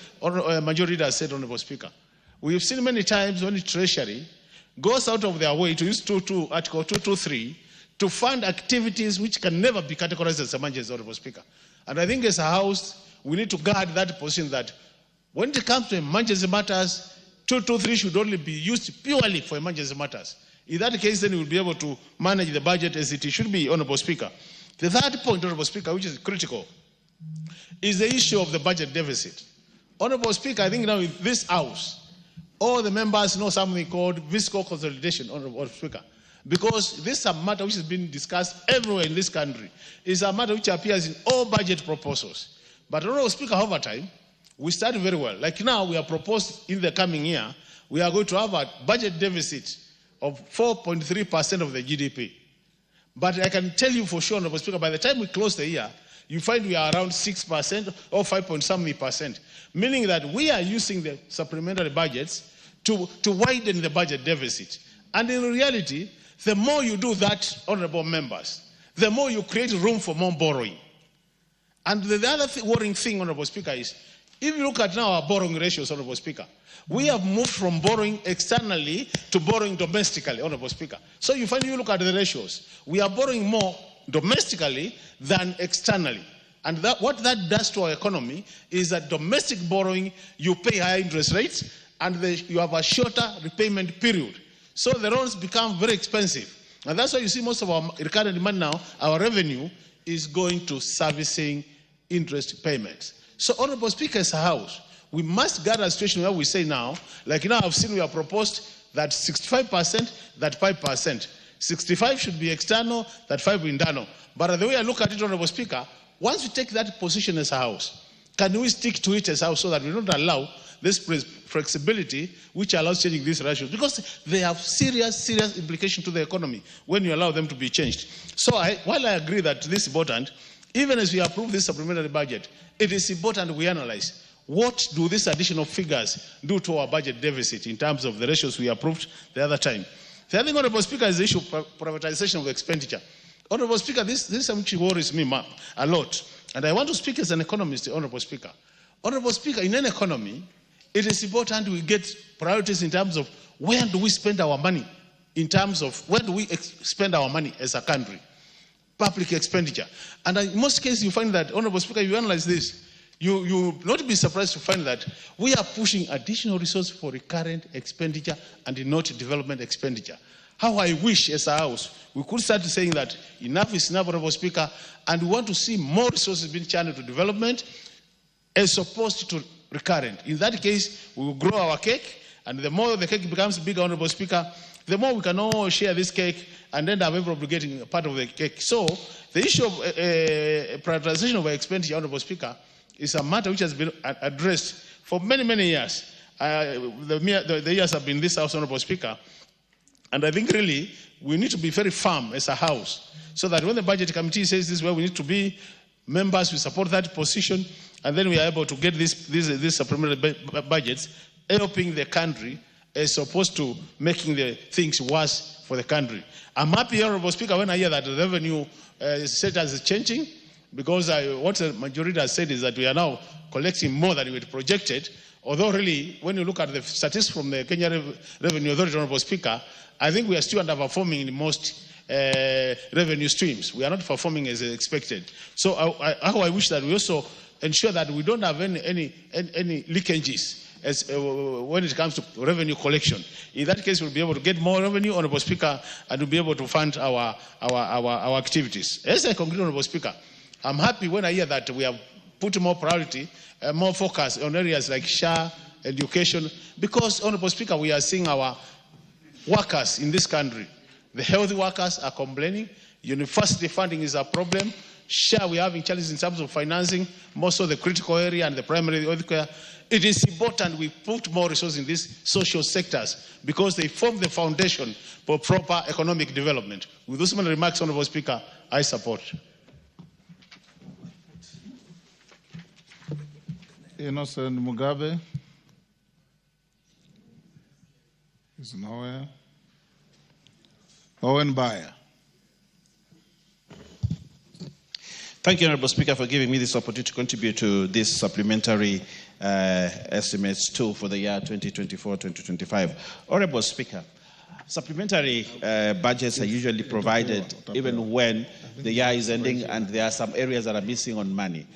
majority leader said, Honorable Speaker. We've seen many times when the Treasury goes out of their way to use Article 223 to fund activities which can never be categorized as emergency, Honorable Speaker. And I think as a House, we need to guard that position that when it comes to emergency matters, 223 should only be used purely for emergency matters. In that case, then we will be able to manage the budget as it should be, Honorable Speaker. The third point, Honorable Speaker, which is critical, is the issue of the budget deficit. Honorable Speaker, I think now in this House, all the members know something called fiscal consolidation, Honorable Speaker, because this is a matter which has been discussed everywhere in this country. It's a matter which appears in all budget proposals. But Honorable Speaker, over time, we started very well. Like now, we have proposed in the coming year, we are going to have a budget deficit of 4.3% of the GDP. But I can tell you for sure, Honorable Speaker, by the time we close the year, you find we are around 6% or 5.something%, meaning that we are using the supplementary budgets to widen the budget deficit. And in reality, the more you do that, honorable members, the more you create room for more borrowing. And the other worrying thing, Honorable Speaker, is if you look at now our borrowing ratios, Honorable Speaker, we have moved from borrowing externally to borrowing domestically, Honorable Speaker. So you find, you look at the ratios, we are borrowing more domestically than externally. And what that does to our economy is that domestic borrowing, you pay higher interest rates, and you have a shorter repayment period. So the loans become very expensive. And that's why you see most of our recurrent demand now, our revenue is going to servicing interest payments. So, Honorable Speaker, as a House, we must guard a situation where we say now, like now I've seen we have proposed that 65%, that 5%. 65 should be external, that 5 internal. But the way I look at it, Honorable Speaker, once we take that position as a House, can we stick to it as a House so that we don't allow this flexibility which allows changing these ratios? Because they have serious implications to the economy when you allow them to be changed. So while I agree that this is important, even as we approve this supplementary budget, it is important we analyze what do these additional figures do to our budget deficit in terms of the ratios we approved the other time. The other thing, Honorable Speaker, is the issue of privatization of expenditure. Honorable Speaker, this is something which worries me a lot. And I want to speak as an economist, Honorable Speaker. Honorable Speaker, in an economy, it is important we get priorities in terms of where do we spend our money, in terms of where do we spend our money as a country, public expenditure. And in most cases, you find that, Honorable Speaker, you analyze this, you will not be surprised to find that we are pushing additional resources for recurrent expenditure and not development expenditure. How I wish as a House we could start saying that enough is enough, Honorable Speaker, and we want to see more resources being channeled to development as opposed to recurrent. In that case, we will grow our cake, and the more the cake becomes bigger, Honorable Speaker, the more we can all share this cake and end up everybody getting a part of the cake. So the issue of prioritization of expenditure, Honorable Speaker, is a matter which has been addressed for many, many years. The years have been in this House, Honorable Speaker, and I think really we need to be very firm as a House so that when the Budget Committee says this is where we need to be, members will support that position, and then we are able to get these supplementary budgets helping the country as opposed to making the things worse for the country. I'm happy, Honorable Speaker, when I hear that the revenue status is changing, because what the majority has said is that we are now collecting more than we had projected, although really, when you look at the statistics from the Kenya Revenue Authority, Honorable Speaker, I think we are still underperforming in most revenue streams. We are not performing as expected. So I wish that we also ensure that we don't have any leakages as when it comes to revenue collection. In that case, we'll be able to get more revenue, Honorable Speaker, and we'll be able to fund our activities. As I conclude, Honorable Speaker, I'm happy when I hear that we have put more priority, more focus on areas like SHA, education, because, Honorable Speaker, we are seeing our workers in this country. The healthy workers are complaining. University funding is a problem. SHA, we are having challenges in terms of financing, more so the critical area and the primary health care. It is important we put more resources in these social sectors because they form the foundation for proper economic development. With those many remarks, Honorable Speaker, I support. Innocent Mugabe is nowhere. Owen Bayer. Thank you, Honorable Speaker, for giving me this opportunity to contribute to this supplementary estimates tool for the year 2024-2025. Honorable Speaker, supplementary budgets are usually provided even when the year is ending and there are some areas that are missing on money.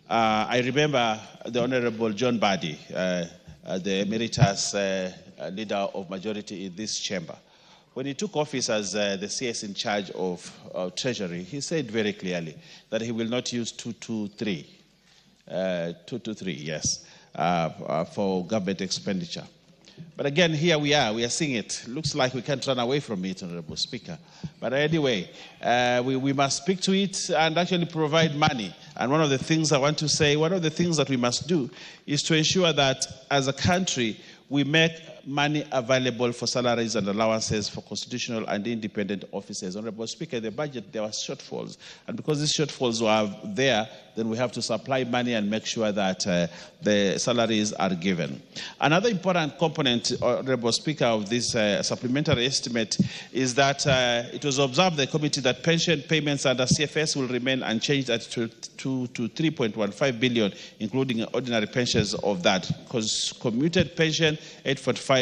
I remember the Honorable John Badi, the emeritus leader of majority in this chamber. When he took office as the CS in charge of Treasury, he said very clearly that he will not use 223, yes, for government expenditure. But again, here we are seeing it. Looks like we can't run away from it, Honorable Speaker. But anyway, we must speak to it and actually provide money. And one of the things I want to say, one of the things that we must do is to ensure that as a country, we make money available for salaries and allowances for constitutional and independent officers. Honorable Speaker, in the budget there were shortfalls, and because these shortfalls were there, then we have to supply money and make sure that the salaries are given. Another important component, Honorable Speaker, of this supplementary estimate is that it was observed by the committee that pension payments under CFS will remain unchanged at 2 to 3.15 billion, including ordinary pensions of that. Because commuted pension, 845.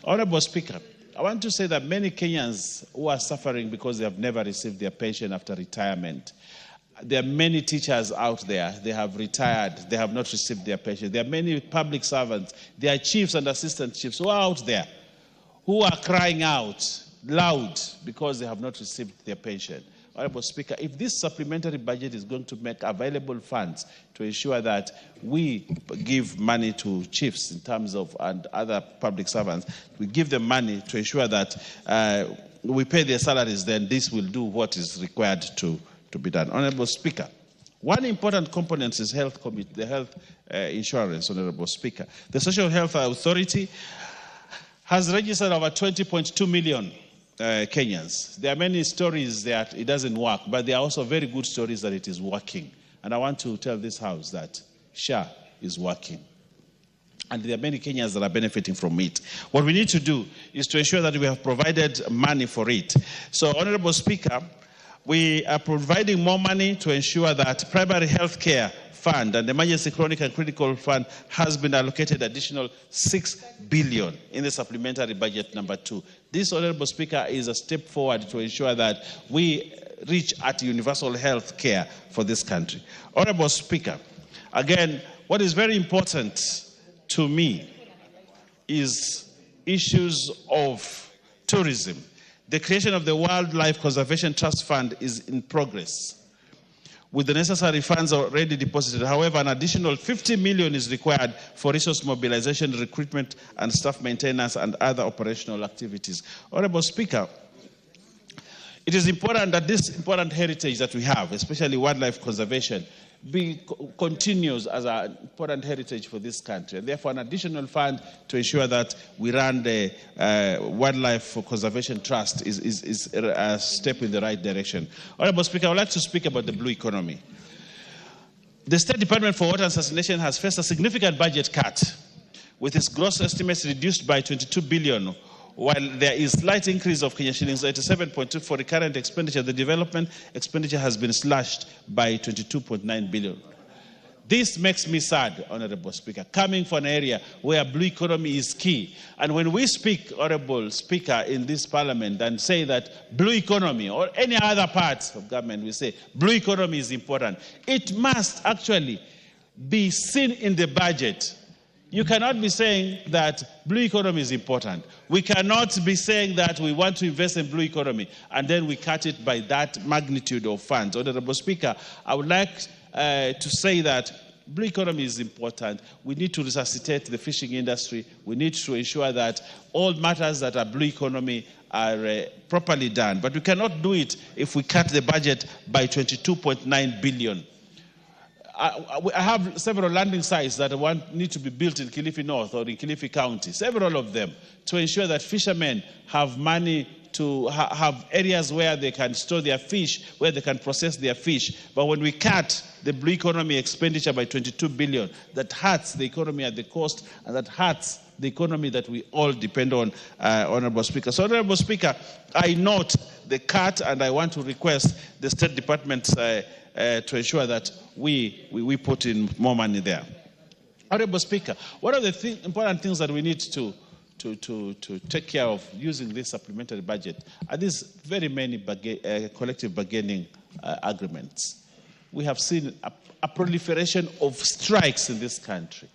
Honorable Speaker, I want to say that many Kenyans who are suffering because they have never received their pension after retirement. There are many teachers out there, they have retired, they have not received their pension. There are many public servants, there are chiefs and assistant chiefs who are out there, who are crying out loud because they have not received their pension. Honorable Speaker, if this supplementary budget is going to make available funds to ensure that we give money to chiefs in terms of and other public servants, we give them money to ensure that we pay their salaries, then this will do what is required to be done. Honorable Speaker, one important component is the health insurance, Honorable Speaker. The Social Health Authority has registered over 20.2 million Kenyans. There are many stories that it doesn't work, but there are also very good stories that it is working. And I want to tell this House that SHA is working. And there are many Kenyans that are benefiting from it. What we need to do is to ensure that we have provided money for it. So, Honorable Speaker, we are providing more money to ensure that primary health care fund and the emergency chronic and critical fund has been allocated additional 6 billion in the supplementary budget number 2. This, Honorable Speaker, is a step forward to ensure that we reach at universal health care for this country. Honorable Speaker, again, what is very important to me is issues of tourism. The creation of the Wildlife Conservation Trust Fund is in progress, with the necessary funds already deposited. However, an additional 50 million is required for resource mobilization, recruitment, and staff maintenance and other operational activities. Honorable Speaker, it is important that this important heritage that we have, especially wildlife conservation, continues as an important heritage for this country. And therefore, an additional fund to ensure that we run the Wildlife Conservation Trust is a step in the right direction. Honorable Speaker, I would like to speak about the blue economy. The State Department for Water and Sanitation has faced a significant budget cut, with its gross estimates reduced by 22 billion, while there is slight increase of Kenya shillings 87.2 for recurrent expenditure. The development expenditure has been slashed by 22.9 billion. This makes me sad, Honorable Speaker, coming from an area where blue economy is key. And when we speak, Honorable Speaker, in this parliament and say that blue economy or any other part of government, we say blue economy is important, it must actually be seen in the budget. You cannot be saying that blue economy is important. We cannot be saying that we want to invest in blue economy and then we cut it by that magnitude of funds. Honorable Speaker, I would like to say that blue economy is important. We need to resuscitate the fishing industry. We need to ensure that all matters that are blue economy are properly done. But we cannot do it if we cut the budget by 22.9 billion. I have several landing sites that need to be built in Kilifi North or in Kilifi County, several of them, to ensure that fishermen have money to have areas where they can store their fish, where they can process their fish. But when we cut the blue economy expenditure by 22 billion, that hurts the economy at the coast, and that hurts the economy that we all depend on, Honorable Speaker. So, Honorable Speaker, I note the cut, and I want to request the State Department to ensure that we put in more money there. Honorable Speaker, one of the important things that we need to take care of using this supplementary budget are these very many collective bargaining agreements. We have seen a proliferation of strikes in this country,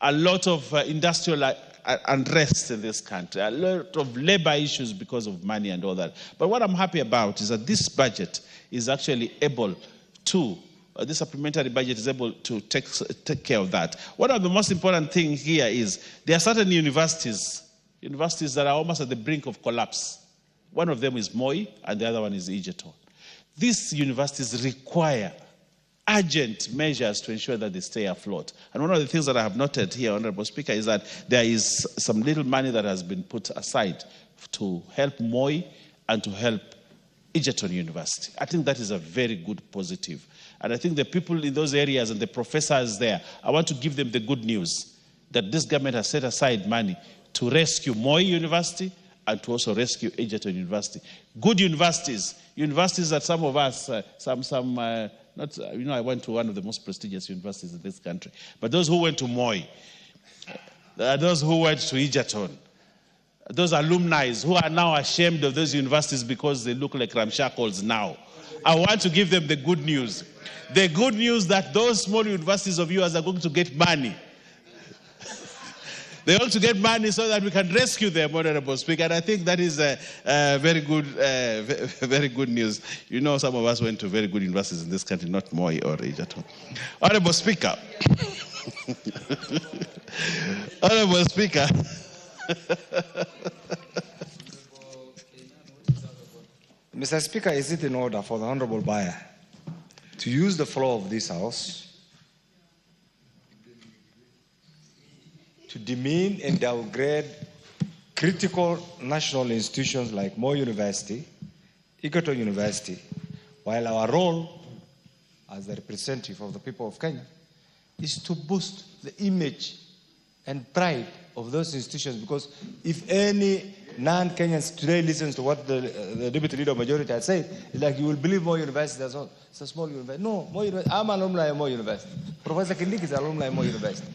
a lot of industrial unrest in this country, a lot of labor issues because of money and all that. But what I'm happy about is that this budget is actually able to, this supplementary budget is able to take care of that. One of the most important things here is there are certain universities that are almost at the brink of collapse. One of them is Moi and the other one is Egerton. These universities require urgent measures to ensure that they stay afloat. And one of the things that I have noted here, Honorable Speaker, is that there is some little money that has been put aside to help Moi and to help Egerton University. I think that is a very good positive. And I think the people in those areas and the professors there, I want to give them the good news that this government has set aside money to rescue Moi University and to also rescue Egerton University. Good universities that some of us, I went to one of the most prestigious universities in this country, but those who went to Moi, those who went to Egerton, those alumni who are now ashamed of those universities because they look like ramshackles now, I want to give them the good news. The good news that those small universities of yours are going to get money. They want to get money so that we can rescue them, Honorable Speaker. And I think that is very good news. You know, some of us went to very good universities in this country, not Moi or Egerton. Honorable Speaker. Honorable Speaker. Mr. Speaker, is it in order for the Honorable Buyer to use the floor of this House to demean and downgrade critical national institutions like Moi University, Egerton University, while our role as the representative of the people of Kenya is to boost the image and pride of those institutions? Because if any non-Kenyans today listens to what the Deputy Leader of Majority has said, it's like you will believe Moi University is all. It's a small university. No, Moi University. I'm an alumni of Moi University. Professor Kindiki is an alumni of Moi University.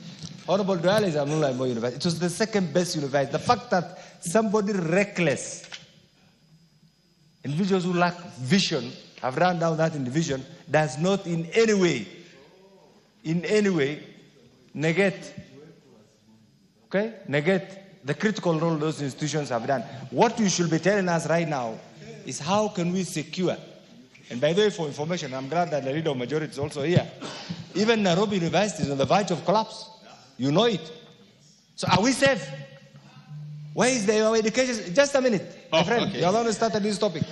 Honorable Duale is an alumni of Moi University. It was the second best university. The fact that somebody reckless, individuals who lack vision, have run down that division, does not in any way negate the critical role those institutions have done. What you should be telling us right now is how can we secure, and by the way, for information, I'm glad that the Leader of Majority is also here. Even Nairobi University is on the verge of collapse. You know it. So are we safe? Where is our education? Just a minute, my friend. Okay. You're going to start a new topic.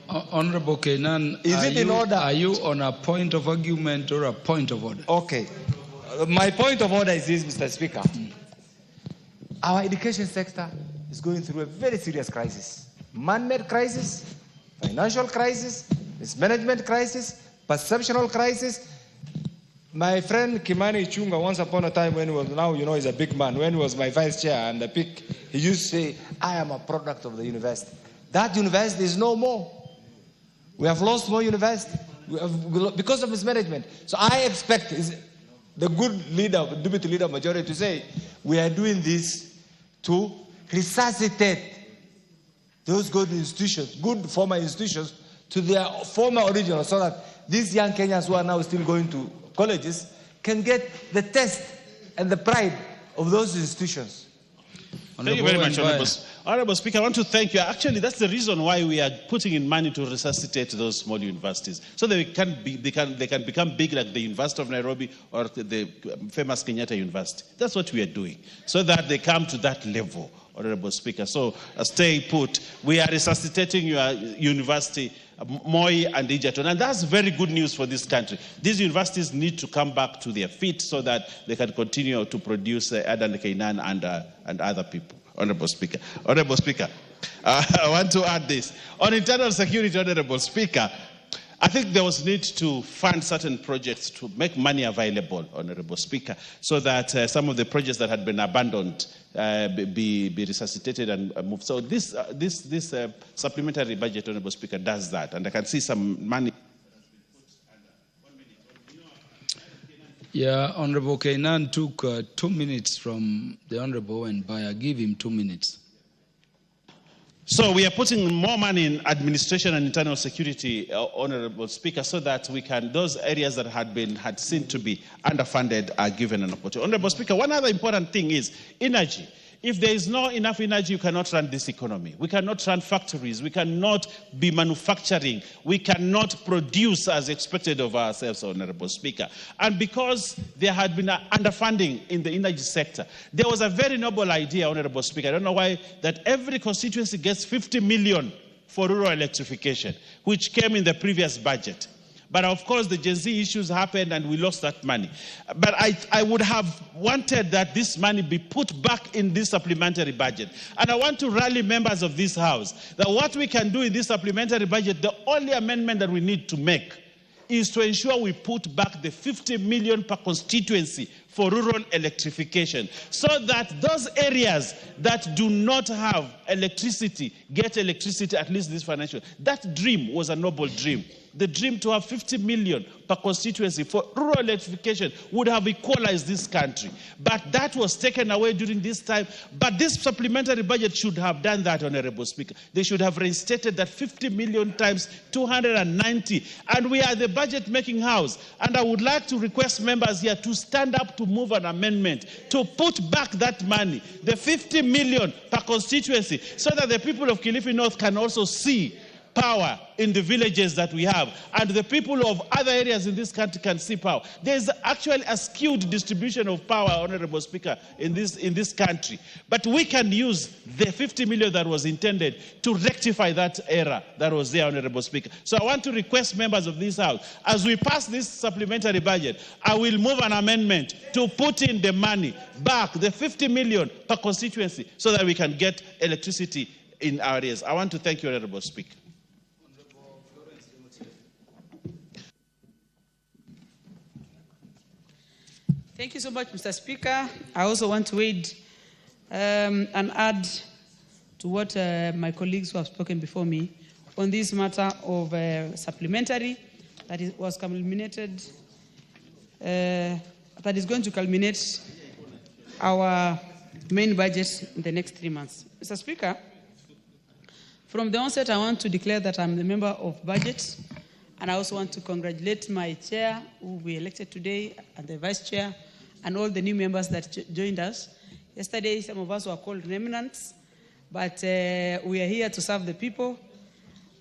Honorable Kenan, are you on a point of argument or a point of order? Okay. My point of order is this, Mr. Speaker. Our education sector is going through a very serious crisis. Man-made crisis, financial crisis, mismanagement crisis, perceptual crisis. My friend Kimani Ichunga, once upon a time when he was, now you know he's a big man, when he was my vice chair and the pick, he used to say, I am a product of the university. That university is no more. We have lost more university because of mismanagement. So I expect the good leader, Deputy Leader of Majority to say, we are doing this to resuscitate those good institutions, good former institutions, to their former original, so that these young Kenyans who are now still going to colleges can get the taste and the pride of those institutions. Thank you very much, Honorable Speaker. I want to thank you. Actually, that's the reason why we are putting in money to resuscitate those small universities, so that they can become big like the University of Nairobi or the famous Kenyatta University. That's what we are doing, so that they come to that level, Honorable Speaker. So stay put. We are resuscitating your university, Moi and Egerton, and that's very good news for this country. These universities need to come back to their feet so that they can continue to produce Adan Kainan and other people. Honorable Speaker. Honorable Speaker, I want to add this. On internal security, Honorable Speaker, I think there was need to fund certain projects to make money available, Honorable Speaker, so that some of the projects that had been abandoned be resuscitated and moved. So this supplementary budget, Honorable Speaker, does that, and I can see some money. Yeah, Honorable Kainan took 2 minutes from the Honorable Wenbaya. Give him 2 minutes. So we are putting more money in administration and internal security, Honorable Speaker, so that we can, those areas that had seemed to be underfunded are given an opportunity. Honorable Speaker, one other important thing is energy. If there is not enough energy, you cannot run this economy. We cannot run factories. We cannot be manufacturing. We cannot produce as expected of ourselves, Honorable Speaker. And because there had been an underfunding in the energy sector, there was a very noble idea, Honorable Speaker, I don't know why, that every constituency gets 50 million for rural electrification, which came in the previous budget. But of course, the Gen Z issues happened and we lost that money. But I would have wanted that this money be put back in this supplementary budget. And I want to rally members of this House that what we can do in this supplementary budget, the only amendment that we need to make is to ensure we put back the 50 million per constituency for rural electrification, so that those areas that do not have electricity get electricity at least this financial. That dream was a noble dream. The dream to have 50 million per constituency for rural electrification would have equalized this country. But that was taken away during this time. But this supplementary budget should have done that, Honorable Speaker. They should have reinstated that 50 million times 290. And we are the budget-making house. And I would like to request members here to stand up to move an amendment to put back that money, the 50 million per constituency, so that the people of Kilifi North can also see power in the villages that we have, and the people of other areas in this country can see power. There's actually a skewed distribution of power, Honorable Speaker, in this country. But we can use the 50 million that was intended to rectify that error that was there, Honorable Speaker. So I want to request members of this House, as we pass this supplementary budget, I will move an amendment to put in the money back, the 50 million per constituency, so that we can get electricity in our areas. I want to thank you, Honorable Speaker. Thank you so much, Mr. Speaker. I also want to add and add to what my colleagues who have spoken before me on this matter of supplementary that was culminated, that is going to culminate our main budget in the next 3 months. Mr. Speaker, from the onset, I want to declare that I'm the member of budget, and I also want to congratulate my chair, who we elected today, and the vice chair, and all the new members that joined us. Yesterday, some of us were called remnants, but we are here to serve the people.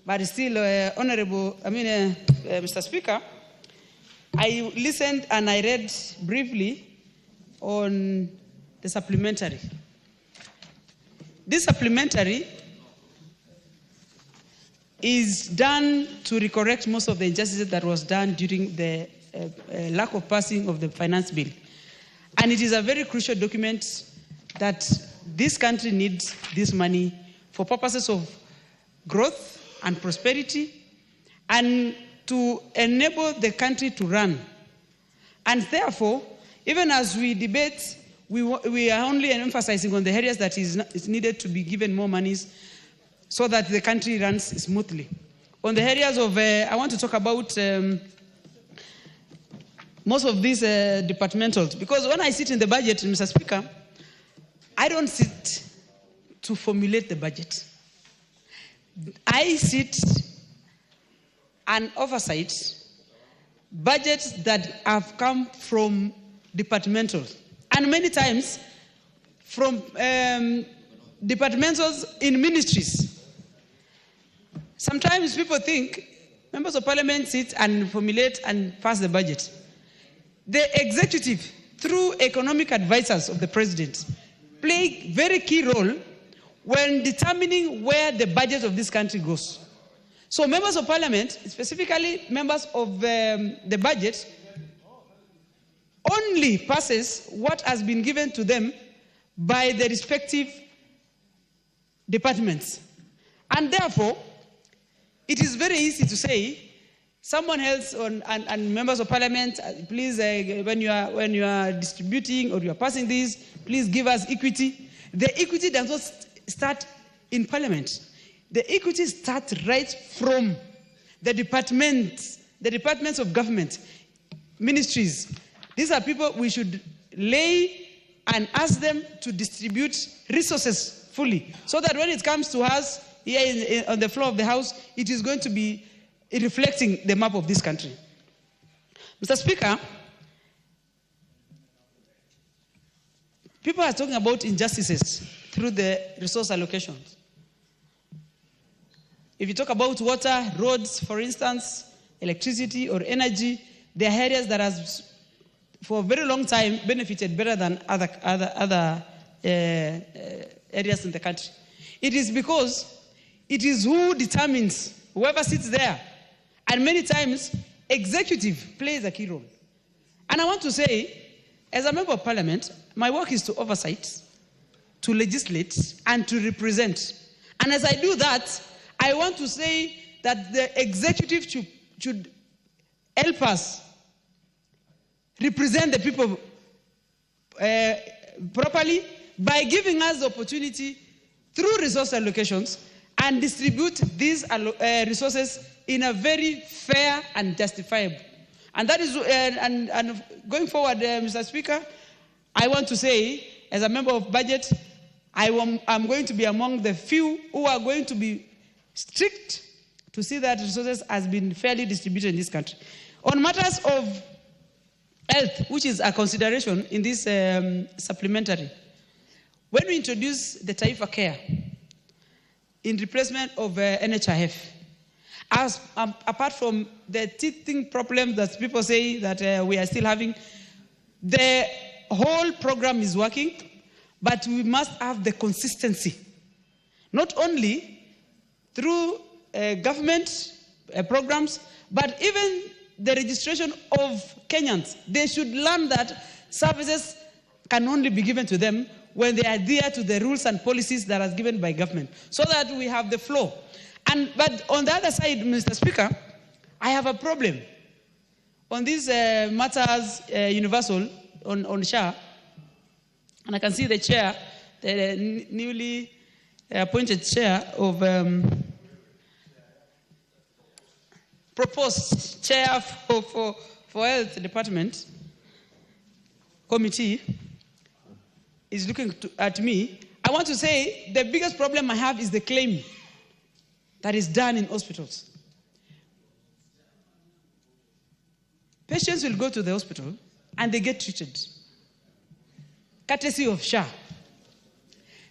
But still, Mr. Speaker, I listened and I read briefly on the supplementary. This supplementary is done to recorrect most of the injustices that was done during the lack of passing of the finance bill. And it is a very crucial document that this country needs this money for purposes of growth and prosperity and to enable the country to run. And therefore, even as we debate, we are only emphasizing on the areas that is needed to be given more monies so that the country runs smoothly. On the areas of, I want to talk about most of these departmentals, because when I sit in the budget, Mr. Speaker, I don't sit to formulate the budget. I sit and oversight budgets that have come from departmentals, and many times from departmentals in ministries. Sometimes people think members of parliament sit and formulate and pass the budget. The executive, through economic advisors of the president, play a very key role when determining where the budget of this country goes. So members of parliament, specifically members of the budget, only passes what has been given to them by the respective departments. And therefore, it is very easy to say, someone else and members of parliament, please, when you are distributing or you are passing this, please give us equity. The equity does not start in parliament. The equity starts right from the departments of government, ministries. These are people we should lay and ask them to distribute resources fully, so that when it comes to us here on the floor of the House, it is going to be reflecting the map of this country. Mr. Speaker, people are talking about injustices through the resource allocations. If you talk about water, roads, for instance, electricity or energy, there are areas that has, for a very long time, benefited better than other areas in the country. It is because it is who determines, whoever sits there. And many times, executive plays a key role. And I want to say, as a member of parliament, my work is to oversight, to legislate, and to represent. And as I do that, I want to say that the executive should help us represent the people properly by giving us the opportunity through resource allocations and distribute these resources in a very fair and justifiable. And that is, and going forward, Mr. Speaker, I want to say, as a member of budget, I'm going to be among the few who are going to be strict to see that resources has been fairly distributed in this country. On matters of health, which is a consideration in this supplementary, when we introduce the Taifa Care in replacement of NHIF, apart from the teething problems that people say that we are still having, the whole program is working, but we must have the consistency, not only through government programs, but even the registration of Kenyans. They should learn that services can only be given to them when they adhere to the rules and policies that are given by government, so that we have the flow. But on the other side, Mr. Speaker, I have a problem on these matters universal on SHA, and I can see the chair, the newly appointed chair of proposed chair for health department committee is looking at me. I want to say the biggest problem I have is the claim that is done in hospitals. Patients will go to the hospital and they get treated, courtesy of SHA.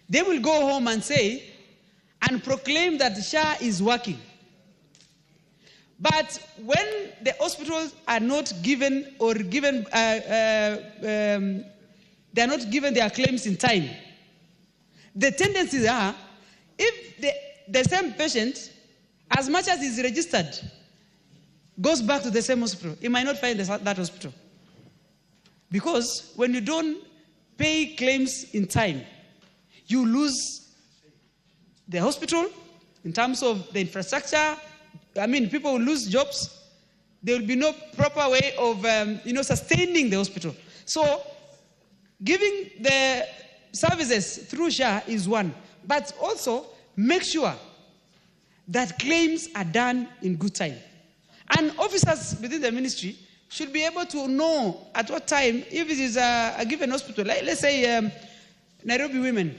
They will go home and say and proclaim that SHA is working. But when the hospitals are not given or given, they are not given their claims in time, the tendencies are, if the same patient, as much as is registered, goes back to the same hospital, he might not find that hospital. Because when you don't pay claims in time, you lose the hospital in terms of the infrastructure. I mean, people will lose jobs. There will be no proper way of sustaining the hospital. So giving the services through SHA is one, but also make sure that claims are done in good time. And officers within the ministry should be able to know at what time, if it is a given hospital, like let's say Nairobi Women,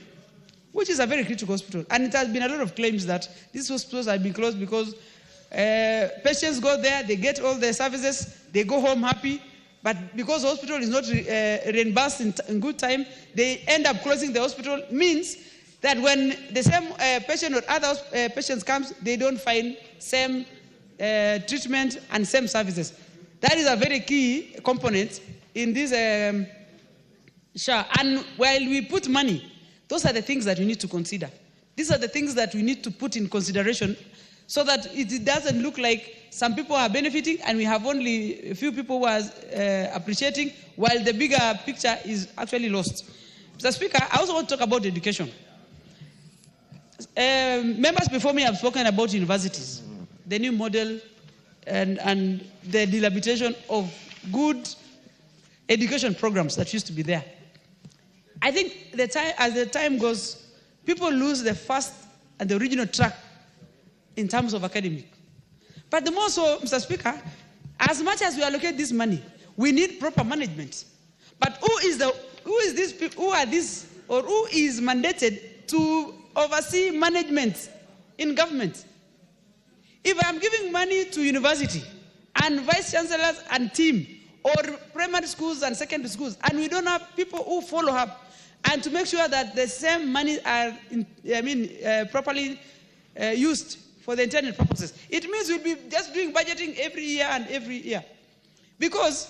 which is a very critical hospital, and it has been a lot of claims that these hospitals have been closed because patients go there, they get all the services, they go home happy, but because the hospital is not reimbursed in good time, they end up closing the hospital. Means that when the same patient or other patients comes, they don't find same treatment and same services. That is a very key component in this SHA. And while we put money, those are the things that we need to consider. These are the things that we need to put in consideration so that it doesn't look like some people are benefiting and we have only a few people who are appreciating, while the bigger picture is actually lost. Mr. Speaker, I also want to talk about education. Members before me have spoken about universities, the new model and the dilapidation of good education programs that used to be there. I think as the time goes, people lose the first and the original track in terms of academic. But the more so, Mr. Speaker, as much as we allocate this money, we need proper management. But who is mandated to oversee management in government? If I'm giving money to university and vice chancellors and team, or primary schools and secondary schools, and we don't have people who follow up and to make sure that the same money are properly used for the intended purposes, it means we'll be just doing budgeting every year and every year. Because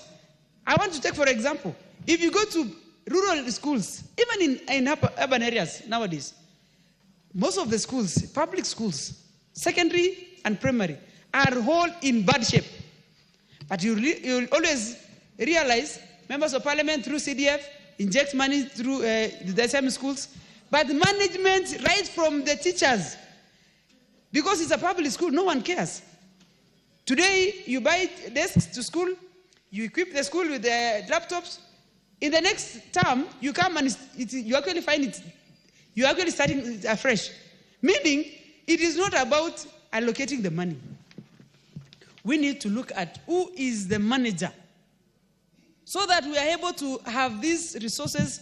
I want to take, for example, if you go to rural schools, even in urban areas nowadays, most of the schools, public schools, secondary and primary, are all in bad shape. But you'll always realize members of parliament through CDF inject money through the same schools, but management right from the teachers, because it's a public school, no one cares. Today, you buy desks to school, you equip the school with the laptops. In the next term, you come and you actually find it, you're actually starting afresh. Meaning, it is not about allocating the money. We need to look at who is the manager so that we are able to have these resources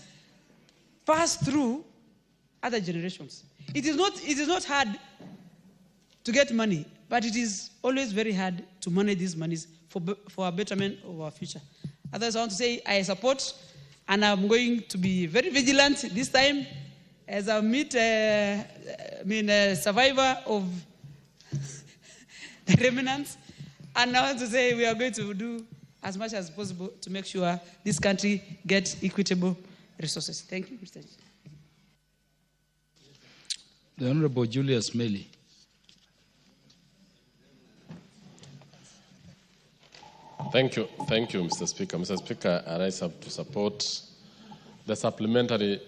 pass through other generations. It is not hard to get money, but it is always very hard to manage these monies for a betterment of our future. Others, I want to say I support, and I'm going to be very vigilant this time as I meet a survivor of the remnants. And I want to say we are going to do as much as possible to make sure this country gets equitable resources. Thank you, Mr. Chair. The Honorable Julius Meli. Thank you, Mr. Speaker. Mr. Speaker, I rise up to support the supplementary.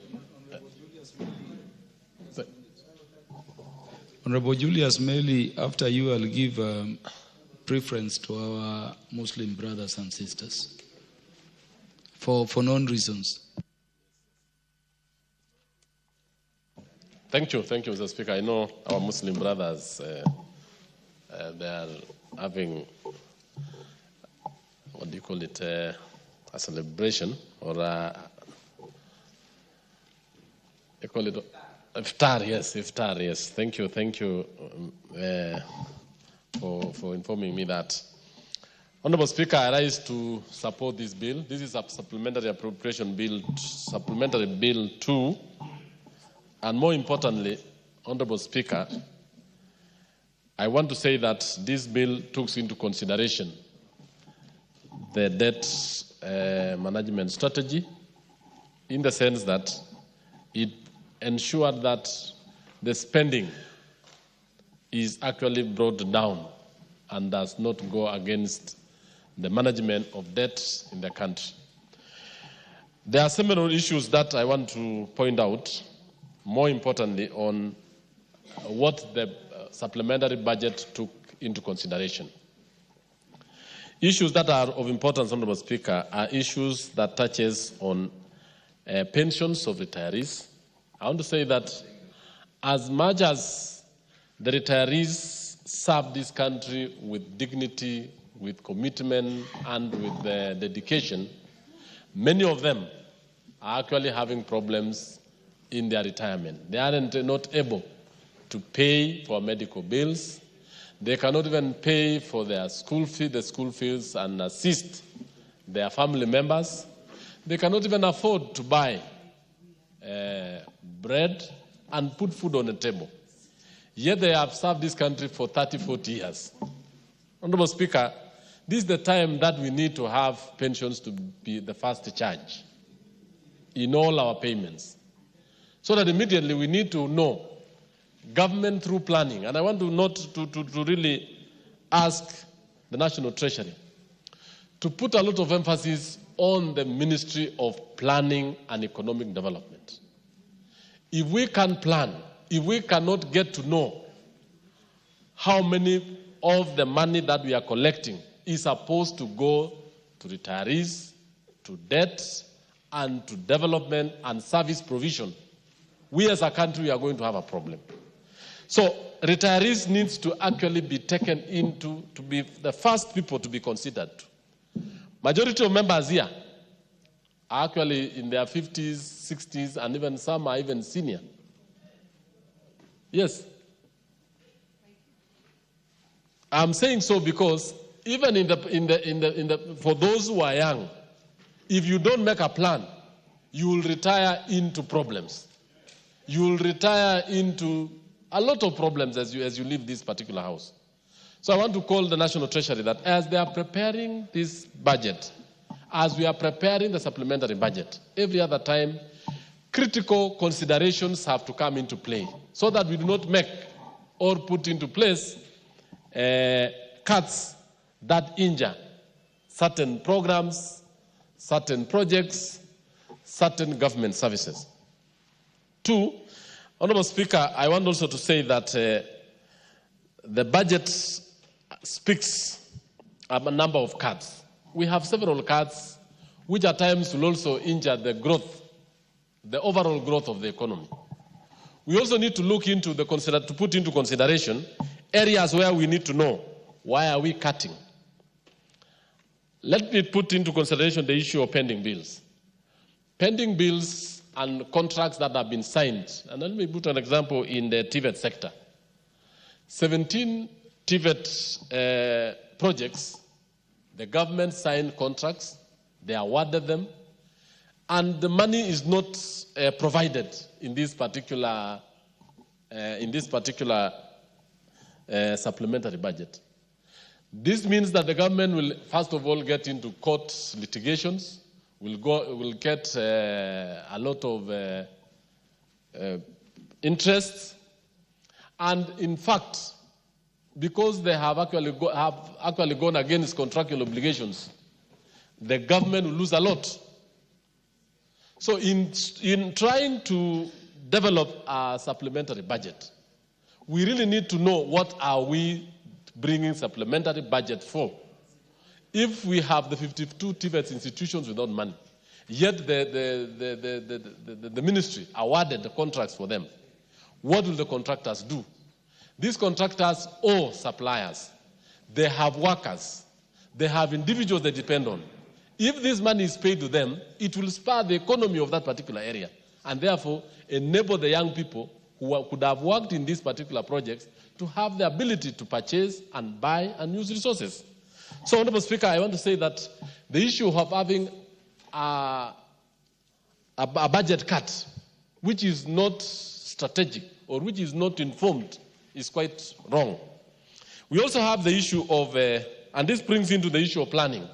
Honorable Julius Meli, after you, I'll give preference to our Muslim brothers and sisters for known reasons. Thank you, Mr. Speaker. I know our Muslim brothers, they are having, what do you call it, a celebration, or they call it iftar, yes. Thank you for informing me that. Honorable Speaker, I rise to support this bill. This is a supplementary appropriation bill, supplementary bill 2. And more importantly, Honorable Speaker, I want to say that this bill takes into consideration the debt management strategy, in the sense that it ensured that the spending is actually brought down and does not go against the management of debt in the country. There are several issues that I want to point out, more importantly, on what the supplementary budget took into consideration. Issues that are of importance, Honorable Speaker, are issues that touches on pensions of retirees. I want to say that as much as the retirees serve this country with dignity, with commitment, and with dedication, many of them are actually having problems in their retirement. They aren't not able to pay for medical bills. They cannot even pay for their school fees and assist their family members. They cannot even afford to buy bread and put food on the table. Yet they have served this country for 30, 40 years. Honorable Speaker, this is the time that we need to have pensions to be the first charge in all our payments. So that immediately we need to know government through planning. And I want to really ask the National Treasury to put a lot of emphasis on the Ministry of Planning and Economic Development. If we can plan, if we cannot get to know how many of the money that we are collecting is supposed to go to retirees, to debt, and to development and service provision, we as a country are going to have a problem. So retirees needs to actually be taken into, to be the first people to be considered. Majority of members here are actually in their 50s, 60s, and even some are even senior. Yes. I'm saying so because even for those who are young, if you don't make a plan, you will retire into problems. You will retire into a lot of problems as you leave this particular house. So I want to call the National Treasury that as they are preparing this budget, as we are preparing the supplementary budget, every other time, critical considerations have to come into play so that we do not make or put into place cuts that injure certain programs, certain projects, certain government services. Two, Honorable Speaker, I want also to say that the budget speaks a number of cuts. We have several cuts which at times will also injure the growth, the overall growth of the economy. We also need to look into to put into consideration areas where we need to know why are we cutting. Let me put into consideration the issue of pending bills. Pending bills and contracts that have been signed. And let me put an example in the TVET sector. 17 TVET projects, the government signed contracts, they awarded them, and the money is not provided in this particular supplementary budget. This means that the government will, first of all, get into court litigations, will get a lot of interest, and in fact, because they have actually gone against contractual obligations, the government will lose a lot. So in trying to develop a supplementary budget, we really need to know what are we bringing supplementary budget for. If we have the 52 TVET institutions without money, yet the ministry awarded the contracts for them, what will the contractors do? These contractors owe suppliers. They have workers. They have individuals they depend on. If this money is paid to them, it will spur the economy of that particular area and therefore enable the young people who could have worked in these particular projects to have the ability to purchase and buy and use resources. So, Honorable Speaker, I want to say that the issue of having a budget cut which is not strategic or which is not informed is quite wrong. We also have the issue of, and this brings into the issue of planning.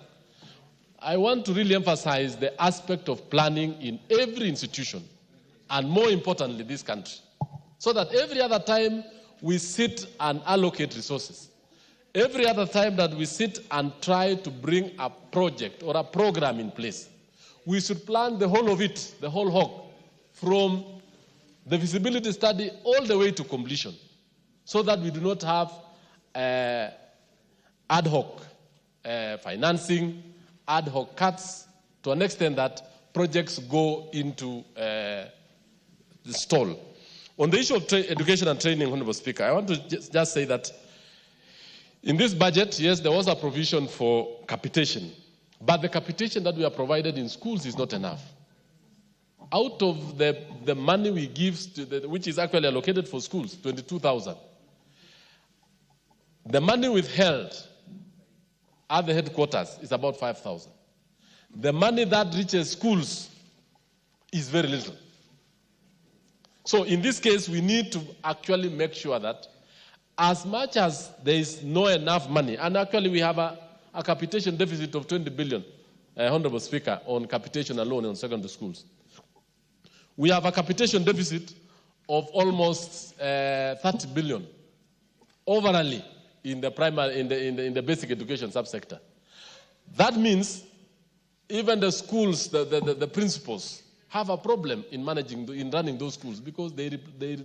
I want to really emphasize the aspect of planning in every institution, and more importantly, this country, so that every other time we sit and allocate resources, every other time that we sit and try to bring a project or a program in place, we should plan the whole of it, the whole hog, from the feasibility study all the way to completion, so that we do not have ad hoc financing, ad hoc cuts, to an extent that projects go into the stall. On the issue of education and training, Honorable Speaker, I want to just say that in this budget, yes, there was a provision for capitation, but the capitation that we are provided in schools is not enough. Out of the money we give, which is actually allocated for schools, 22,000, the money withheld at the headquarters is about 5,000. The money that reaches schools is very little. So in this case, we need to actually make sure that as much as there is no enough money, and actually we have a capitation deficit of 20 billion, Honorable Speaker, on capitation alone on secondary schools. We have a capitation deficit of almost 30 billion overall in the primary, in the basic education subsector. That means even the schools, the principals, have a problem in running those schools, because they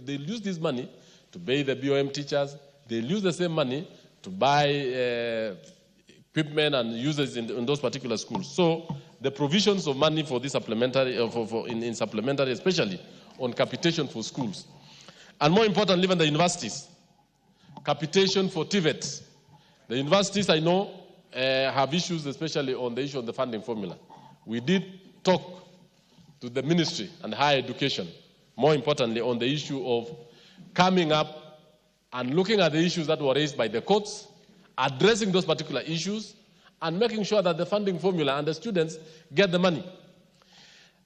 use this money to pay the BOM teachers. They use the same money to buy equipment and users in those particular schools. So the provisions of money for this supplementary, in supplementary, especially on capitation for schools, and more importantly, even the universities, capitation for TVET. The universities, I know, have issues, especially on the issue of the funding formula. We did talk to the Ministry and Higher Education, more importantly, on the issue of coming up and looking at the issues that were raised by the courts, addressing those particular issues, and making sure that the funding formula and the students get the money.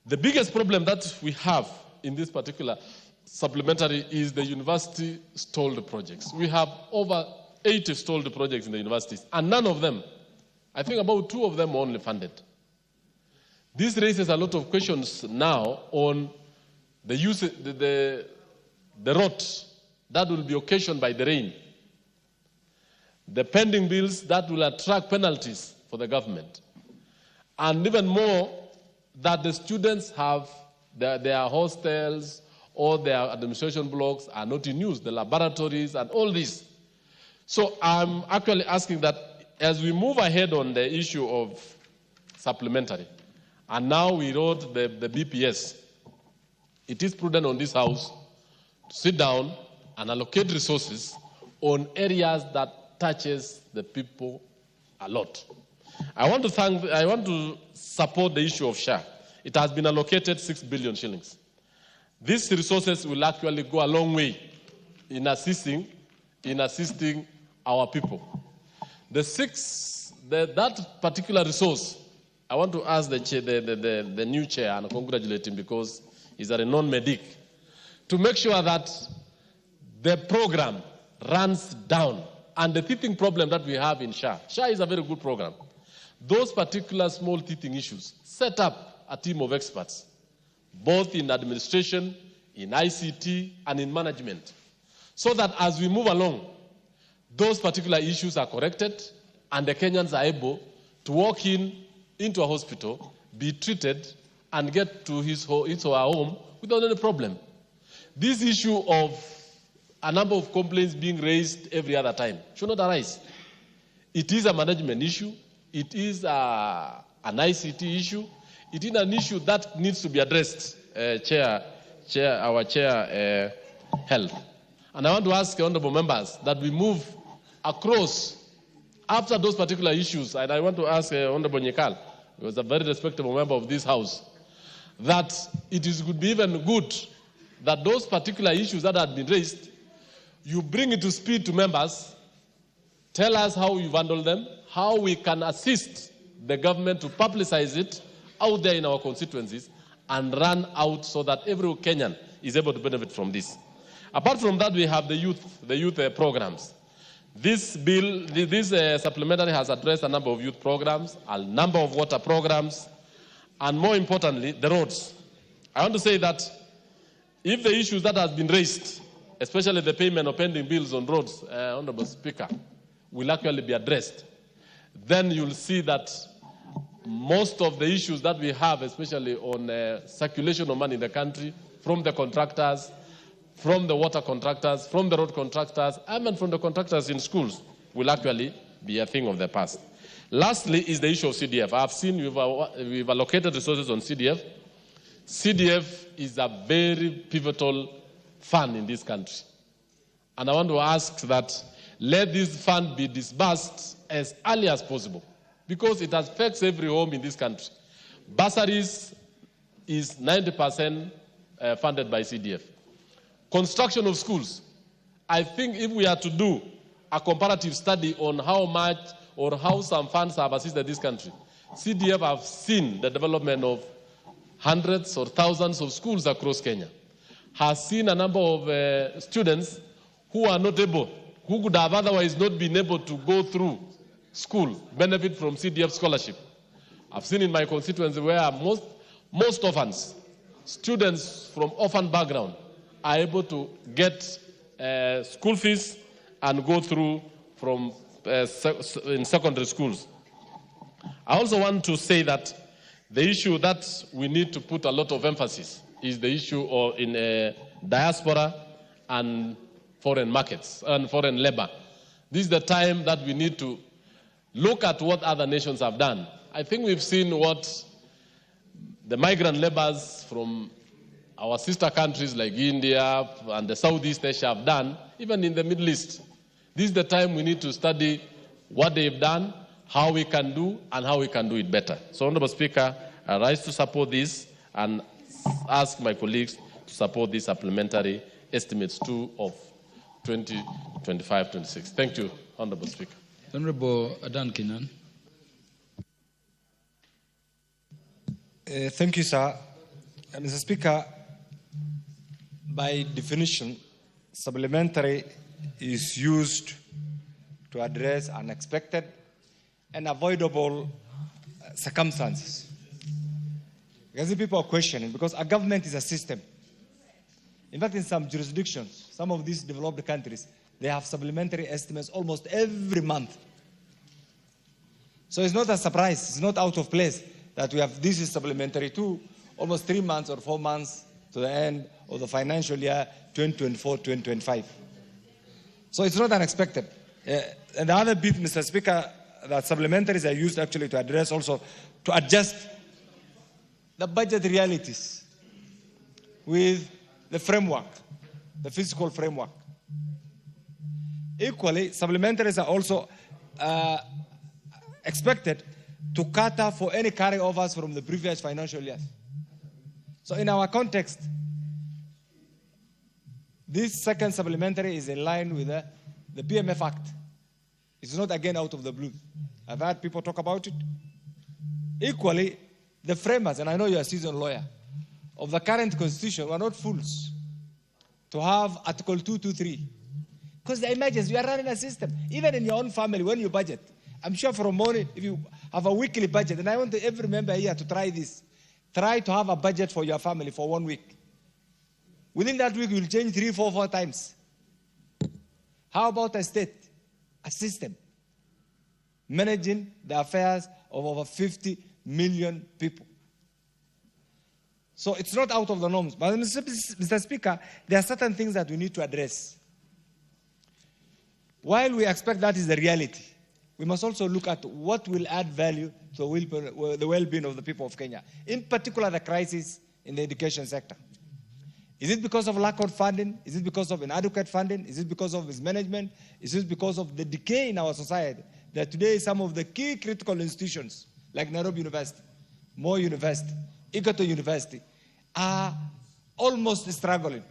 The biggest problem that we have in this particular supplementary is the university stalled projects. We have over 80 stalled projects in the universities, and none of them, I think about 2 of them, were only funded. This raises a lot of questions now on the use, the rot that will be occasioned by the rain, the pending bills that will attract penalties for the government, And even more, that the students have their hostels or their administration blocks are not in use, the laboratories and all this. So I'm actually asking that as we move ahead on the issue of supplementary, and now we wrote the BPS, it is prudent on this House to sit down and allocate resources on areas that touches the people a lot. I want to support the issue of SHA. It has been allocated 6 billion shillings. These resources will actually go a long way in assisting our people. That particular resource, I want to ask the new chair and congratulate him because he's a renowned medic, to make sure that the program runs down. And the teething problem that we have in SHA is a very good program. Those particular small teething issues, set up a team of experts, both in administration, in ICT, and in management, so that as we move along, those particular issues are corrected and the Kenyans are able to walk into a hospital, be treated, and get to his or her home without any problem. This issue of a number of complaints being raised every other time should not arise. It is a management issue. It is an ICT issue. It is an issue that needs to be addressed, our chair, health. And I want to ask honorable members that we move across after those particular issues. And I want to ask Honorable Nyekal, who is a very respectable member of this House, that it would be even good that those particular issues that have been raised, you bring it to speed to members, tell us how you've handled them, how we can assist the government to publicize it out there in our constituencies and run out so that every Kenyan is able to benefit from this. Apart from that, we have the youth programs. This bill, this supplementary has addressed a number of youth programs, a number of water programs, and more importantly, the roads. I want to say that if the issues that have been raised, especially the payment of pending bills on roads, Honorable Speaker, will actually be addressed, then you'll see that most of the issues that we have, especially on circulation of money in the country, from the contractors, from the water contractors, from the road contractors, and from the contractors in schools, will actually be a thing of the past. Lastly is the issue of CDF. I've seen we've allocated resources on CDF. CDF is a very pivotal fund in this country. And I want to ask that let this fund be disbursed as early as possible because it affects every home in this country. Bursaries is 90% funded by CDF. Construction of schools. I think if we are to do a comparative study on how much or how some funds have assisted this country, CDF have seen the development of hundreds or thousands of schools across Kenya, has seen a number of students who are not able, who could have otherwise not been able to go through school, benefit from CDF scholarship. I've seen in my constituency where most orphans, students from orphan background, are able to get school fees and go through from in secondary schools. I also want to say that the issue that we need to put a lot of emphasis is the issue of in diaspora and foreign markets and foreign labor. This is the time that we need to look at what other nations have done. I think we've seen what the migrant laborers from our sister countries like India and the Southeast Asia have done, even in the Middle East. This is the time we need to study what they've done, how we can do, and how we can do it better. So, Honorable Speaker, I rise to support this and ask my colleagues to support this supplementary estimates 2 of 2025-26. Thank you, Honorable Speaker. Honorable Adan Kinan. Thank you, sir. Mr. Speaker, by definition, supplementary is used to address unexpected and avoidable circumstances. Because people are questioning, because a government is a system. In fact, in some jurisdictions, some of these developed countries, they have supplementary estimates almost every month. So it's not a surprise, it's not out of place that we have, this is supplementary 2, almost 3 months or 4 months to the end of the financial year 2024-2025. So it's not unexpected. And the other bit, Mr. Speaker, that supplementaries are used actually to address also, to adjust the budget realities with the framework, the fiscal framework. Equally, supplementaries are also expected to cater for any carryovers from the previous financial years. So in our context, this second supplementary is in line with the PMF Act. It's not again out of the blue. I've heard people talk about it. Equally, the framers, and I know you're a seasoned lawyer, of the current constitution were not fools to have Article 223. Because they imagine you are running a system. Even in your own family, when you budget, I'm sure for money, if you have a weekly budget, and I want every member here to try this, try to have a budget for your family for 1 week. Within that week, you'll change 3, 4, 4 times. How about a state, a system, managing the affairs of over 50 million people? So it's not out of the norms. But Mr. Speaker, there are certain things that we need to address. While we expect that is the reality, we must also look at what will add value to the well-being of the people of Kenya, in particular the crisis in the education sector. Is it because of lack of funding? Is it because of inadequate funding? Is it because of mismanagement? Is it because of the decay in our society that today some of the key critical institutions like Nairobi University, Moi University, Egerton University are almost struggling?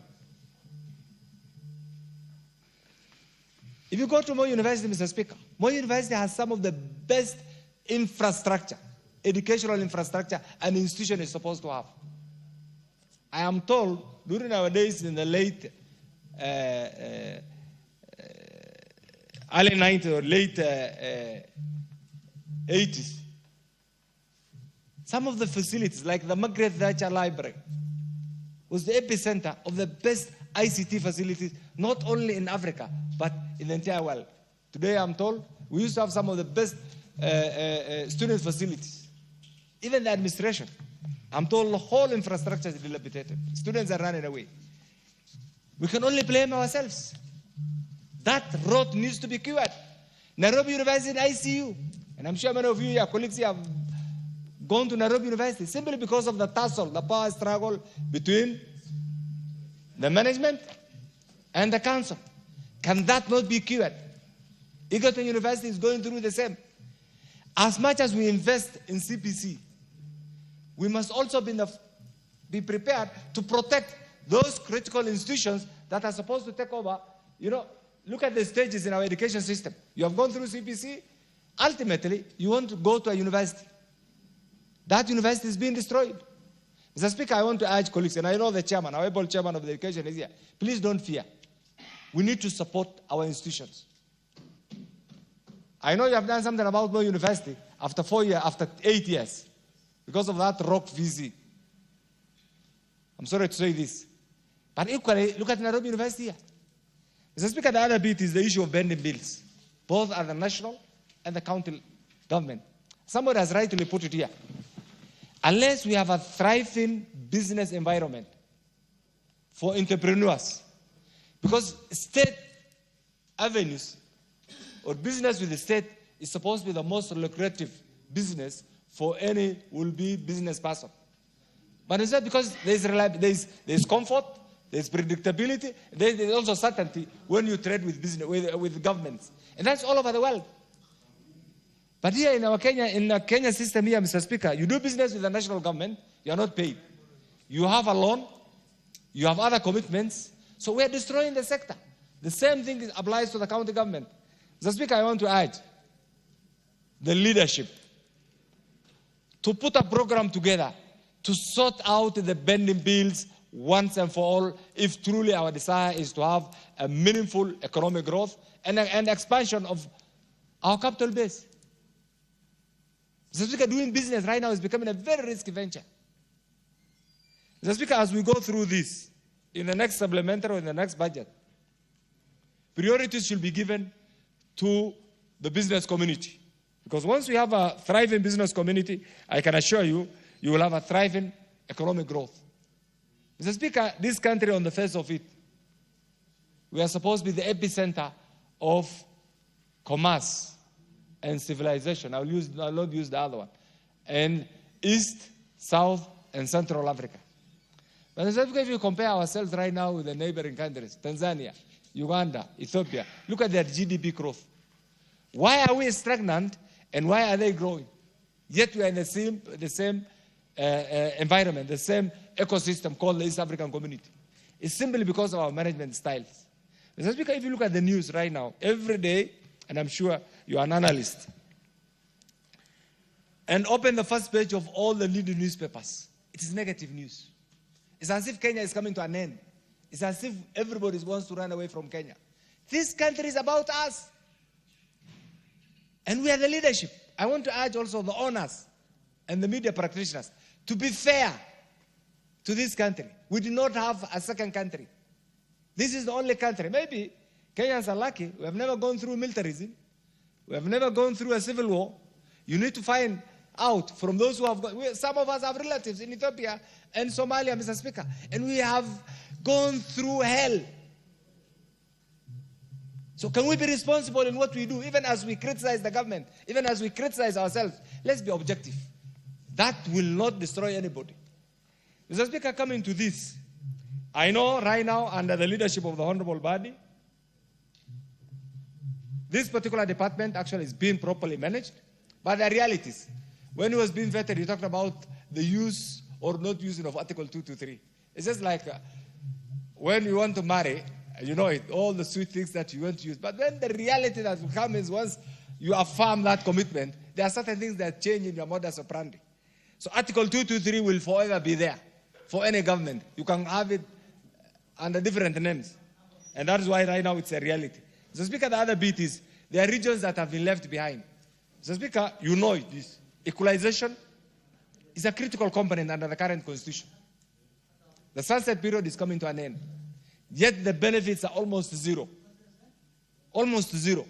If you go to Moi University, Mr. Speaker, Moi University has some of the best infrastructure, educational infrastructure an institution is supposed to have. I am told during our days in the late early 90s or late 80s, some of the facilities like the Margaret Thatcher Library was the epicenter of the best ICT facilities, not only in Africa, but in the entire world. Today I'm told we used to have some of the best student facilities. Even the administration, I'm told the whole infrastructure is dilapidated. Students are running away. We can only blame ourselves. That rot needs to be cured. Nairobi University ICU, and I'm sure many of you, your colleagues here, have gone to Nairobi University simply because of the tussle, the power struggle between the management and the council. Can that not be cured? Egerton University is going through the same. As much as we invest in CPC, we must also be prepared to protect those critical institutions that are supposed to take over. You know, look at the stages in our education system. You have gone through CPC. Ultimately, you want to go to a university. That university is being destroyed. Mr. Speaker, I want to urge colleagues, and I know the chairman, our able chairman of the education is here. Please don't fear. We need to support our institutions. I know you have done something about Moi University after 4 years, after 8 years, because of that rock VC. I'm sorry to say this. But equally, look at Nairobi University here. Mr. Speaker, the other bit is the issue of bending bills, both at the national and the county government. Somebody has rightly put it here. Unless we have a thriving business environment for entrepreneurs, because state avenues or business with the state is supposed to be the most lucrative business for any will-be business person. But instead, because there's comfort, there's predictability, there's also certainty when you trade with business with governments, and that's all over the world. But here in our Kenya system here, Mr. Speaker, you do business with the national government, you are not paid. You have a loan, you have other commitments, so we are destroying the sector. The same thing applies to the county government. Mr. Speaker, I want to urge the leadership to put a program together to sort out the bending bills once and for all, if truly our desire is to have a meaningful economic growth and expansion of our capital base. Mr. Speaker, doing business right now is becoming a very risky venture. Mr. Speaker, as we go through this, in the next supplementary or in the next budget, priorities should be given to the business community. Because once we have a thriving business community, I can assure you, you will have a thriving economic growth. Mr. Speaker, this country on the face of it, we are supposed to be the epicenter of commerce and civilization. I'll not use the other one. And East, South, and Central Africa. But if you compare ourselves right now with the neighboring countries, Tanzania, Uganda, Ethiopia, look at their GDP growth. Why are we stagnant and why are they growing? Yet we are in the same environment, the same ecosystem called the East African Community. It's simply because of our management styles. Mr. Speaker, if you look at the news right now, every day, and I'm sure you are an analyst, and open the first page of all the leading newspapers, it is negative news. It's as if Kenya is coming to an end. It's as if everybody wants to run away from Kenya. This country is about us. And we are the leadership. I want to urge also the owners and the media practitioners to be fair to this country. We do not have a second country. This is the only country. Maybe Kenyans are lucky. We have never gone through militarism. We have never gone through a civil war. You need to find out from those who have gone. Some of us have relatives in Ethiopia and Somalia, Mr. Speaker, and we have gone through hell. So can we be responsible in what we do, even as we criticize the government, even as we criticize ourselves? Let's be objective. That will not destroy anybody. Mr. Speaker, coming to this, I know right now, under the leadership of the Honorable Body, this particular department actually is being properly managed, but the realities. When he was being vetted, he talked about the use or not using of Article 223. It's just like when you want to marry, you know it, all the sweet things that you want to use. But then the reality that will come is once you affirm that commitment, there are certain things that change in your modus operandi. So Article 223 will forever be there for any government. You can have it under different names. And that is why right now it's a reality. So Speaker, the other bit is there are regions that have been left behind. So Speaker, you know this. Equalization is a critical component under the current constitution. The sunset period is coming to an end. Yet the benefits are almost zero. Almost zero.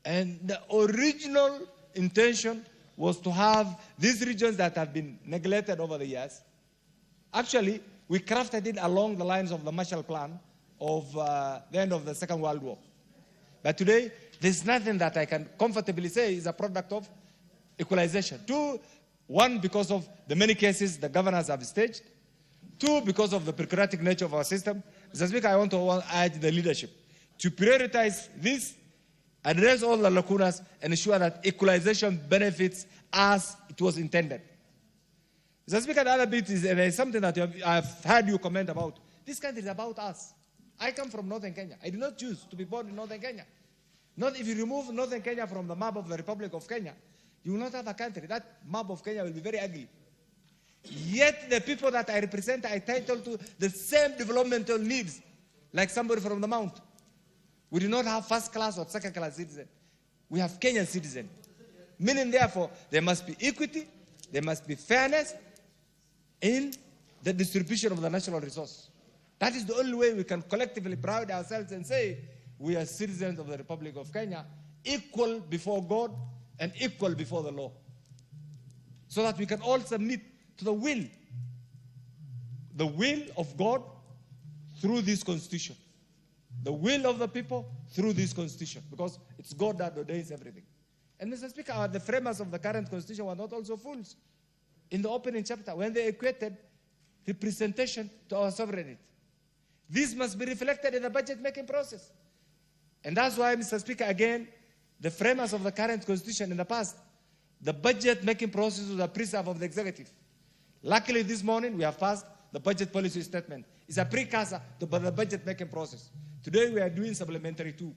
And the original intention was to have these regions that have been neglected over the years. Actually, we crafted it along the lines of the Marshall Plan of the end of the Second World War. But today, there's nothing that I can comfortably say is a product of equalization. Two, one, because of the many cases the governors have staged. Two, because of the bureaucratic nature of our system. Mr. Speaker, I want to urge the leadership to prioritize this, address all the lacunas, and ensure that equalization benefits as it was intended. Mr. Speaker, the other bit is something that I've heard you comment about. This country is about us. I come from Northern Kenya. I did not choose to be born in Northern Kenya. Not if you remove Northern Kenya from the map of the Republic of Kenya, you will not have a country. That map of Kenya will be very ugly. Yet the people that I represent are entitled to the same developmental needs like somebody from the mount. We do not have first class or second class citizens. We have Kenyan citizens. Meaning, therefore, there must be equity, there must be fairness in the distribution of the national resource. That is the only way we can collectively pride ourselves and say we are citizens of the Republic of Kenya, equal before God and equal before the law. So that we can all submit to the will of God through this constitution. The will of the people through this constitution, because it's God that ordains everything. And Mr. Speaker, the framers of the current constitution were not also fools. In the opening chapter, when they equated representation to our sovereignty. This must be reflected in the budget-making process. And that's why, Mr. Speaker, again, the framers of the current constitution in the past, the budget-making process was a preserve of the executive. Luckily, this morning, we have passed the budget policy statement. It's a precursor to the budget-making process. Today, we are doing supplementary too.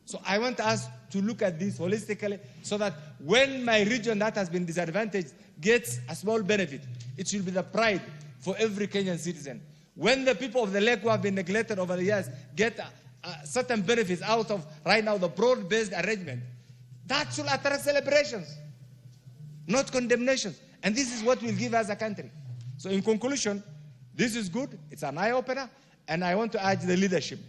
So I want us to look at this holistically so that when my region that has been disadvantaged gets a small benefit, it should be the pride for every Kenyan citizen. When the people of the lake who have been neglected over the years get certain benefits out of, right now, the broad-based arrangement, that should attract celebrations, not condemnations. And this is what will give us a country. So in conclusion, this is good. It's an eye-opener. And I want to urge the leadership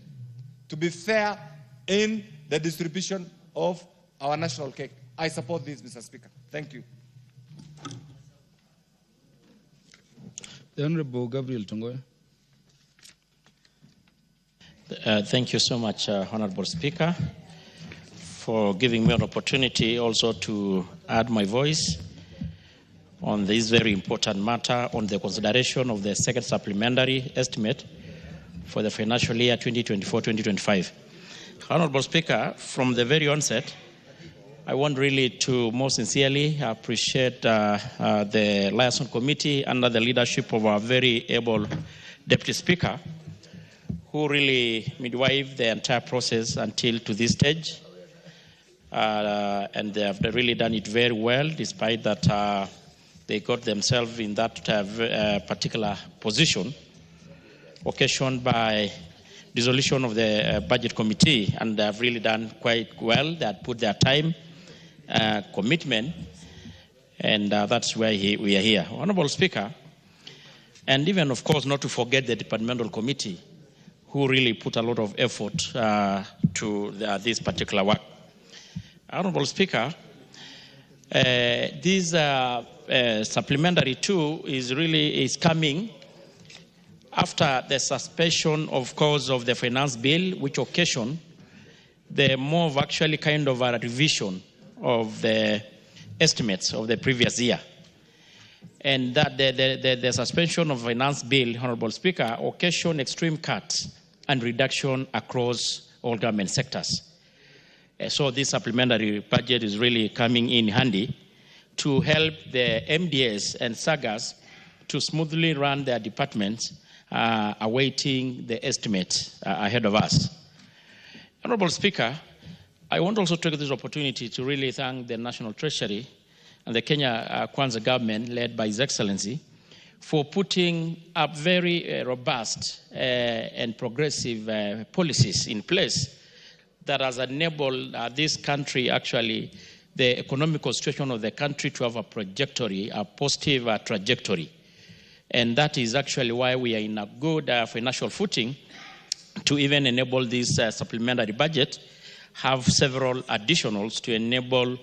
to be fair in the distribution of our national cake. I support this, Mr. Speaker. Thank you. The Honorable Gabriel Tongoya. Thank you so much, Honorable Speaker, for giving me an opportunity also to add my voice on this very important matter on the consideration of the second supplementary estimate for the financial year 2024-2025. Honorable Speaker, from the very onset, I want really to most sincerely appreciate the Liaison Committee under the leadership of our very able Deputy Speaker, who really midwifed the entire process until to this stage. And they have really done it very well, despite that they got themselves in that particular position, occasioned by dissolution of the Budget Committee, and they have really done quite well. They had put their time, commitment, and that's why we are here. Honorable Speaker, and even, of course, not to forget the Departmental Committee, who really put a lot of effort to this particular work. Honorable Speaker, this supplementary 2 is coming after the suspension, of course, of the finance bill, which occasioned the more of actually kind of a revision of the estimates of the previous year. And that the suspension of finance bill, Honorable Speaker, occasioned extreme cuts and reduction across all government sectors. So this supplementary budget is really coming in handy to help the MDS and SAGAs to smoothly run their departments, awaiting the estimate ahead of us. Honorable Speaker, I want also to take this opportunity to really thank the National Treasury and the Kenya Kwanza government, led by His Excellency, for putting up very robust and progressive policies in place that has enabled this country, actually, the economical situation of the country to have a trajectory, a positive trajectory. And that is actually why we are in a good financial footing to even enable this supplementary budget, have several additionals to enable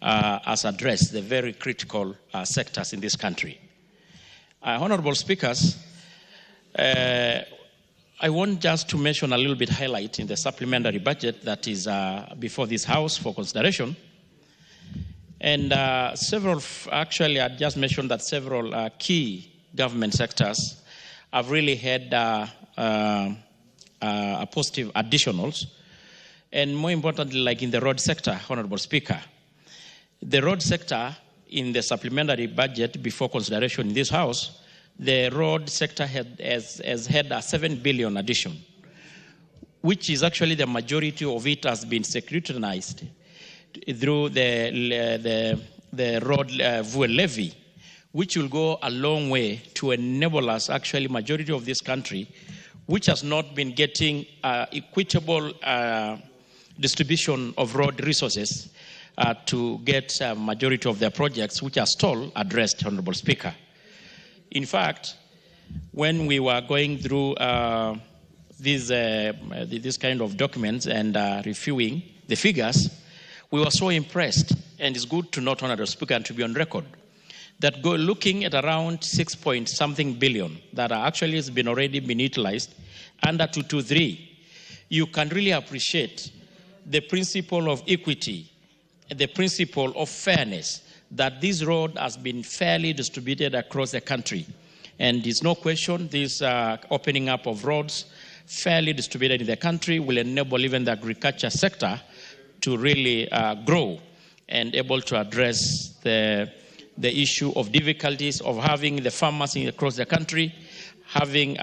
us address the very critical sectors in this country. Honorable Speakers, I want just to mention a little bit highlight in the supplementary budget that is before this House for consideration. And actually, I just mentioned that several key government sectors have really had a positive additionals. And more importantly, like in the road sector, Honorable Speaker, the road sector in the supplementary budget before consideration in this House, the road sector has had a 7 billion addition, which is actually the majority of it has been securitized through the road fuel levy, which will go a long way to enable us, actually, majority of this country, which has not been getting equitable distribution of road resources, to get a majority of their projects, which are stalled, addressed, Honorable Speaker. In fact, when we were going through this kind of documents and reviewing the figures, we were so impressed, and it's good to note, Honorable Speaker, and to be on record, that looking at around 6 point something billion that actually has been already been utilized under 223, you can really appreciate the principle of equity, the principle of fairness, that this road has been fairly distributed across the country. And there's no question this opening up of roads fairly distributed in the country will enable even the agriculture sector to really grow and able to address the issue of difficulties of having the farmers across the country having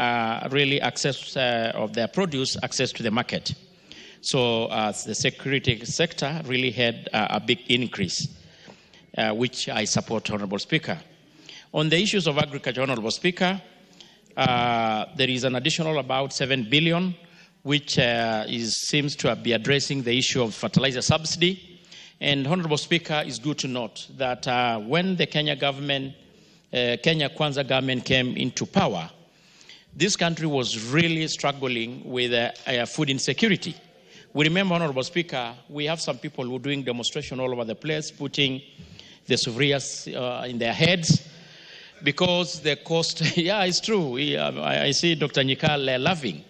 really access of their produce, access to the market. So the security sector really had a big increase, which I support, Honorable Speaker. On the issues of agriculture, Honorable Speaker, there is an additional about 7 billion, which seems to be addressing the issue of fertilizer subsidy. And Honorable Speaker, it's good to note that when the Kenya Kwanza government came into power, this country was really struggling with food insecurity, We remember, Honorable Speaker, we have some people who are doing demonstration all over the place, putting the souvenirs in their heads because the cost, yeah, it's true. I see Dr. Nyikal laughing.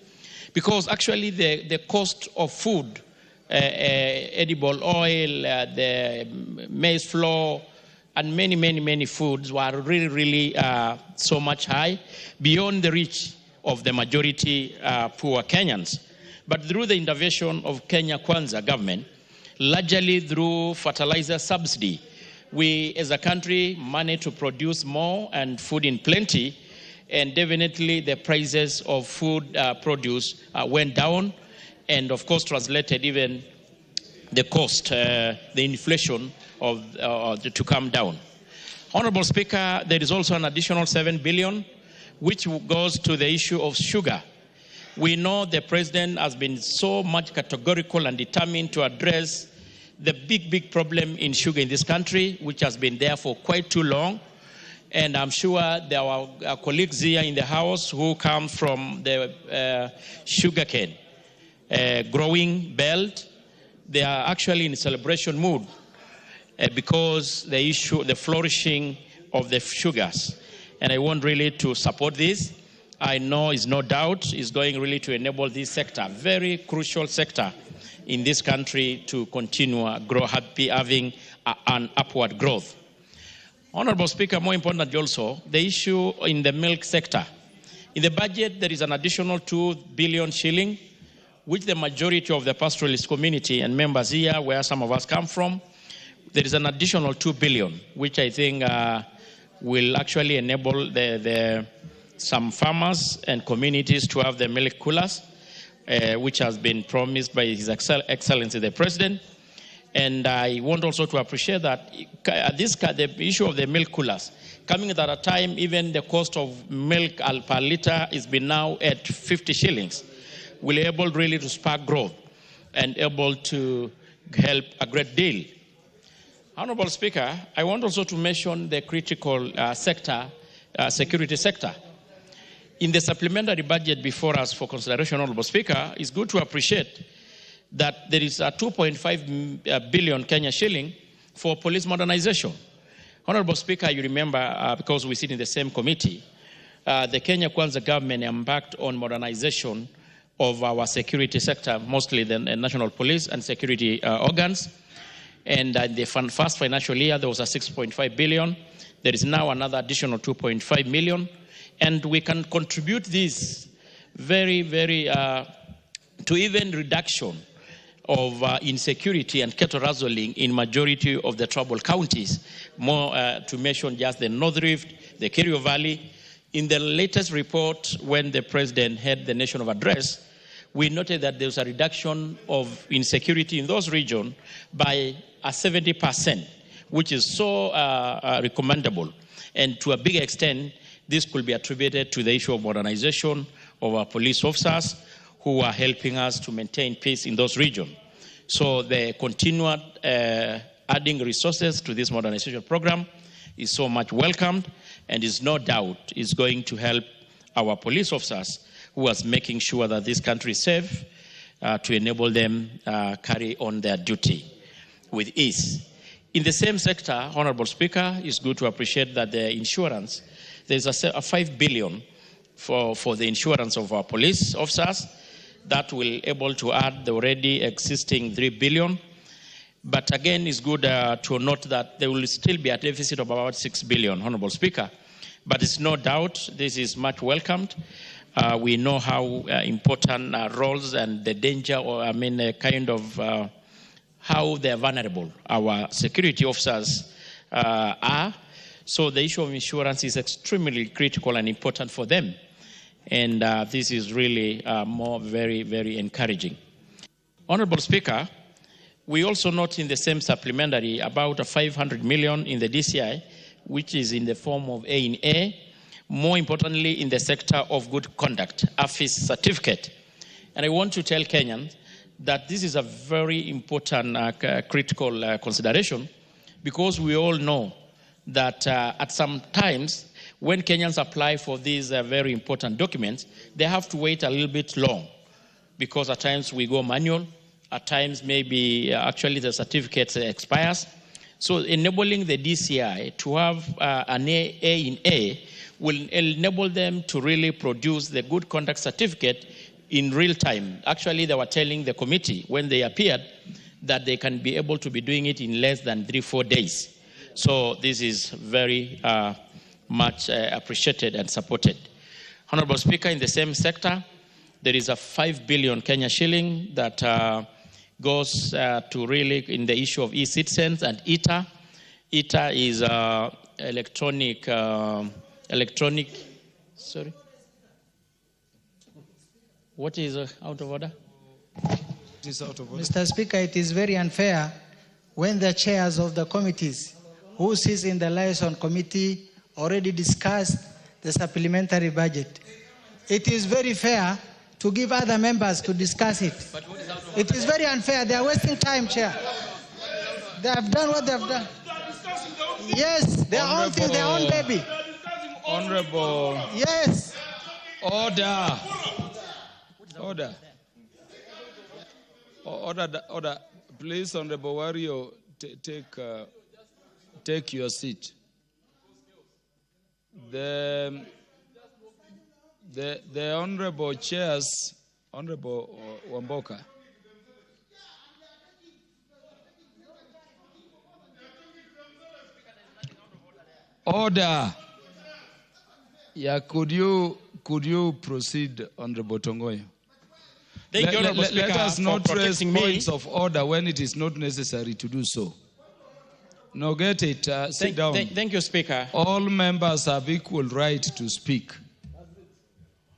Because actually the cost of food, edible oil, the maize flour, and many foods were really so much high, beyond the reach of the majority poor Kenyans. But through the intervention of Kenya Kwanza government, largely through fertilizer subsidy, we as a country managed to produce more and food in plenty, and definitely the prices of food produce went down, and of course translated even the cost, the inflation to come down. Honorable Speaker, there is also an additional 7 billion which goes to the issue of sugar. We know the President has been so much categorical and determined to address the big problem in sugar in this country, which has been there for quite too long. And I'm sure there are our colleagues here in the House who come from the sugarcane growing belt. They are actually in celebration mood because the flourishing of the sugars. And I want really to support this. I know it's no doubt is going really to enable this sector, very crucial sector in this country, to continue having an upward growth. Honorable Speaker, more importantly also, the issue in the milk sector. In the budget, there is an additional 2 billion shilling, which the majority of the pastoralist community and members here, where some of us come from, there is an additional 2 billion, which I think will actually enable some farmers and communities to have the milk coolers, which has been promised by His Excellency the President. And I want also to appreciate that the issue of the milk coolers, coming at a time even the cost of milk per litre is been now at 50 shillings, will be able really to spark growth and able to help a great deal. Honorable Speaker, I want also to mention the critical sector, security sector. In the supplementary budget before us for consideration, Honorable Speaker, it's good to appreciate that there is a 2.5 billion Kenya shilling for police modernization. Honorable Speaker, you remember, because we sit in the same committee, the Kenya Kwanza government embarked on modernization of our security sector, mostly the national police and security organs. And in the first financial year, there was a 6.5 billion. There is now another additional 2.5 million. And we can contribute this very to even reduction of insecurity and cattle rustling in majority of the troubled counties. More to mention just the North Rift, the Kerio Valley. In the latest report, when the President had the national address, we noted that there was a reduction of insecurity in those regions by 70%, which is so recommendable. And to a big extent, this could be attributed to the issue of modernization of our police officers who are helping us to maintain peace in those regions. So the continued adding resources to this modernization program is so much welcomed, and is no doubt is going to help our police officers who are making sure that this country is safe to enable them carry on their duty with ease. In the same sector, Honorable Speaker, it's good to appreciate that the insurance, there's a 5 billion for the insurance of our police officers that will able to add the already existing 3 billion. But again, it's good to note that there will still be a deficit of about 6 billion, Honorable Speaker. But it's no doubt this is much welcomed. We know how important roles and the danger, or kind of how they're vulnerable our security officers are. So the issue of insurance is extremely critical and important for them. And this is really very encouraging. Honorable Speaker, we also note in the same supplementary about 500 million in the DCI, which is in the form of A&A, more importantly in the sector of good conduct, AFIS certificate. And I want to tell Kenyans that this is a very important critical consideration, because we all know that at some times when Kenyans apply for these very important documents, they have to wait a little bit long, because at times we go manual At times, maybe actually the certificate expires. So enabling the DCI to have an A in A will enable them to really produce the good conduct certificate in real time. Actually, they were telling the committee when they appeared that they can be able to be doing it in less than 3-4 days. So this is very much appreciated and supported. Honorable Speaker, in the same sector, there is a 5 billion Kenya shilling that goes to really in the issue of e-citizens and ITA. ITA is electronic, sorry? What is out of order? It is out of order. Mr. Speaker, it is very unfair when the chairs of the committees who sits in the liaison committee already discussed the supplementary budget. It is very fair to give other members to discuss it. It is very unfair. They are wasting time, Chair. They have done what they have done. Yes, their own thing, their own baby. Honorable. Yes. Order. Order. Order. Please, Honorable Wario, take your seat. The Honorable Chairs, Honorable Wamboka. Order. Yeah, could you proceed, Honorable Tongoyo? Thank you, Honorable Speaker, let us not raise me. points of order when it is not necessary to do so. No, get it. Sit down. Thank you, Speaker. All members have equal right to speak.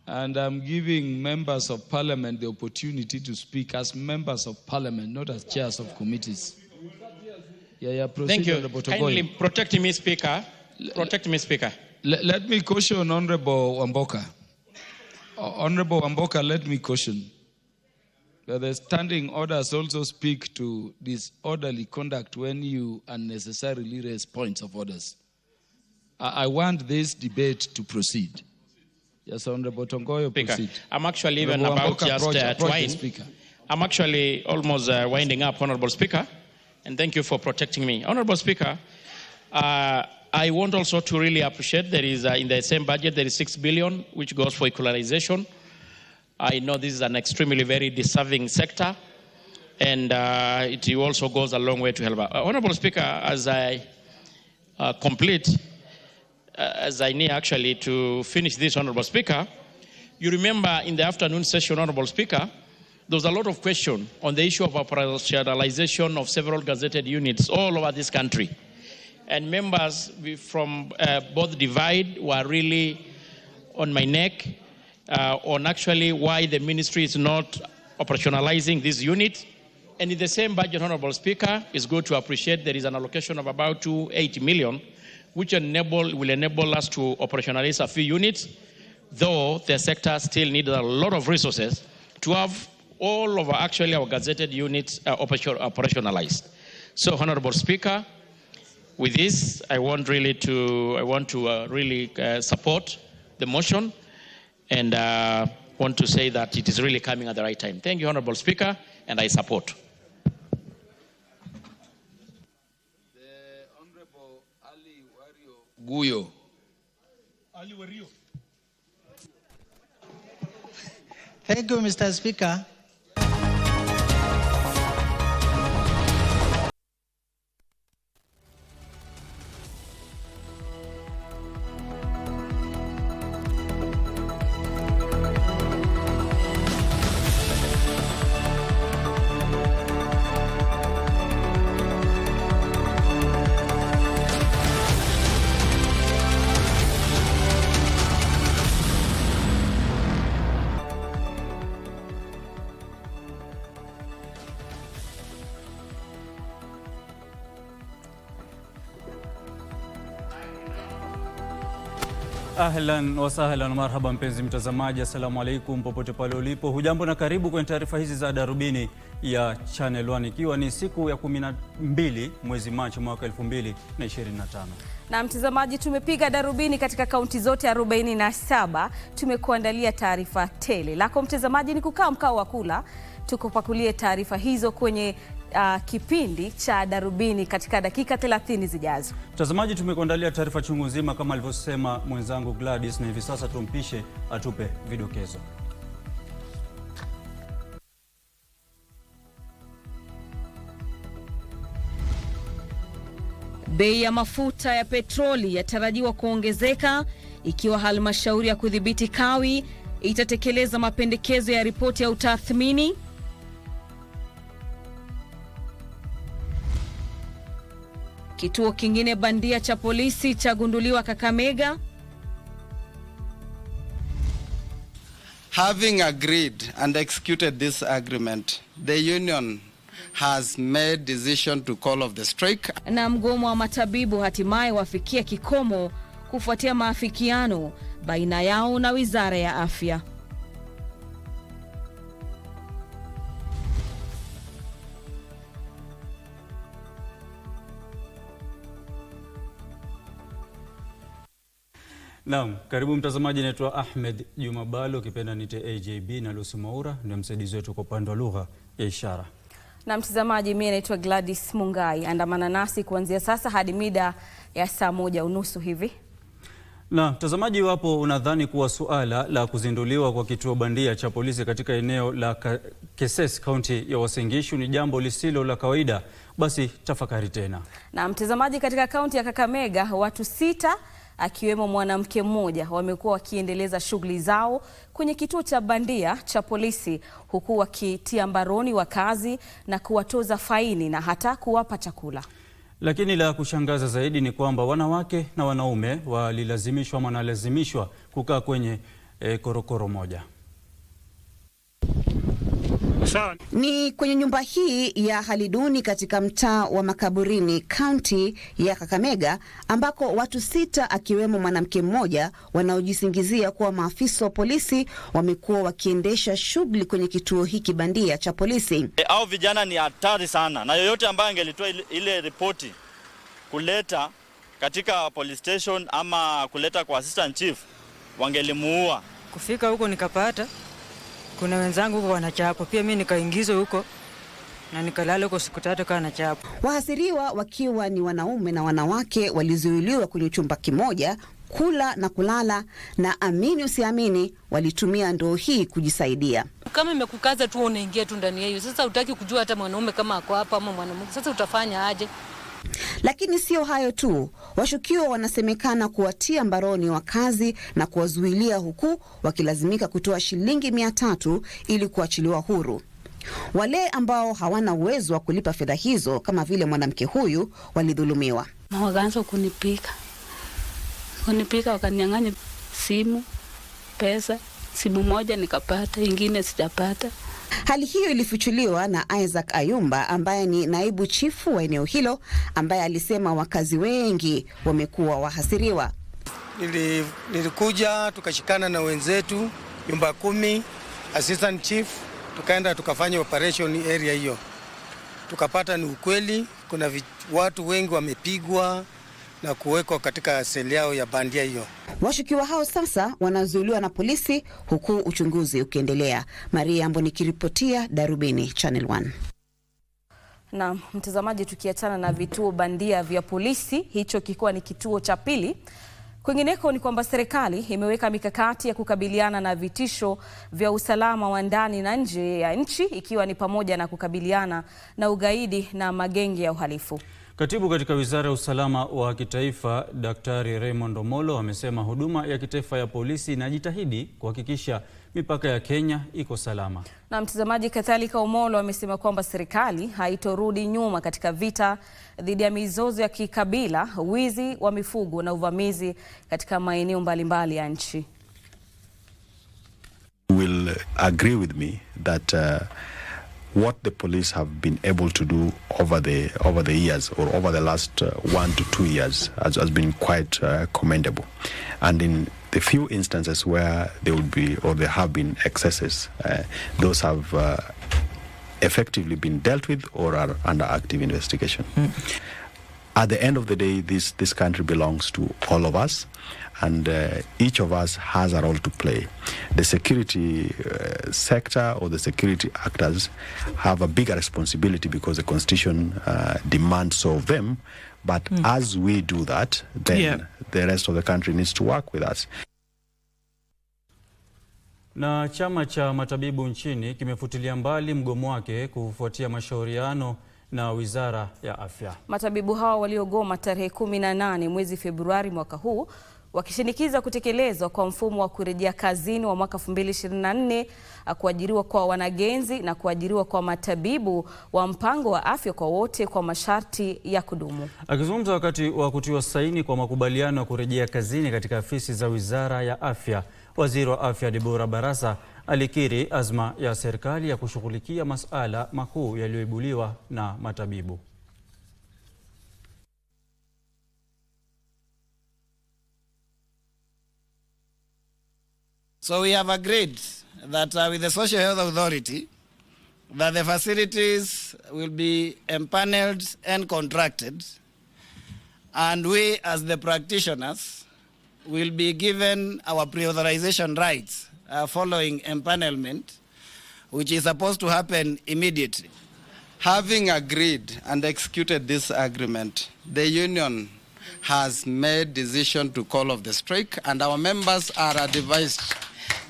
And I'm giving members of parliament the opportunity to speak as members of parliament, not as chairs of committees. Proceed. Thank you. Kindly protect me, Speaker. Protect me, Speaker. Let me caution Honorable Wamboka. Honorable Wamboka, let me caution that the standing orders also speak to disorderly conduct when you unnecessarily raise points of orders. I want this debate to proceed. Yes, Honorable Tongoyo, proceed. I'm actually even about just to wind. I'm actually almost winding up, Honorable Speaker, and thank you for protecting me. Honorable Speaker, I want also to really appreciate there is, in the same budget, there is 6 billion, which goes for equalization. I know this is an extremely very deserving sector, and it also goes a long way to help out. Honorable Speaker, as I complete, as I need actually to finish this, Honorable Speaker, you remember in the afternoon session, Honorable Speaker, there was a lot of question on the issue of operationalization of several gazetted units all over this country. And members from both divide were really on my neck on actually why the ministry is not operationalizing this unit. And in the same budget, Honorable Speaker, it's good to appreciate there is an allocation of about 280 million, which will enable us to operationalize a few units, though the sector still needs a lot of resources to have all of our gazetted units operationalized. So, Honorable Speaker, with this, I want to really support the motion, and want to say that it is really coming at the right time. Thank you, Honorable Speaker, and I support. The Honorable Ali Wario Guyo. Ali Wario. Thank you, Mr. Speaker. Ahlan wa sahlan, marhaba mpenzi mtazamaji, assalamu alaikum popote pale ulipo. Hujambo na karibu kwenye taarifa hizi za Darubini ya Channel 1, ikiwa ni siku ya 12 mwezi Machi mwaka 2025. Na mtazamaji, tumepiga darubini katika kaunti zote 47. Tumekuandalia taarifa tele. Lako mtazamaji ni kukaa mkao wa kula, tukupakulie taarifa hizo kwenye kipindi cha darubini katika dakika 30 zijazo. Mtazamaji, tumekuandalia taarifa chungu nzima kama alivyosema mwenzangu Gladys, na hivi sasa tumpishe atupe vidokezo. Bei ya mafuta ya petroli yatarajiwa kuongezeka ikiwa halmashauri ya kudhibiti kawi itatekeleza mapendekezo ya ripoti ya utathmini. Kituo kingine bandia cha polisi chagunduliwa Kakamega. Having agreed and executed this agreement, the union has made decision to call off the strike. Na mgomo wa matabibu hatimaye wafikia kikomo kufuatia maafikiano baina yao na Wizara ya Afya. Naam, karibu mtazamaji, naitwa Ahmed Jumabalo, ukipenda nite AJB, na Lucy Maura ndio msaidizi wetu kwa upande wa lugha ya ishara. Na mtazamaji, mimi naitwa Gladys Mungai. Andamana nasi kuanzia sasa hadi mida ya saa 1:30 hivi. Na mtazamaji, iwapo unadhani kuwa suala la kuzinduliwa kwa kituo bandia cha polisi katika eneo la Keses, kaunti ya Uasin Gishu ni jambo lisilo la kawaida, basi tafakari tena. Na mtazamaji, katika kaunti ya Kakamega watu 6 akiwemo mwanamke mmoja wamekuwa wakiendeleza shughuli zao kwenye kituo cha bandia cha polisi, huku wakitia mbaroni wakazi na kuwatoza faini na hata kuwapa chakula. Lakini la kushangaza zaidi ni kwamba wanawake na wanaume walilazimishwa ama wanalazimishwa kukaa kwenye korokoro moja. Ni kwenye nyumba hii ya hali duni katika mtaa wa Makaburini, kaunti ya Kakamega, ambako watu 6 akiwemo mwanamke mmoja wanaojisingizia kuwa maafisa wa polisi wamekuwa wakiendesha shughuli kwenye kituo hiki bandia cha polisi. Hao vijana ni hatari sana, na yoyote ambaye angelitoa ile ripoti kuleta katika police station ama kuleta kwa assistant chief wangelimuua. Kufika huko nikapata kuna wenzangu huko wanachapwa, pia mimi nikaingizwa huko na nikalala huko siku 3 kana nachapwa. Wahasiriwa wakiwa ni wanaume na wanawake walizuiliwa kwenye chumba kimoja kula na kulala, na amini usiamini walitumia ndoo hii kujisaidia. Kama imekukaza tu unaingia tu ndani hiyo. Sasa hutaki kujua hata mwanaume kama ako hapa ama mwanamke. Sasa utafanya aje? Lakini sio hayo tu, washukiwa wanasemekana kuwatia mbaroni wakazi na kuwazuilia, huku wakilazimika kutoa shilingi 300 ili kuachiliwa huru. Wale ambao hawana uwezo wa kulipa fedha hizo, kama vile mwanamke huyu, walidhulumiwa. Wakaanza kunipika wakaninyang'anya simu, pesa. Simu moja nikapata, ingine sijapata. Hali hiyo ilifichuliwa na Isaac Ayumba ambaye ni naibu chifu wa eneo hilo, ambaye alisema wakazi wengi wamekuwa wahasiriwa. Nilikuja tukashikana na wenzetu nyumba 10, assistant chief, tukaenda tukafanya operation area hiyo. Tukapata ni ukweli kuna watu wengi wamepigwa na kuwekwa katika seli yao ya bandia hiyo. Washukiwa hao sasa wanazuiliwa na polisi, huku uchunguzi ukiendelea. Maria Ambo nikiripotia Darubini Channel 1. Na mtazamaji, tukiachana na vituo bandia vya polisi, hicho kikiwa ni kituo cha pili. Kwingineko ni kwamba serikali imeweka mikakati ya kukabiliana na vitisho vya usalama wa ndani na nje ya nchi, ikiwa ni pamoja na kukabiliana na ugaidi na magenge ya uhalifu. Katibu katika Wizara ya Usalama wa Kitaifa, Daktari Raymond Omolo, amesema huduma ya kitaifa ya polisi inajitahidi kuhakikisha mipaka ya Kenya iko salama. Na mtazamaji, kadhalika Omolo amesema kwamba serikali haitorudi nyuma katika vita dhidi ya mizozo ya kikabila, wizi wa mifugo na uvamizi katika maeneo mbalimbali ya nchi. Will agree with me that what the police have been able to do over the years, or over the last 1 to 2 years, has been quite commendable. And in the few instances where there would be, or there have been excesses, those have effectively been dealt with or are under active investigation. At the end of the day, this country belongs to all of us, and each of us has a role to play. The security sector or the security actors have a bigger responsibility because the Constitution demands so of them. But as we do that, then the rest of the country needs to work with us. Na chama cha matabibu nchini kimefutilia mbali mgomo wake kufuatia mashauriano na Wizara ya Afya. Matabibu hao waliogoma tarehe 18 mwezi Februari mwaka huu wakishinikiza kutekelezwa kwa mfumo wa kurejea kazini wa mwaka 2024, kuajiriwa kwa wanagenzi na kuajiriwa kwa matabibu wa mpango wa afya kwa wote kwa masharti ya kudumu. Akizungumza wakati wa kutiwa saini kwa makubaliano ya kurejea kazini katika afisi za Wizara ya Afya, Waziri wa Afya Diaspora Barasa alikiri azma ya serikali ya kushughulikia masuala makuu yaliyoibuliwa na matabibu. So we have agreed that with the Social Health Authority that the facilities will be empaneled and contracted, and we as the practitioners will be given our pre-authorization rights following empanelment, which is supposed to happen immediately. Having agreed and executed this agreement, the union has made decision to call off the strike, and our members are advised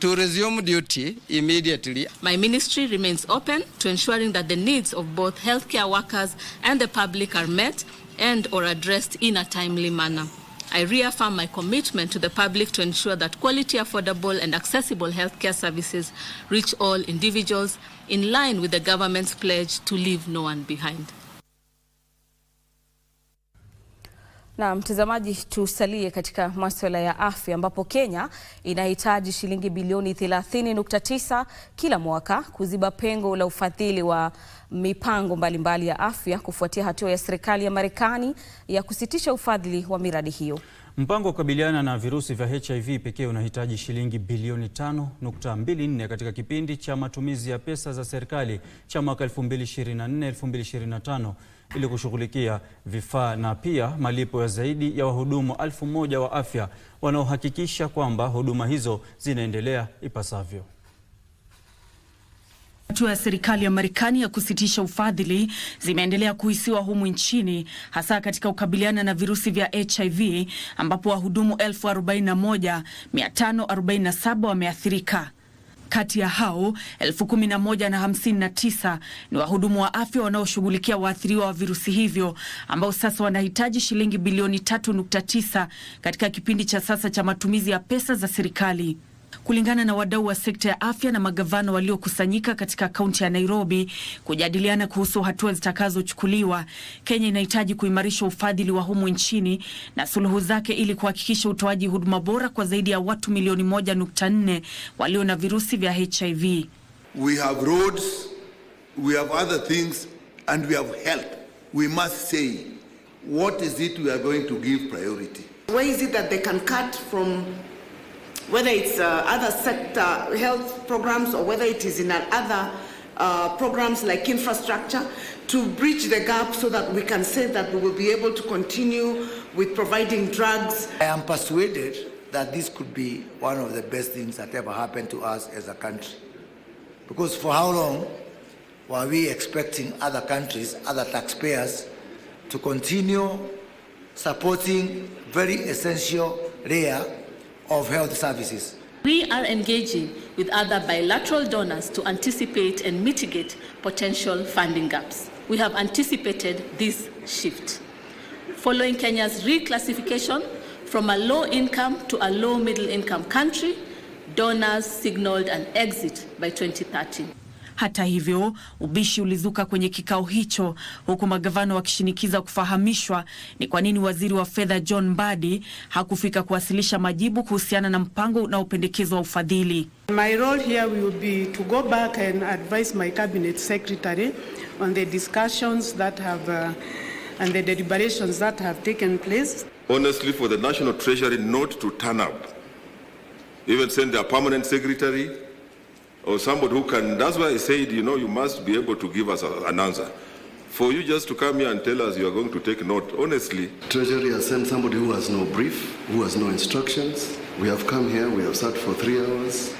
to resume duty immediately. My ministry remains open to ensuring that the needs of both healthcare workers and the public are met and or addressed in a timely manner. I reaffirm my commitment to the public to ensure that quality, affordable and accessible healthcare services reach all individuals in line with the government's pledge to leave no one behind. Na mtazamaji, tusalie katika masuala ya afya ambapo Kenya inahitaji shilingi bilioni 30.9 kila mwaka kuziba pengo la ufadhili wa mipango mbalimbali ya afya kufuatia hatua ya serikali ya Marekani ya kusitisha ufadhili wa miradi hiyo. Mpango wa kukabiliana na virusi vya HIV pekee unahitaji shilingi bilioni 5.24 katika kipindi cha matumizi ya pesa za serikali cha mwaka 2024-2025 ili kushughulikia vifaa na pia malipo ya zaidi ya wahudumu 1,000 wa afya wanaohakikisha kwamba huduma hizo zinaendelea ipasavyo. Hatua ya serikali ya Marekani ya kusitisha ufadhili zimeendelea kuhisiwa humu nchini, hasa katika kukabiliana na virusi vya HIV ambapo wahudumu 41,547 wameathirika. Kati ya hao 11,059 ni wahudumu wa afya wanaoshughulikia waathiriwa wa virusi hivyo ambao sasa wanahitaji shilingi bilioni 3.9 katika kipindi cha sasa cha matumizi ya pesa za serikali. Kulingana na wadau wa sekta ya afya na magavana waliokusanyika katika kaunti ya Nairobi kujadiliana kuhusu hatua zitakazochukuliwa, Kenya inahitaji kuimarisha ufadhili wa humu nchini na suluhu zake ili kuhakikisha utoaji huduma bora kwa zaidi ya watu milioni 1.4 walio na virusi vya HIV. We have roads, we have other things, and we have health. We must say, what is it we are going to give priority? Where is it that they can cut from, whether it's other sector health programs or whether it is in other programs like infrastructure, to bridge the gap so that we can say that we will be able to continue with providing drugs. I am persuaded that this could be one of the best things that ever happened to us as a country. Because for how long were we expecting other countries, other taxpayers, to continue supporting very essential layer of health services? We are engaging with other bilateral donors to anticipate and mitigate potential funding gaps. We have anticipated this shift. Following Kenya's reclassification from a low-income to a low-middle-income country, donors signaled an exit by 2030. Hata hivyo, ubishi ulizuka kwenye kikao hicho, huku magavana wakishinikiza kufahamishwa ni kwa nini waziri wa fedha John Mbadi hakufika kuwasilisha majibu kuhusiana na mpango na upendekezo wa ufadhili. My role here will be to go back and advise my cabinet secretary on the discussions that have and the deliberations that have taken place. Honestly, for the National Treasury not to turn up, even send their permanent secretary, or somebody who can, that's why I said, you know, you must be able to give us an answer. For you just to come here and tell us you are going to take note, honestly. Treasury has sent somebody who has no brief, who has no instructions. We have come here, we have sat for 3 hours.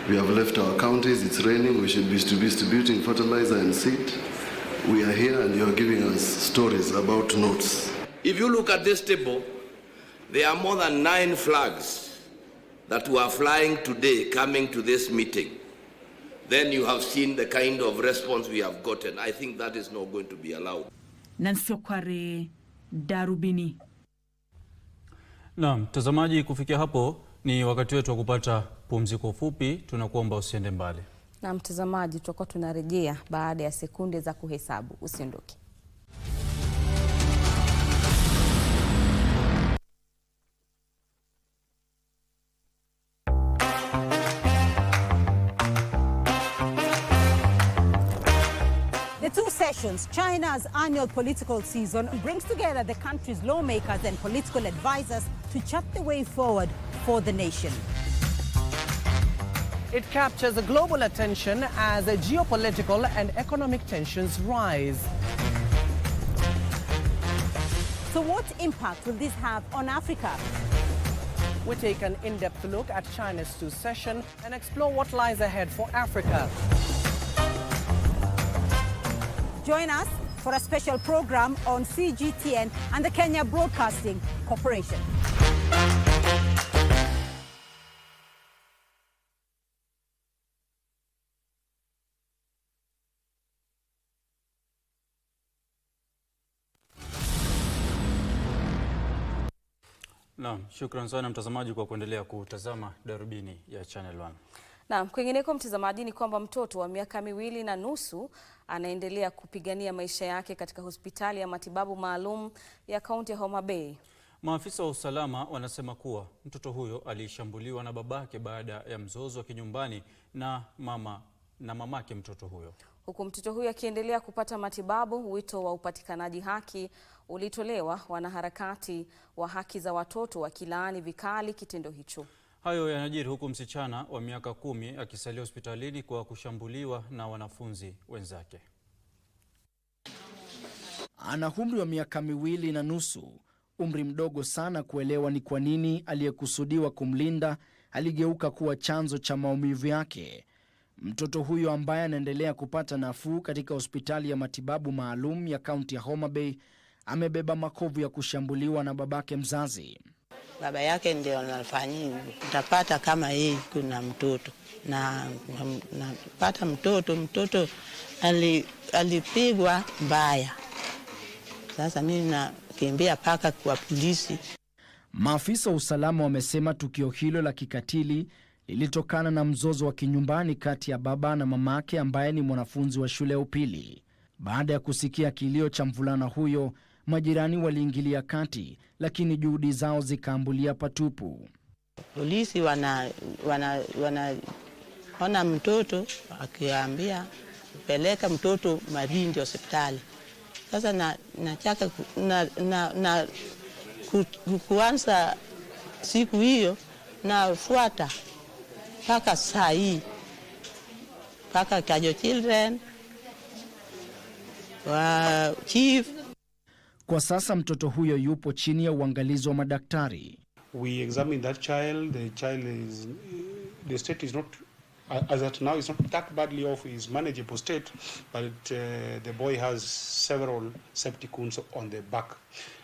We have left our counties, it's raining, we should be distributing fertilizer and seed. We are here and you are giving us stories about notes. If you look at this table, there are more than 9 flags that were flying today coming to this meeting. Then you have seen the kind of response we have gotten. I think that is not going to be allowed. Nancy Okware, Darubini. Na mtazamaji, kufikia hapo ni wakati wetu wa kupata pumziko fupi. Tunakuomba usiende mbali. Na mtazamaji, tutakuwa tunarejea baada ya sekunde za kuhesabu. Usiondoke. The two sessions, China's annual political season, brings together the country's lawmakers and political advisors to chart the way forward for the nation. It captures global attention as geopolitical and economic tensions rise. So what impact will this have on Africa? We take an in-depth look at China's two sessions and explore what lies ahead for Africa. Join us for a special program on CGTN and the Kenya Broadcasting Corporation. Naam, shukran sana mtazamaji kwa kuendelea kutazama Darubini ya Channel 1. Naam, kwingineko mtazamaji, ni kwamba mtoto wa miaka 2.5 anaendelea kupigania maisha yake katika hospitali ya matibabu maalum ya kaunti ya Homa Bay. Maafisa wa usalama wanasema kuwa mtoto huyo alishambuliwa na babake baada ya mzozo wa kinyumbani na mamake mtoto huyo. Huku mtoto huyo akiendelea kupata matibabu, wito wa upatikanaji haki ulitolewa, wanaharakati wa haki za watoto wakilaani vikali kitendo hicho. Hayo yanajiri huku msichana wa miaka 10 akisalia hospitalini kwa kushambuliwa na wanafunzi wenzake. Ana umri wa miaka 2.5, umri mdogo sana kuelewa ni kwa nini aliyekusudiwa kumlinda aligeuka kuwa chanzo cha maumivu yake. Mtoto huyo ambaye anaendelea kupata nafuu katika hospitali ya matibabu maalum ya kaunti ya Homa Bay amebeba makovu ya kushambuliwa na babake mzazi. Baba yake ndio anafanyia utapata kama hii kuna mtoto na pata mtoto alipigwa mbaya. Sasa mimi nakimbia paka kwa polisi. Maafisa wa usalama wamesema tukio hilo la kikatili lilitokana na mzozo wa kinyumbani kati ya baba na mamake ambaye ni mwanafunzi wa shule ya upili. Baada ya kusikia kilio cha mvulana huyo, majirani waliingilia kati, lakini juhudi zao zikaambulia patupu. Polisi ona mtoto akiambia peleka mtoto Malindi hospitali. Sasa nataka kuanza siku hiyo nafuata paka saa hii paka Kajo Children wa chief. Kwa sasa mtoto huyo yupo chini ya uangalizi wa madaktari. We examine that child. The state is not, as at now, is not that badly off. Is manageable state, but the boy has several septic wounds on the back.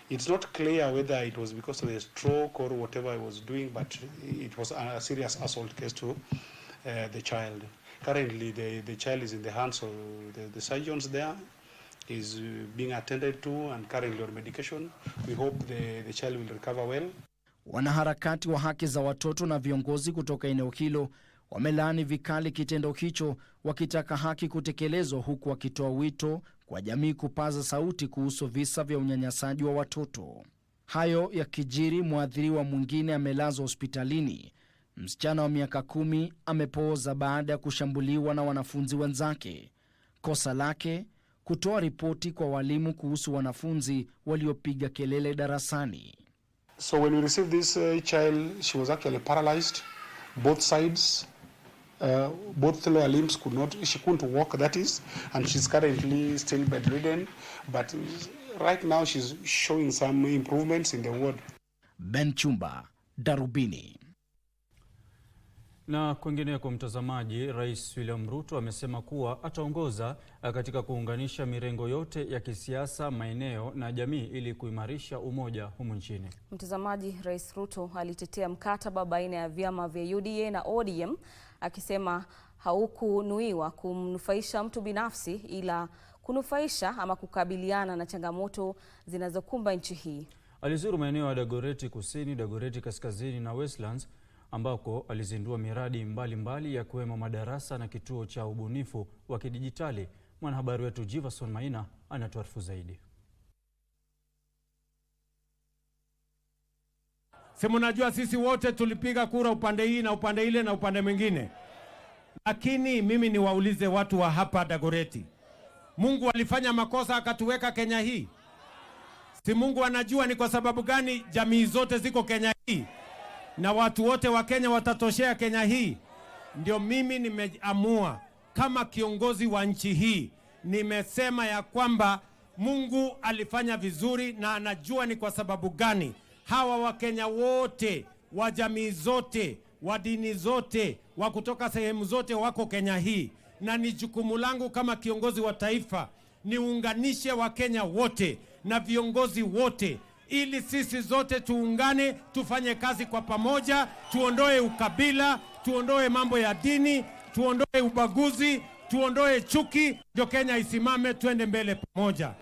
It's not clear whether it was because of the stroke or whatever he was doing, but it was a serious assault case to the child. Currently, the child is in the hands of the surgeons there. Is being attended to and currently on medication. We hope the child will recover well. Wanaharakati wa haki za watoto na viongozi kutoka eneo hilo wamelaani vikali kitendo hicho, wakitaka haki kutekelezwa, huku wakitoa wito kwa jamii kupaza sauti kuhusu visa vya unyanyasaji wa watoto. Hayo yakijiri, mwathiriwa mwingine amelazwa hospitalini. Msichana wa miaka 10 amepooza baada ya kushambuliwa na wanafunzi wenzake. Kosa lake kutoa ripoti kwa walimu kuhusu wanafunzi waliopiga kelele darasani. So when we received this child, she was actually paralyzed, both sides, both lower limbs she couldn't walk, that is, and she's currently still bedridden, but right now she's showing some improvements in the ward. Ben Chumba, Darubini. Na kwingineko, mtazamaji, Rais William Ruto amesema kuwa ataongoza katika kuunganisha mirengo yote ya kisiasa, maeneo na jamii ili kuimarisha umoja humu nchini. Mtazamaji, Rais Ruto alitetea mkataba baina ya vyama vya UDA na ODM akisema haukunuiwa kumnufaisha mtu binafsi ila kunufaisha ama kukabiliana na changamoto zinazokumba nchi hii. Alizuru maeneo ya Dagoretti Kusini, Dagoretti Kaskazini na Westlands ambako alizindua miradi mbalimbali ya kuwemo madarasa na kituo cha ubunifu wa kidijitali. Mwanahabari wetu Jiverson Maina anatuarifu zaidi. Si mnajua sisi wote tulipiga kura upande hii na upande ile na upande mwingine. Lakini mimi niwaulize watu wa hapa Dagoretti. Mungu alifanya makosa akatuweka Kenya hii? Si Mungu anajua ni kwa sababu gani jamii zote ziko Kenya hii? Na watu wote wa Kenya watatoshea Kenya hii? Ndio mimi nimeamua kama kiongozi wa nchi hii, nimesema ya kwamba Mungu alifanya vizuri na anajua ni kwa sababu gani hawa wa Kenya wote, wa jamii zote, wa dini zote, wa kutoka sehemu zote wako Kenya hii. Na ni jukumu langu kama kiongozi wa taifa niunganishe wa Kenya wote na viongozi wote ili sisi zote tuungane, tufanye kazi kwa pamoja, tuondoe ukabila, tuondoe mambo ya dini, tuondoe ubaguzi, tuondoe chuki, ndio Kenya isimame, tuende mbele pamoja.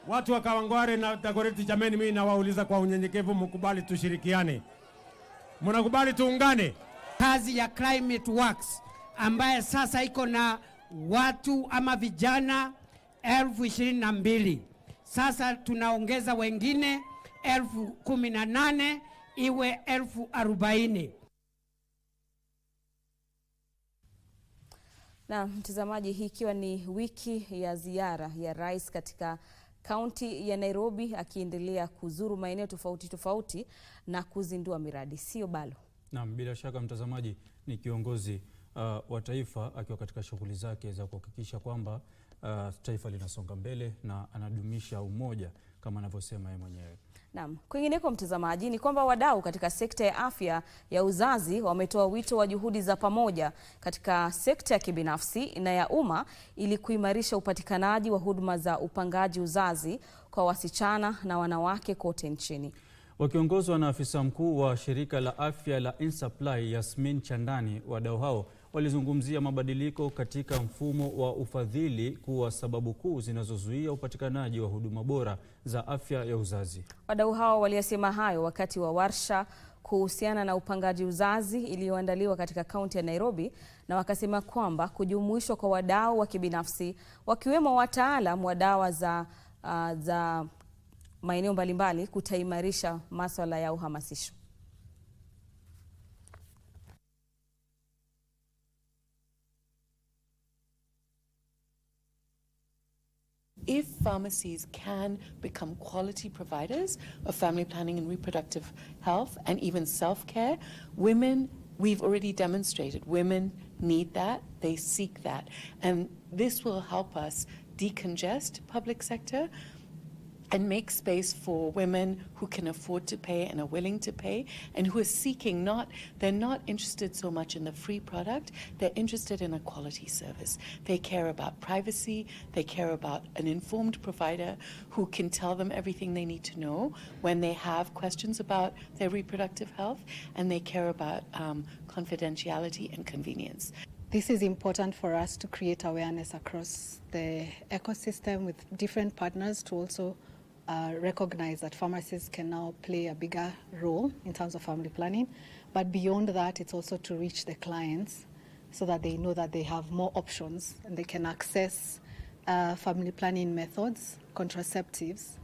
Watu wa Kawangware na Dagoretti, jameni, mimi nawauliza kwa unyenyekevu, mkubali tushirikiane. Mnakubali tuungane? Kazi ya Climate Works ambaye sasa iko na watu ama vijana 22,000. Sasa tunaongeza wengine 18,000 iwe 40,000. Na mtazamaji, hii ikiwa ni wiki ya ziara ya rais katika kaunti ya Nairobi akiendelea kuzuru maeneo tofauti tofauti na kuzindua miradi, sio Balo? Naam, bila shaka mtazamaji, ni kiongozi wa taifa akiwa katika shughuli zake za kuhakikisha kwamba taifa linasonga mbele na anadumisha umoja kama anavyosema yeye mwenyewe. Naam, kwingineko mtazamaji, ni kwamba wadau katika sekta ya afya ya uzazi wametoa wito wa juhudi za pamoja katika sekta ya kibinafsi na ya umma ili kuimarisha upatikanaji wa huduma za upangaji uzazi kwa wasichana na wanawake kote nchini. Wakiongozwa na afisa mkuu wa shirika la afya la InSupply Yasmin Chandani, wadau hao walizungumzia mabadiliko katika mfumo wa ufadhili kuwa sababu kuu zinazozuia upatikanaji wa huduma bora za afya ya uzazi. Wadau hao waliyasema hayo wakati wa warsha kuhusiana na upangaji uzazi iliyoandaliwa katika kaunti ya Nairobi, na wakasema kwamba kujumuishwa kwa wadau wa kibinafsi wakiwemo wataalam wa dawa za maeneo mbalimbali kutaimarisha masuala ya uhamasisho. If pharmacies can become quality providers of family planning and reproductive health and even self-care, women, we've already demonstrated, women need that, they seek that. And this will help us decongest public sector and make space for women who can afford to pay and are willing to pay and who are seeking they're not interested so much in the free product, they're interested in a quality service. They care about privacy, they care about an informed provider who can tell them everything they need to know when they have questions about their reproductive health, and they care about confidentiality and convenience. This is important for us to create awareness across the ecosystem with different partners to also recognize that pharmacists can now play a bigger role in terms of family planning. But beyond that, it's also to reach the clients so that they know that they have more options and they can access family planning methods, contraceptives,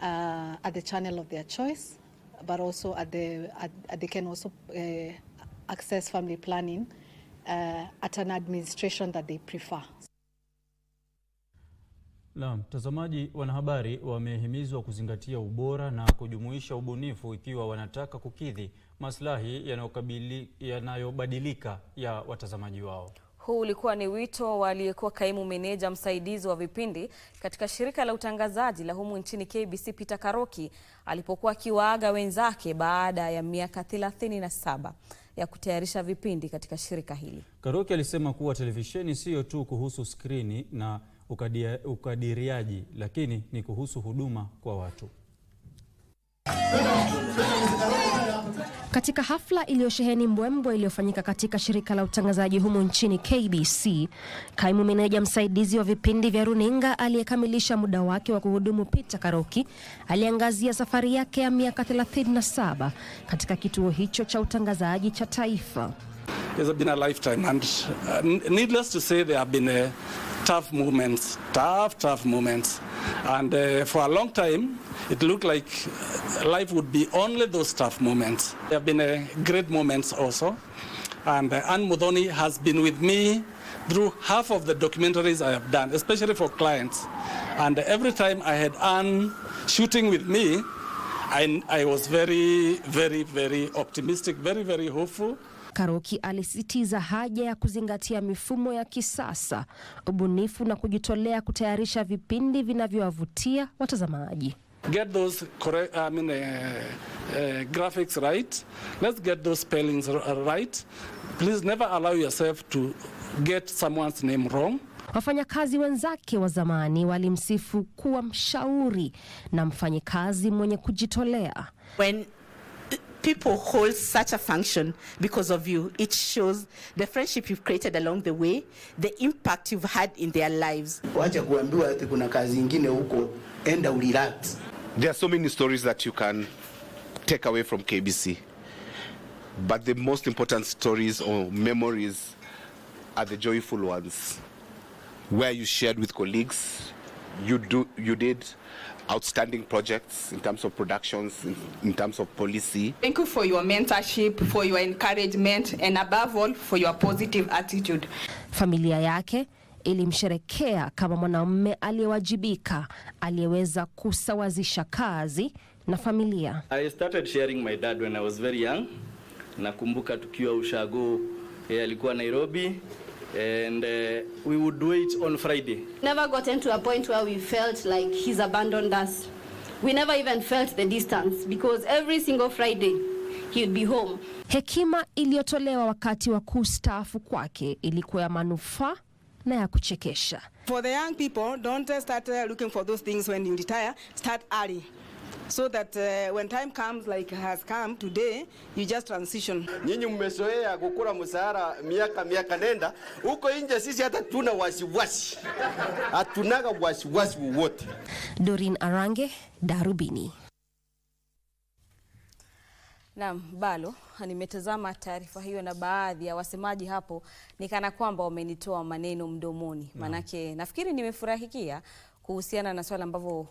at the channel of their choice, but also they can also access family planning at an administration that they prefer. Na mtazamaji, wanahabari wamehimizwa kuzingatia ubora na kujumuisha ubunifu ikiwa wanataka kukidhi maslahi yanayobadilika ya watazamaji wao. Huu ulikuwa ni wito wa aliyekuwa kaimu meneja msaidizi wa vipindi katika shirika la utangazaji la humu nchini KBC Peter Karoki alipokuwa akiwaaga wenzake baada ya miaka 37 ya kutayarisha vipindi katika shirika hili. Karoki alisema kuwa televisheni sio tu kuhusu skrini na ukadiriaji, lakini ni kuhusu huduma kwa watu. Katika hafla iliyosheheni mbwembwe iliyofanyika katika shirika la utangazaji humu nchini KBC, kaimu meneja msaidizi wa vipindi vya runinga aliyekamilisha muda wake wa kuhudumu Peter Karoki aliangazia safari yake ya miaka 37 katika kituo hicho cha utangazaji cha taifa. It's been a lifetime, and needless to say, there have been tough moments, tough moments, and for a long time it looked like life would be only those tough moments. There have been great moments also, and Ann Mudhoni has been with me through half of the documentaries I have done, especially for clients, and every time I had Ann shooting with me, I was very, very, very optimistic, very, very hopeful. Karoki alisisitiza haja ya kuzingatia mifumo ya kisasa, ubunifu na kujitolea kutayarisha vipindi vinavyowavutia watazamaji. Get those correct, graphics right. Let's get those spellings right. Please never allow yourself to get someone's name wrong. Wafanyakazi wenzake wa zamani walimsifu kuwa mshauri na mfanyikazi mwenye kujitolea. When people hold such a function because of you, it shows the friendship you've created along the way, the impact you've had in their lives. Wacha kuambiwa ati kuna kazi nyingine huko, enda urelax. There are so many stories that you can take away from KBC, but the most important stories or memories are the joyful ones, where you shared with colleagues, you did outstanding projects in terms of productions, in terms of policy. Thank you for your mentorship, for your encouragement, and above all for your positive attitude. Familia yake ilimsherekea kama mwanamume aliyewajibika, aliyeweza kusawazisha kazi na familia. I started sharing my dad when I was very young. Nakumbuka tukiwa ushago, alikuwa Nairobi, and we would do it on Friday. Never gotten to a point where we felt like he's abandoned us. We never even felt the distance because every single Friday he would be home. Hekima iliyotolewa wakati wa kustaafu kwake ilikuwa ya manufaa na ya kuchekesha. For the young people, don't start looking for those things when you retire. Start early. So that when time comes like has come today, you just transition. Nyinyi mmezoea kukula msahara miaka nenda. Huko nje sisi hata tuna wasiwasi. Hatunaga wasiwasi wote. Doreen Arange, Darubini. Naam, Balo, nimetazama taarifa hiyo na baadhi ya wasemaji hapo ni kana kwamba wamenitoa maneno mdomoni. Manake nafikiri nimefurahikia kuhusiana na swala ambavyo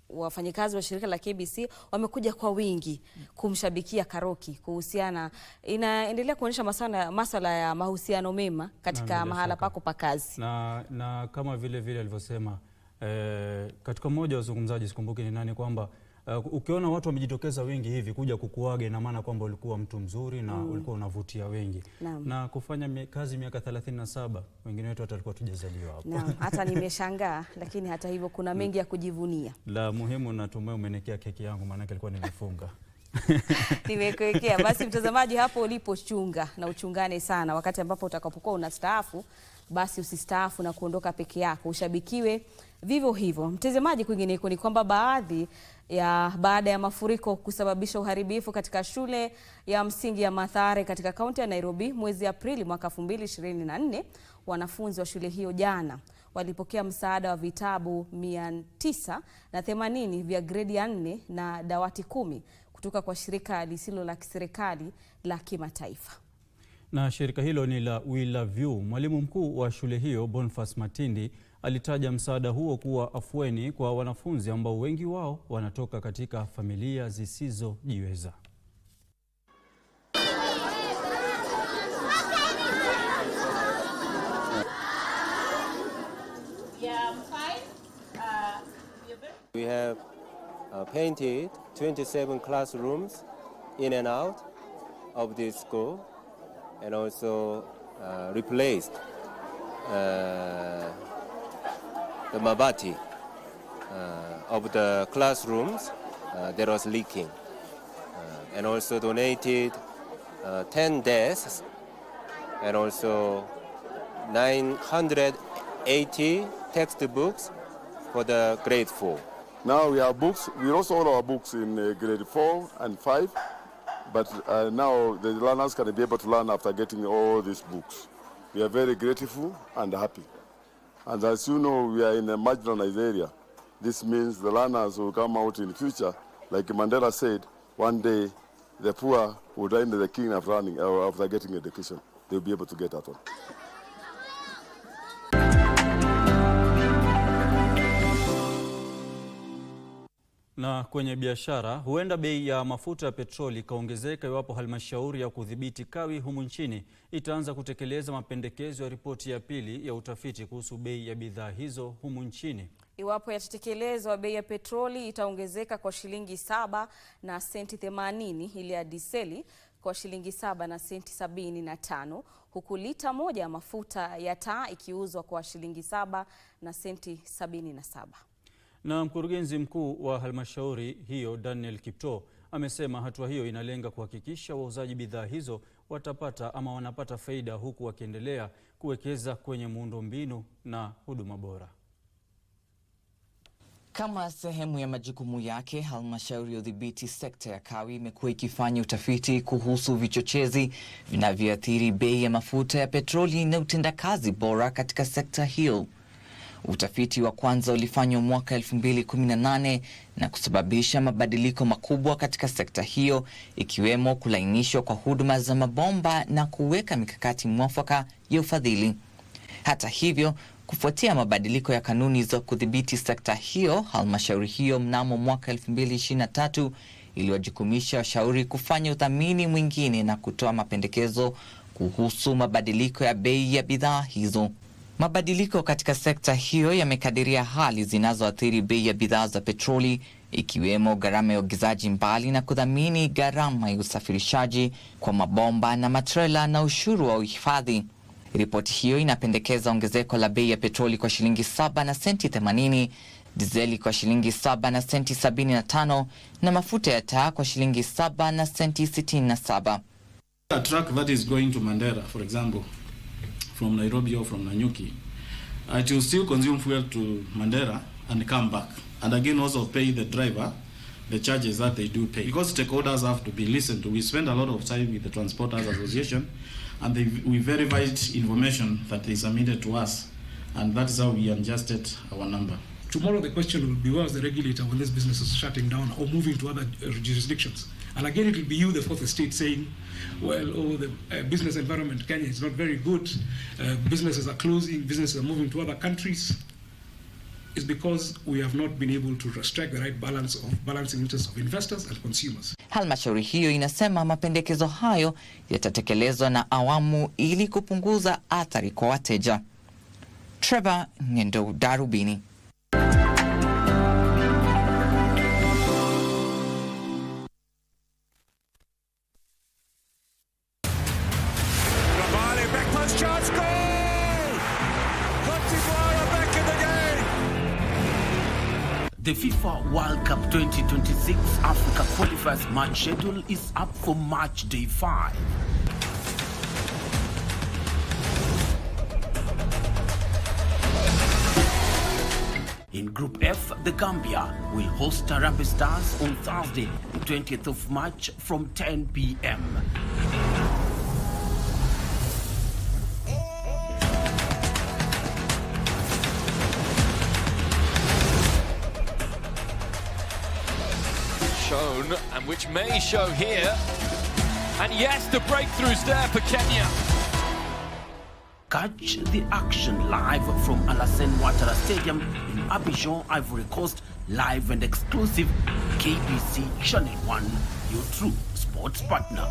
wafanyikazi wa shirika la KBC wamekuja kwa wingi kumshabikia Karoki kuhusiana, inaendelea kuonyesha masuala ya mahusiano mema katika mahala pako pa kazi. Na kama vile alivyosema katika mmoja wa wazungumzaji, sikumbuki ni nani, kwamba ukiona watu wamejitokeza wengi hivi kuja kukuaga, ina maana kwamba ulikuwa mtu mzuri na ulikuwa unavutia wengi. Na kufanya kazi miaka 37, wengine wetu hata walikuwa tujazaliwa hapo. Hata nimeshangaa, lakini hata hivyo kuna mengi ya kujivunia. La muhimu, natumai umenekea keki yangu, maana ilikuwa nimefunga. Nimekuwekea. Basi mtazamaji, hapo ulipochunga na uchungane sana, wakati ambapo utakapokuwa unastaafu, basi usistaafu na kuondoka peke yako, ushabikiwe vivyo hivyo. Mtazamaji, kwingineko ni kwamba baada ya mafuriko kusababisha uharibifu katika shule ya msingi ya Mathare katika kaunti ya Nairobi mwezi Aprili mwaka 2024, wanafunzi wa shule hiyo jana walipokea msaada wa vitabu 980 vya gredi ya 4 na dawati 10 kutoka kwa shirika lisilo la kiserikali la kimataifa. Na shirika hilo ni la We Love You. Mwalimu mkuu wa shule hiyo Boniface Matindi alitaja msaada huo kuwa afueni kwa wanafunzi ambao wengi wao wanatoka katika familia zisizojiweza. painted 27 classrooms in and out of this school, and also replaced the mabati of the classrooms that was leaking, and also donated 10 desks and also 980 textbooks for the grade 4. Now we have books. We lost all our books in grade 4 and 5, but now the learners can be able to learn after getting all these books. We are very grateful and happy. And as you know, we are in a marginalized area. This means the learners will come out in the future. Like Mandela said, one day the poor will end the king of running or after getting education. They'll be able to get that one. Na kwenye biashara, huenda bei ya mafuta ya petroli ikaongezeka iwapo halmashauri ya kudhibiti kawi humu nchini itaanza kutekeleza mapendekezo ya ripoti ya pili ya utafiti kuhusu bei ya bidhaa hizo humu nchini. Iwapo yatatekelezwa, bei ya petroli itaongezeka kwa shilingi 7 na senti 80, ile ya diseli kwa shilingi 7 na senti 75, huku lita moja ya mafuta ya taa ikiuzwa kwa shilingi 7 na senti 77. Na mkurugenzi mkuu wa halmashauri hiyo Daniel Kipto amesema hatua hiyo inalenga kuhakikisha wauzaji bidhaa hizo watapata ama wanapata faida, huku wakiendelea kuwekeza kwenye miundombinu na huduma bora. Kama sehemu ya majukumu yake, halmashauri ya udhibiti sekta ya kawi imekuwa ikifanya utafiti kuhusu vichochezi vinavyoathiri bei ya mafuta ya petroli na utendakazi bora katika sekta hiyo. Utafiti wa kwanza ulifanywa mwaka 2018 na kusababisha mabadiliko makubwa katika sekta hiyo, ikiwemo kulainishwa kwa huduma za mabomba na kuweka mikakati mwafaka ya ufadhili. Hata hivyo, kufuatia mabadiliko ya kanuni za kudhibiti sekta hiyo, halmashauri hiyo mnamo mwaka 2023 iliwajukumisha washauri kufanya udhamini mwingine na kutoa mapendekezo kuhusu mabadiliko ya bei ya bidhaa hizo. Mabadiliko katika sekta hiyo yamekadiria hali zinazoathiri bei ya bidhaa za petroli, ikiwemo gharama ya uagizaji mbali na kudhamini gharama ya usafirishaji kwa mabomba na matrela na ushuru wa uhifadhi. Ripoti hiyo inapendekeza ongezeko la bei ya petroli kwa shilingi 7 na senti 80, dizeli kwa shilingi 7 na senti 75 na mafuta ya taa kwa shilingi 7 na senti 67. A truck that is going to Mandera, for example, from Nairobi or from Nanyuki, it will still consume fuel to Mandera and come back, and again also pay the driver the charges that they do pay, because stakeholders have to be listened to. We spend a lot of time with the Transporters Association, and we verified information that they submitted to us, and that is how we adjusted our number. Tomorrow the question will be, where is the regulator when this business is shutting down or moving to other jurisdictions? And again, it will be you, the fourth estate, saying, well, oh, the business environment in Kenya is not very good. Businesses are closing, businesses are moving to other countries. It's because we have not been able to strike the right balance of balancing interests of investors and consumers. Halmashauri hiyo inasema mapendekezo hayo yatatekelezwa na awamu ili kupunguza athari kwa wateja. Trevor Ngendo, Darubini. The FIFA World Cup 2026 Africa qualifiers match schedule is up for match day 5. In Group F, the Gambia will host Harambee Stars on Thursday, the 20th of March from 10 p.m. Shown, and which may show here. And yes, the breakthrough's there for Kenya. Catch the action live from Alassane Ouattara Stadium in Abidjan, Ivory Coast, live and exclusive. KBC Channel 1, your true sports partner.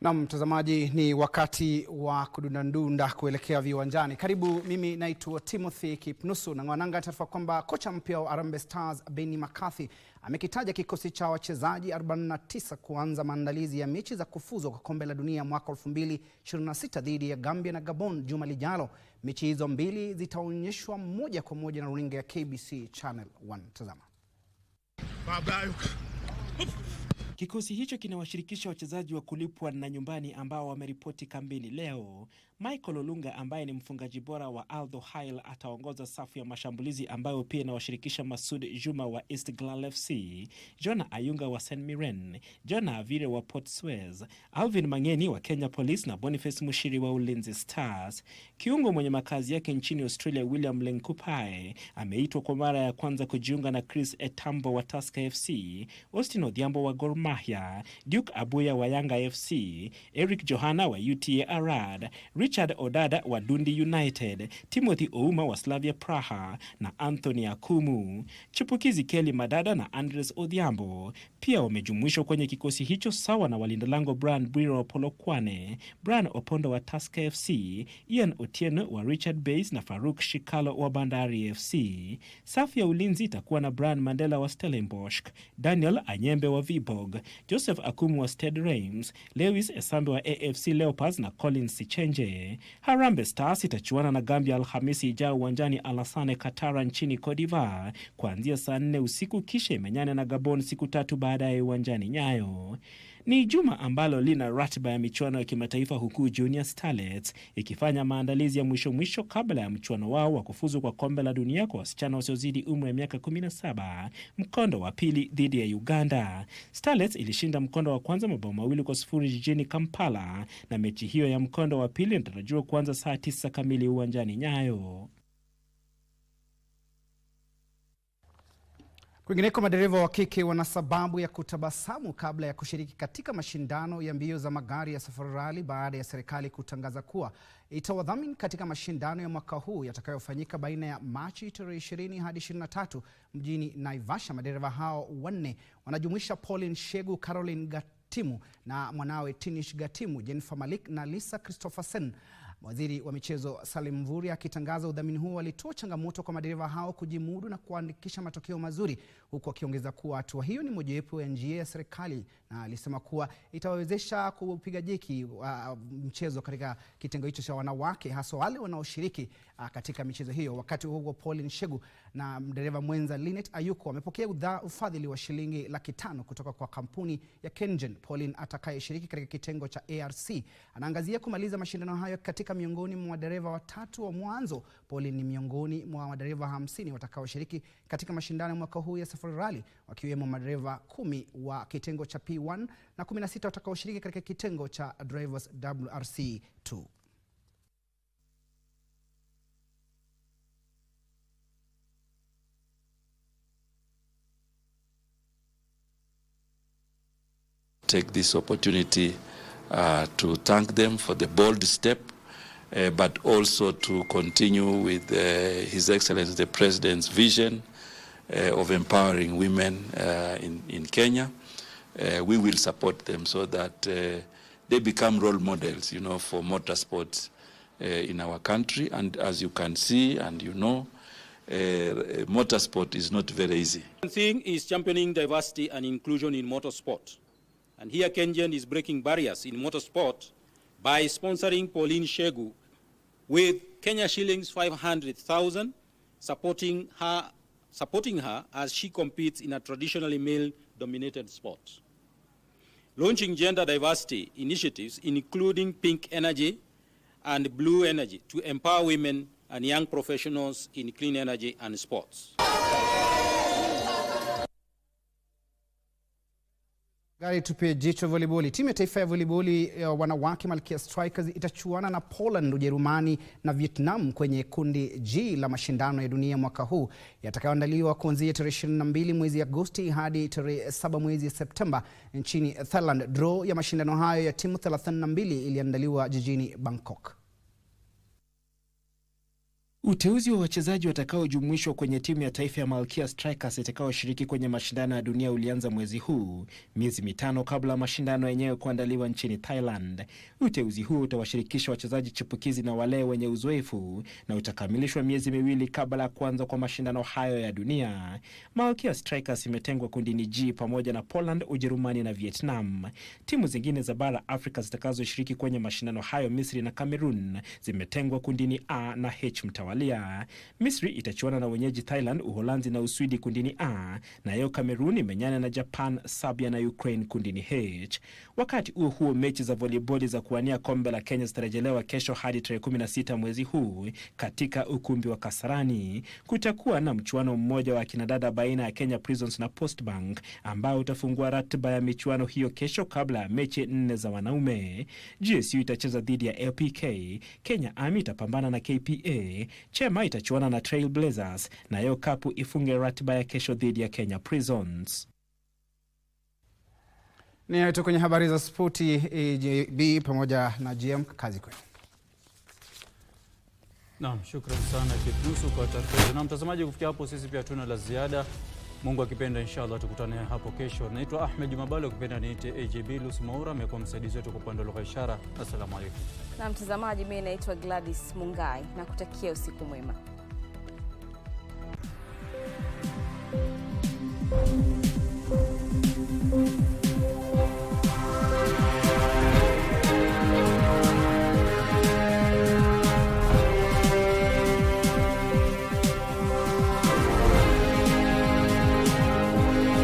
Na mtazamaji, ni wakati wa kudundandunda kuelekea viwanjani. Karibu, mimi naitwa Timothy Kipnusu na ngwananga taarifa kwamba kocha mpya wa Harambee Stars Benny McCarthy amekitaja kikosi cha wachezaji 49 kuanza maandalizi ya mechi za kufuzu kwa kombe la dunia mwaka 2026 dhidi ya Gambia na Gabon juma lijalo. Mechi hizo mbili zitaonyeshwa moja kwa moja na runinga ya KBC Channel 1. Tazama. Kikosi hicho kinawashirikisha wachezaji wa kulipwa na nyumbani ambao wameripoti kambini leo. Michael Olunga ambaye ni mfungaji bora wa Aldo Hail ataongoza safu ya mashambulizi ambayo pia inawashirikisha Masud Juma wa East Glal FC, Jonah Ayunga wa St Mirren, Jonah Avire wa Port Suez, Alvin Mangeni wa Kenya Police na Boniface Mushiri wa Ulinzi Stars. Kiungo mwenye makazi yake nchini Australia William Lenkupae ameitwa kwa mara ya kwanza kujiunga na Chris Etambo wa Tusker FC, Austin Odhiambo wa Gor Mahia, Duke Abuya wa Yanga FC, Eric Johana wa UTA Arad, Richard Odada wa Dundee United, Timothy Ouma wa Slavia Praha na Anthony Akumu. Chipukizi Kelly Madada na Andres Odhiambo pia wamejumuishwa kwenye kikosi hicho sawa na walinda lango Brian Bwiro wa Polokwane, Brian Opondo wa Tusker FC, Ian Otieno wa Richard Base na Faruk Shikalo wa Bandari FC. Safu ya ulinzi itakuwa na Brian Mandela wa Stellenbosch, Daniel Anyembe wa Viborg, Joseph Akumu wa Stade Reims, Lewis Esambe wa AFC Leopards na Collins Sichenje. Harambee Stars itachuana na Gambia Alhamisi ijao uwanjani Alassane Katara nchini Cote d'Ivoire kuanzia saa 4 usiku, kisha imenyane na Gabon siku 3 baadaye uwanjani Nyayo. Ni juma ambalo lina ratiba ya michuano ya kimataifa, huku Junior Starlets ikifanya maandalizi ya mwisho kabla ya mchuano wao wa kufuzu kwa kombe la dunia kwa wasichana wasiozidi umri wa miaka 17, mkondo wa pili dhidi ya Uganda. Starlets ilishinda mkondo wa kwanza mabao 2-0 jijini Kampala, na mechi hiyo ya mkondo wa pili inatarajiwa kuanza saa 9 kamili uwanjani Nyayo. Kwingineko, madereva wa kike wana sababu ya kutabasamu kabla ya kushiriki katika mashindano ya mbio za magari ya Safari Rally baada ya serikali kutangaza kuwa itawadhamini katika mashindano ya mwaka huu yatakayofanyika baina ya Machi 20 hadi 23 mjini Naivasha. Madereva hao wanne wanajumuisha Pauline Shegu, Caroline Gatimu na mwanawe Tinish Gatimu, Jennifer Malik na Lisa Christophersen. Waziri wa michezo Salim Mvurya akitangaza udhamini huo alitoa changamoto kwa madereva hao kujimudu na kuandikisha matokeo mazuri, huku akiongeza kuwa hatua hiyo ni mojawapo ya njia ya serikali, na alisema kuwa itawawezesha kupiga jeki mchezo katika kitengo hicho cha wanawake, hasa wale wanaoshiriki katika michezo hiyo. Wakati huo Pauline Shegu na dereva mwenza Linet Ayuko wamepokea ufadhili wa shilingi 500,000 kutoka kwa kampuni ya Kengen. Pauline atakayeshiriki katika kitengo cha ARC anaangazia kumaliza mashindano hayo katika miongoni mwa madereva watatu wa mwanzo. Pauline ni miongoni mwa madereva 50 watakaoshiriki katika mashindano mwaka huu ya Safari Rally, wakiwemo madereva 10 wa kitengo cha P1 na 16 watakaoshiriki katika kitengo cha Drivers WRC2. Take this opportunity to thank them for the bold step, but also to continue with His Excellency the President's vision of empowering women in Kenya. We will support them so that they become role models, for motorsports in our country. And as you can see, and motorsport is not very easy. One thing is championing diversity and inclusion in motorsport. And here Kengen is breaking barriers in motorsport by sponsoring Pauline Shegu with Kenya shillings 500,000, supporting her as she competes in a traditionally male-dominated sport. Launching gender diversity initiatives, including Pink Energy and Blue Energy, to empower women and young professionals in clean energy and sports. Gari tupe jicho volleyball. Timu ya taifa ya volleyball wanawake Malkia Strikers itachuana na Poland, Ujerumani na Vietnam kwenye kundi G la mashindano ya dunia mwaka huu yatakayoandaliwa kuanzia tarehe 22 mwezi Agosti hadi tarehe 7 mwezi Septemba nchini Thailand. Draw ya mashindano hayo ya timu 32 iliandaliwa jijini Bangkok. Uteuzi wa wachezaji watakaojumuishwa kwenye timu ya taifa ya Malkia Strikers itakayoshiriki kwenye mashindano ya dunia ulianza mwezi huu, miezi mitano kabla ya mashindano yenyewe kuandaliwa nchini Thailand. Uteuzi huu utawashirikisha wachezaji chipukizi na wale wenye uzoefu na utakamilishwa miezi miwili kabla ya kuanza kwa mashindano hayo ya dunia. Malkia Strikers imetengwa kundini G pamoja na Poland, Ujerumani na Vietnam. Timu zingine za bara Afrika zitakazoshiriki kwenye mashindano hayo, Misri na Cameroon, zimetengwa kundini A na H mtawalia. Misri itachuana na wenyeji Thailand, Uholanzi na Uswidi kundini A, nayo Cameroon imenyana na Japan, Serbia na Ukraine kundini H. Wakati huo mechi za volleyball za kuwania kombe la Kenya zitarejelewa kesho hadi tarehe 16 mwezi huu katika ukumbi wa Kasarani. Kutakuwa na mchuano mmoja wa kinadada baina ya Kenya Prisons na Postbank ambao utafungua ratiba ya michuano hiyo kesho kabla ya mechi 4 za wanaume. GSU itacheza dhidi ya LPK, Kenya Army itapambana na KPA, Chema itachuana na Trailblazers na Yokapu ifunge ratiba ya kesho dhidi ya Kenya Prisons. Ni hayo kwenye habari za spoti. JB pamoja na GM, kazi kwenu. Naam, shukrani sana Kipnusu kwa taarifa. Na mtazamaji, kufikia hapo sisi pia tuna la ziada. Mungu akipenda inshallah tukutane hapo kesho. Naitwa Ahmed Jumabalo, ukipenda niite AJB. Lucy Maura amekuwa msaidizi wetu kwa upande wa lugha ishara. Asalamu alaykum. Na mtazamaji, mimi naitwa Gladys Mungai na kutakia usiku mwema.